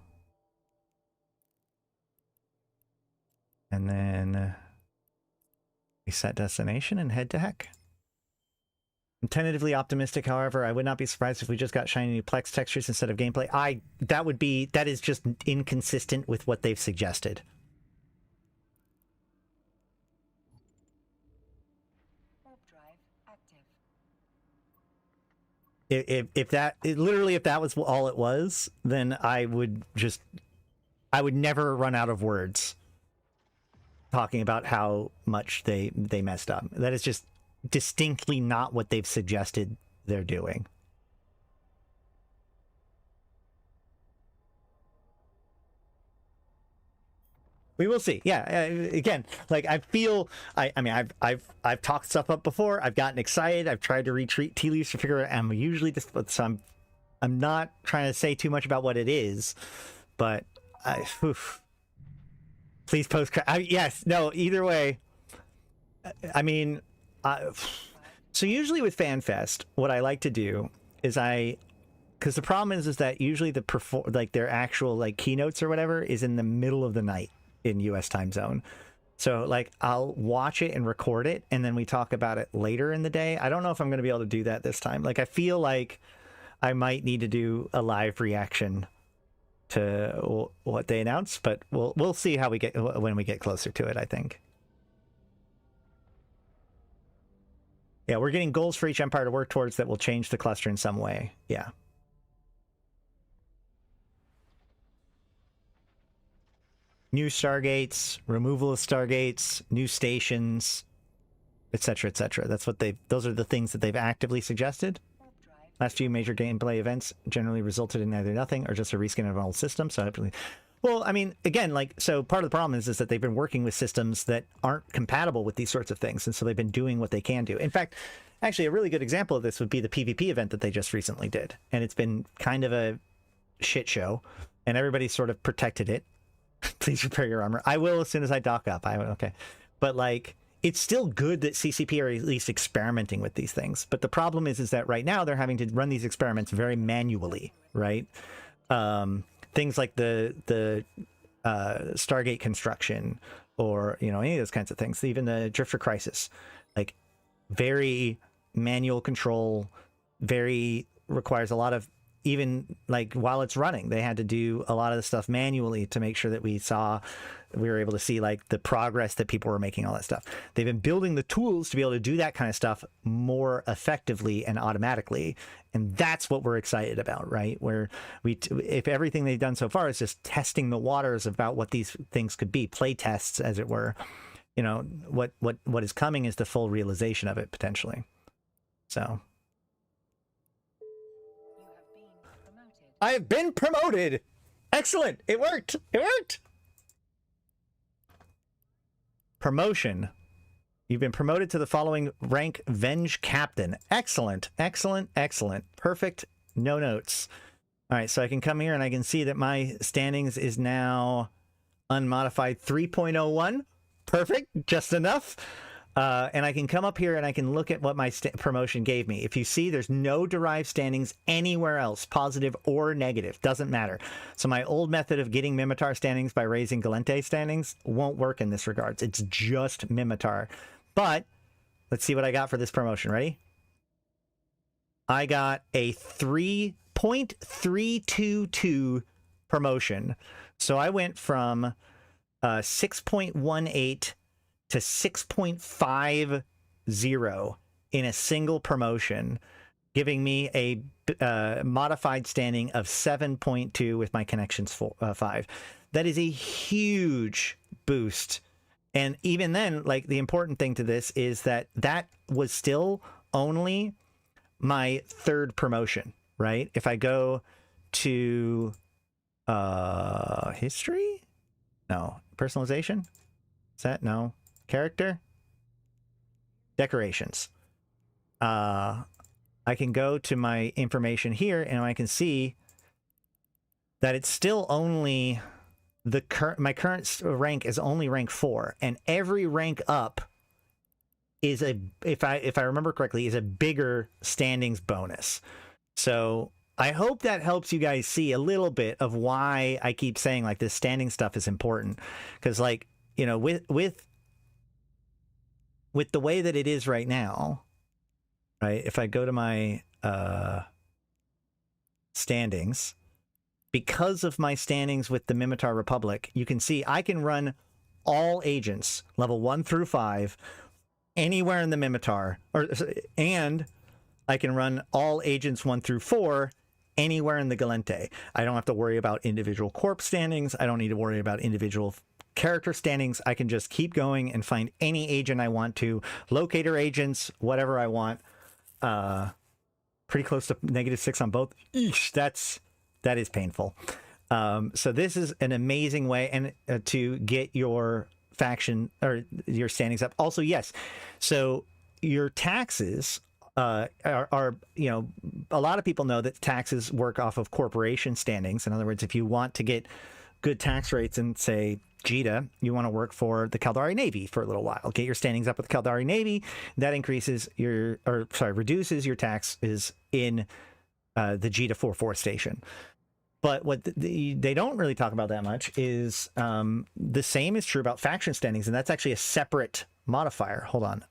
And then we set destination and head to heck. I'm tentatively optimistic, however. I would not be surprised if we just got shiny new Plex textures instead of gameplay. That is just inconsistent with what they've suggested. Warp drive active. If that was all it was, then I would never run out of words talking about how much they messed up. That is just distinctly not what they've suggested they're doing. We will see. Yeah. Again, like I mean, I've talked stuff up before. I've gotten excited. I've tried to retreat tea leaves to figure out. I'm usually just so I'm not trying to say too much about what it is, but please post. Yes. No. Either way. I mean. So usually with FanFest, what I like to do is because the problem is that usually their actual like keynotes or whatever is in the middle of the night in US time zone. So like I'll watch it and record it and then we talk about it later in the day. I don't know if I'm going to be able to do that this time. Like I feel like I might need to do a live reaction to what they announced, but we'll see how when we get closer to it, I think. Yeah, we're getting goals for each empire to work towards that will change the cluster in some way. Yeah. New stargates, removal of stargates, new stations, etc., etc. Those are the things that they've actively suggested. Last few major gameplay events generally resulted in either nothing or just a reskin of an old system. So well, I mean, again, like, so part of the problem is that they've been working with systems that aren't compatible with these sorts of things. And so they've been doing what they can do. In fact, actually, a really good example of this would be the PvP event that they just recently did. And it's been kind of a shit show. And everybody sort of protected it. Please repair your armor. I will as soon as I dock up. Okay. But, like, it's still good that CCP are at least experimenting with these things. But the problem is that right now they're having to run these experiments very manually, right? Things like the Stargate construction or, you know, any of those kinds of things, even the Drifter Crisis, like very manual control, requires a lot of, even like while it's running, they had to do a lot of the stuff manually to make sure that we were able to see like the progress that people were making, all that stuff. They've been building the tools to be able to do that kind of stuff more effectively and automatically. And that's what we're excited about, right? Where if everything they've done so far is just testing the waters about what these things could be, play tests, as it were, you know, what is coming is the full realization of it potentially. So. I have been promoted. Excellent. It worked. It worked. Promotion. You've been promoted to the following rank, Venge Captain. Excellent. Excellent. Excellent. Perfect. No notes. All right. So I can come here and I can see that my standings is now unmodified 3.01. Perfect. Just enough. And I can come up here and I can look at what my promotion gave me. If you see, there's no derived standings anywhere else, positive or negative. Doesn't matter. So my old method of getting Mimitar standings by raising Galente standings won't work in this regards. It's just Mimitar. But let's see what I got for this promotion. Ready? I got a 3.322 promotion. So I went from 6.18 to 6.50 in a single promotion, giving me a modified standing of 7.2 with my connections 5. That is a huge boost. And even then, like, the important thing to this is that was still only my third promotion, right? If I go to history? No. Personalization? Is that? No. Character? Decorations. I can go to my information here and I can see that it's still only my current rank is only rank 4, and every rank up is if I remember correctly, is a bigger standings bonus. So I hope that helps you guys see a little bit of why I keep saying like this standing stuff is important, because like, you know, with the way that it is right now, right? If I go to my standings, because of my standings with the Mimitar Republic, you can see I can run all agents level 1 through 5 anywhere in the Mimitar, and I can run all agents 1 through 4 anywhere in the Galente. I don't have to worry about individual corp standings. I don't need to worry about individual character standings. I can just keep going and find any agent I want to, locator agents, whatever I want. Pretty close to -6 on both. Eesh, that is painful. So this is an amazing way and to get your faction or your standings up. Also, yes, so your taxes are, you know, a lot of people know that taxes work off of corporation standings. In other words, if you want to get good tax rates in, say, Jita, you want to work for the Caldari Navy for a little while. Get your standings up with the Caldari Navy. That reduces your taxes in the Jita 4-4 station. But what they don't really talk about that much is the same is true about faction standings, and that's actually a separate modifier. Hold on.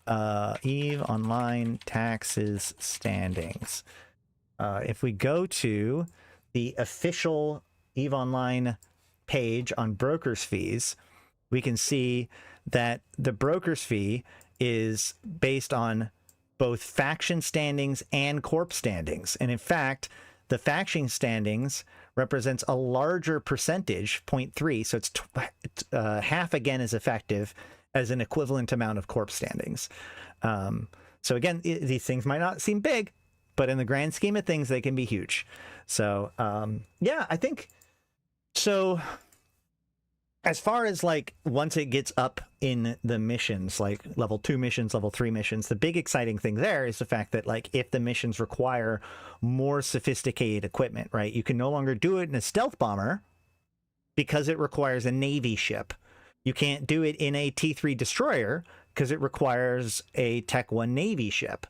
EVE Online taxes standings. If we go to the official EVE Online page on broker's fees, we can see that the broker's fee is based on both faction standings and corp standings. And in fact, the faction standings represents a larger percentage, 0.3, so it's half again as effective as an equivalent amount of corp standings. So again, these things might not seem big, but in the grand scheme of things, they can be huge. So yeah, I think so. As far as like once it gets up in the missions, like level 2 missions, level 3 missions, the big exciting thing there is the fact that like if the missions require more sophisticated equipment, right, you can no longer do it in a stealth bomber because it requires a Navy ship. You can't do it in a T3 destroyer because it requires a Tech 1 Navy ship.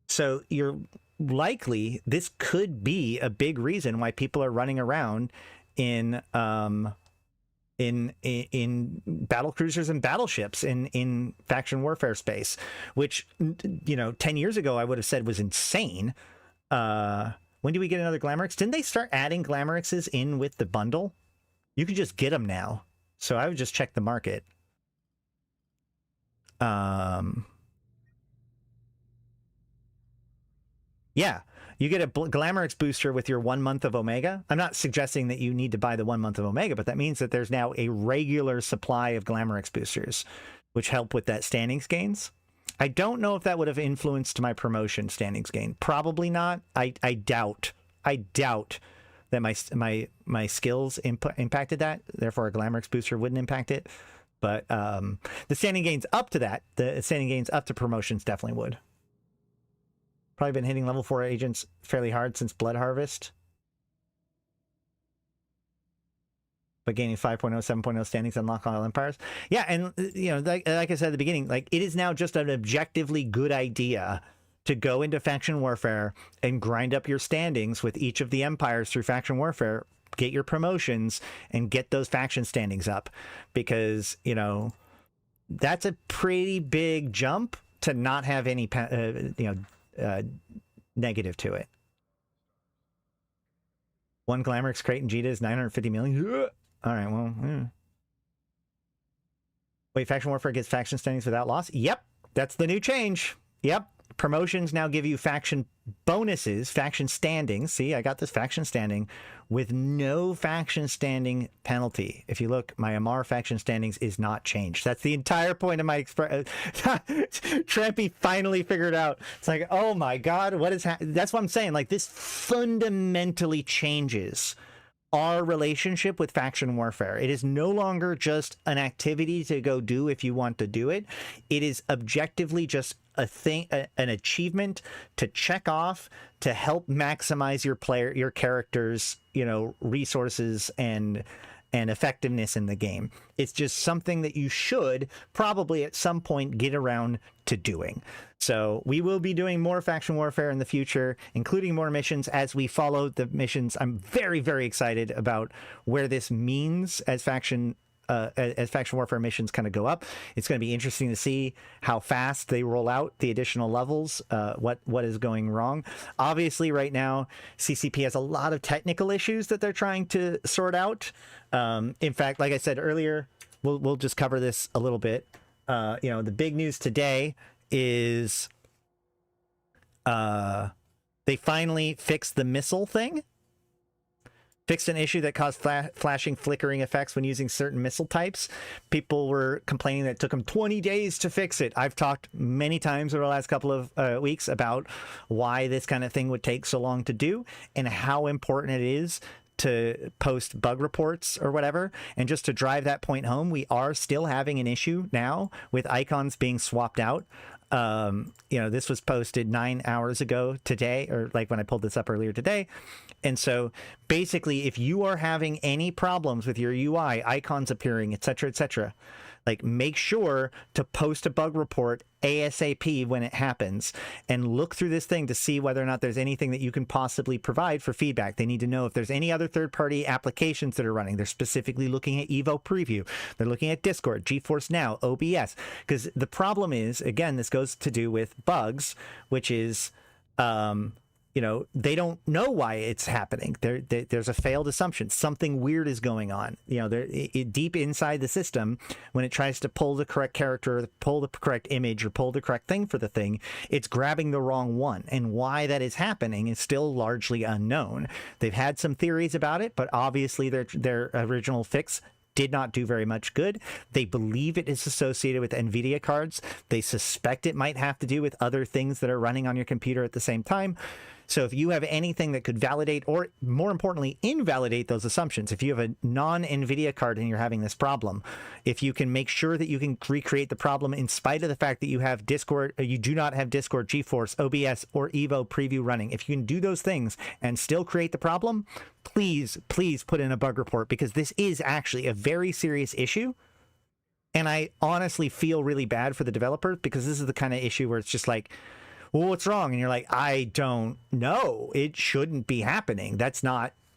So you're likely, this could be a big reason why people are running around in battle cruisers and battleships in faction warfare space, which, you know, 10 years ago I would have said was insane. When do we get another Glamourix? Didn't they start adding Glamourixes in with the bundle? You can just get them now. So I would just check the market. Yeah, you get a Glamourix booster with your 1 month of Omega. I'm not suggesting that you need to buy the 1 month of Omega, but that means that there's now a regular supply of Glamourix boosters, which help with that standings gains. I don't know if that would have influenced my promotion standings gain. Probably not. I doubt that my skills impacted that. Therefore, a Glamourix booster wouldn't impact it. But the standing gains up to that, the standing gains up to promotions definitely would. Probably been hitting level 4 agents fairly hard since Blood Harvest. But gaining 5.0, 7.0 standings unlock all empires. Yeah, and you know, like I said at the beginning, like it is now just an objectively good idea to go into faction warfare and grind up your standings with each of the empires through faction warfare, get your promotions, and get those faction standings up. Because, you know, that's a pretty big jump to not have any, negative to it. One Glamourix crate in Jita is 950 million. All right, well, wait, faction warfare gets faction standings without loss? Yep, that's the new change. Yep, promotions now give you faction bonuses, faction standings. See, I got this faction standing with no faction standing penalty. If you look, my Amar faction standings is not changed. That's the entire point of my Trampy finally figured out. It's like, oh my God, what is that's what I'm saying. Like, this fundamentally changes our relationship with faction warfare. It is no longer just an activity to go do if you want to do it. It is objectively just a thing, an achievement to check off to help maximize your character's, you know, resources and and effectiveness in the game. It's just something that you should probably at some point get around to doing. So we will be doing more faction warfare in the future, including more missions as we follow the missions. I'm very, very excited about where this means as faction warfare missions kind of go up. It's going to be interesting to see how fast they roll out the additional levels, what is going wrong. Obviously, right now, CCP has a lot of technical issues that they're trying to sort out. In fact, like I said earlier, we'll just cover this a little bit. The big news today is they finally fixed the missile thing. Fixed an issue that caused flashing, flickering effects when using certain missile types. People were complaining that it took them 20 days to fix it. I've talked many times over the last couple of weeks about why this kind of thing would take so long to do and how important it is to post bug reports or whatever. And just to drive that point home, we are still having an issue now with icons being swapped out. This was posted 9 hours ago today, or like when I pulled this up earlier today. And so basically, if you are having any problems with your UI, icons appearing, etc., like make sure to post a bug report ASAP when it happens and look through this thing to see whether or not there's anything that you can possibly provide for feedback. They need to know if there's any other third-party applications that are running. They're specifically looking at Evo Preview. They're looking at Discord, GeForce Now, OBS. Because the problem is, again, this goes to do with bugs, which is they don't know why it's happening. There's a failed assumption. Something weird is going on. Deep inside the system, when it tries to pull the correct character, pull the correct image, or pull the correct thing for the thing, it's grabbing the wrong one. And why that is happening is still largely unknown. They've had some theories about it, but obviously their original fix did not do very much good. They believe it is associated with NVIDIA cards. They suspect it might have to do with other things that are running on your computer at the same time. So if you have anything that could validate or, more importantly, invalidate those assumptions, if you have a non-NVIDIA card and you're having this problem, if you can make sure that you can recreate the problem in spite of the fact that you have Discord, you do not have Discord, GeForce, OBS, or Evo Preview running, if you can do those things and still create the problem, please put in a bug report, because this is actually a very serious issue. And I honestly feel really bad for the developers, because this is the kind of issue where it's just like, well, what's wrong? And you're like, I don't know. It shouldn't be happening. That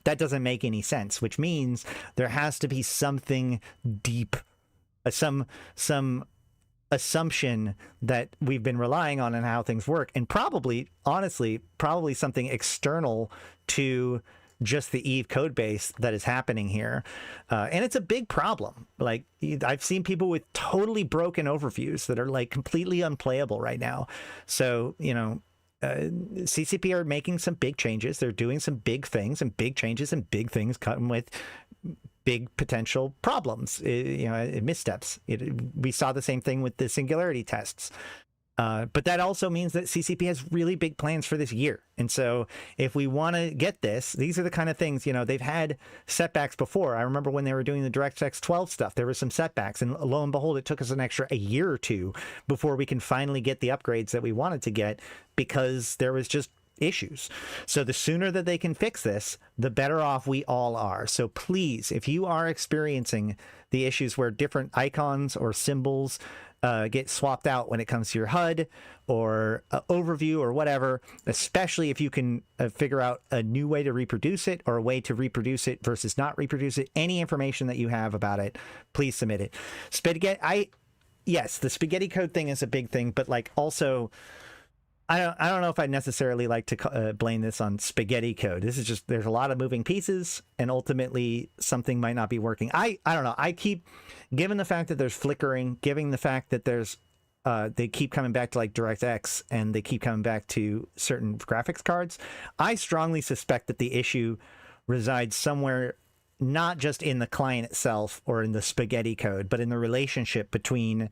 doesn't make any sense, which means there has to be something deep, some assumption that we've been relying on and how things work. And probably something external to just the Eve code base that is happening here. And it's a big problem. Like, I've seen people with totally broken overviews that are like completely unplayable right now. So, CCP are making some big changes. They're doing some big things, and big changes and big things come with big potential problems, missteps. We saw the same thing with the singularity tests. But that also means that CCP has really big plans for this year. And so if we want to get this, these are the kind of things, they've had setbacks before. I remember when they were doing the DirectX 12 stuff, there were some setbacks, and lo and behold, it took us an extra a year or two before we can finally get the upgrades that we wanted to get, because there was just issues. So the sooner that they can fix this, the better off we all are. So please, if you are experiencing the issues where different icons or symbols get swapped out when it comes to your HUD or overview or whatever, especially if you can figure out a new way to reproduce it, or a way to reproduce it versus not reproduce it, any information that you have about it, please submit it. Yes, the spaghetti code thing is a big thing, but like also, I don't know if I'd necessarily like to blame this on spaghetti code. This is just, there's a lot of moving pieces, and ultimately something might not be working. I don't know. I keep, given the fact that there's flickering, given the fact that there's, they keep coming back to like DirectX, and they keep coming back to certain graphics cards, I strongly suspect that the issue resides somewhere, not just in the client itself or in the spaghetti code, but in the relationship between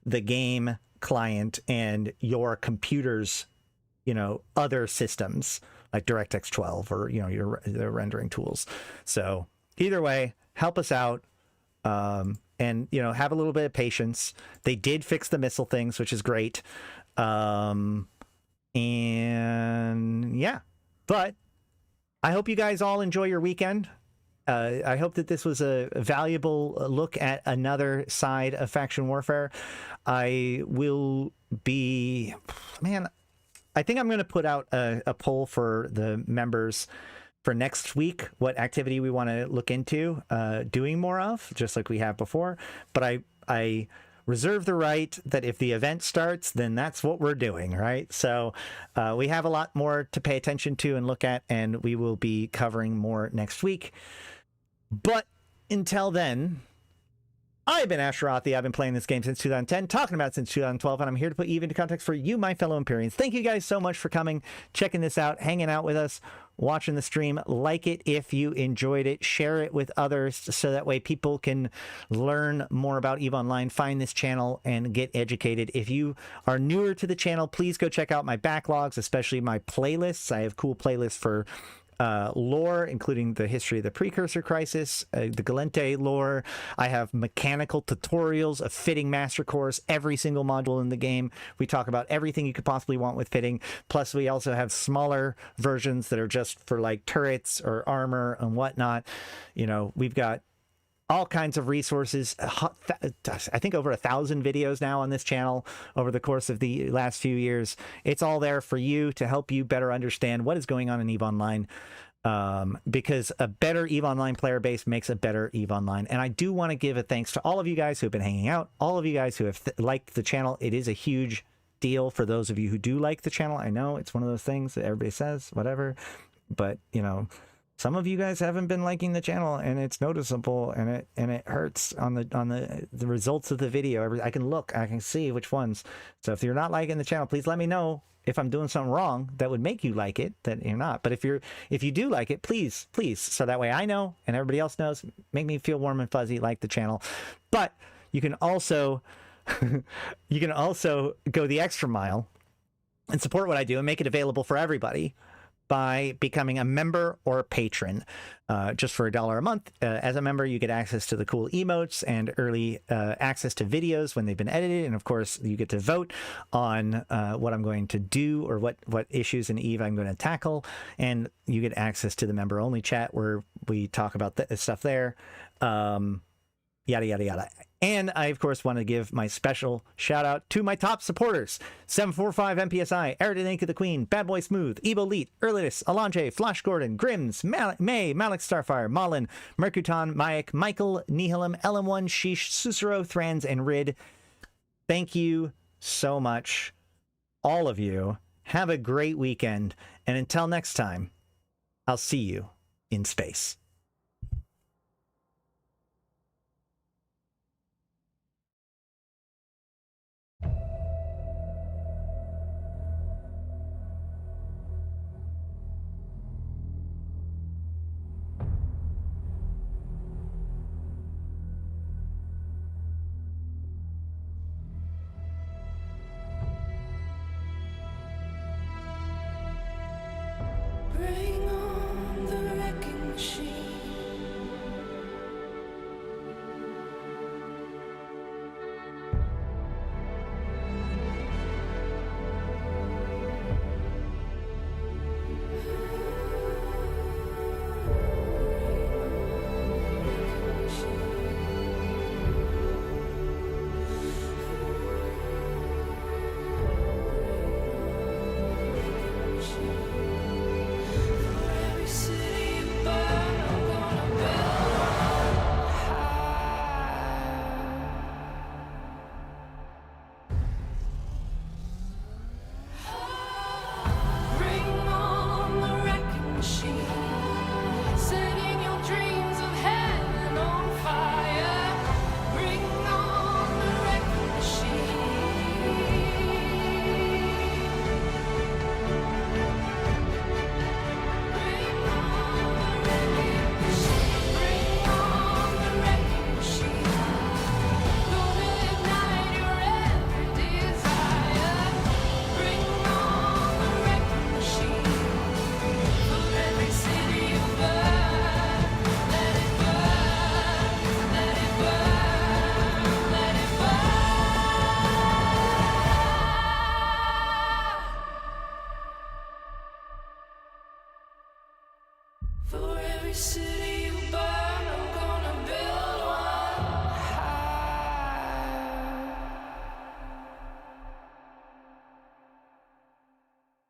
the game client and your computer's, other systems like DirectX 12 or, the rendering tools. So either way, help us out, and, have a little bit of patience. They did fix the missile things, which is great. And yeah, but I hope you guys all enjoy your weekend. I hope that this was a valuable look at another side of faction warfare. I will be, man, I think I'm going to put out a poll for the members for next week, what activity we want to look into doing more of, just like we have before. But I reserve the right that if the event starts, then that's what we're doing, right? So we have a lot more to pay attention to and look at, and we will be covering more next week. But until then, I've been Ashrothi. I've been playing this game since 2010, talking about it since 2012, and I'm here to put Eve into context for you, my fellow Empyreans. Thank you guys so much for coming, checking this out, hanging out with us, watching the stream. Like it if you enjoyed it. Share it with others so that way people can learn more about EVE Online, find this channel, and get educated. If you are newer to the channel, please go check out my backlogs, especially my playlists. I have cool playlists for lore, including the history of the Precursor Crisis, the Galente lore. I have mechanical tutorials of fitting master cores, every single module in the game. We talk about everything you could possibly want with fitting. Plus, we also have smaller versions that are just for like turrets or armor and whatnot. You know, we've got all kinds of resources. I think over 1,000 videos now on this channel over the course of the last few years. It's all there for you to help you better understand what is going on in EVE Online, because a better EVE Online player base makes a better EVE Online. And I do want to give a thanks to all of you guys who have been hanging out, all of you guys who have liked the channel. It is a huge deal for those of you who do like the channel. I know it's one of those things that everybody says, whatever, but you know, some of you guys haven't been liking the channel, and it's noticeable, and it hurts on the results of the video. I can look, I can see which ones. So if you're not liking the channel, please let me know if I'm doing something wrong that would make you like it, that you're not. But if you do like it, please, so that way I know and everybody else knows. Make me feel warm and fuzzy, like the channel. But you can also go the extra mile and support what I do and make it available for everybody by becoming a member or a patron. Just for $1 a month. As a member, you get access to the cool emotes and early access to videos when they've been edited. And of course, you get to vote on what I'm going to do or what issues in EVE I'm going to tackle. And you get access to the member-only chat where we talk about the stuff there. Yada, yada, yada. And I, of course, want to give my special shout out to my top supporters: 745 MPSI, Arydanika the Queen, Bad Boy Smooth, Ebo Elite, Erladis, Elange, Flash Gordon, Grims, May, Malak Starfire, Malin, Mercuton, Mayak, Michael, Nephilim, LM1, Sheesh, Susuro, Thrans, and Rid. Thank you so much, all of you. Have a great weekend. And until next time, I'll see you in space. Bring on the wrecking machine. For every city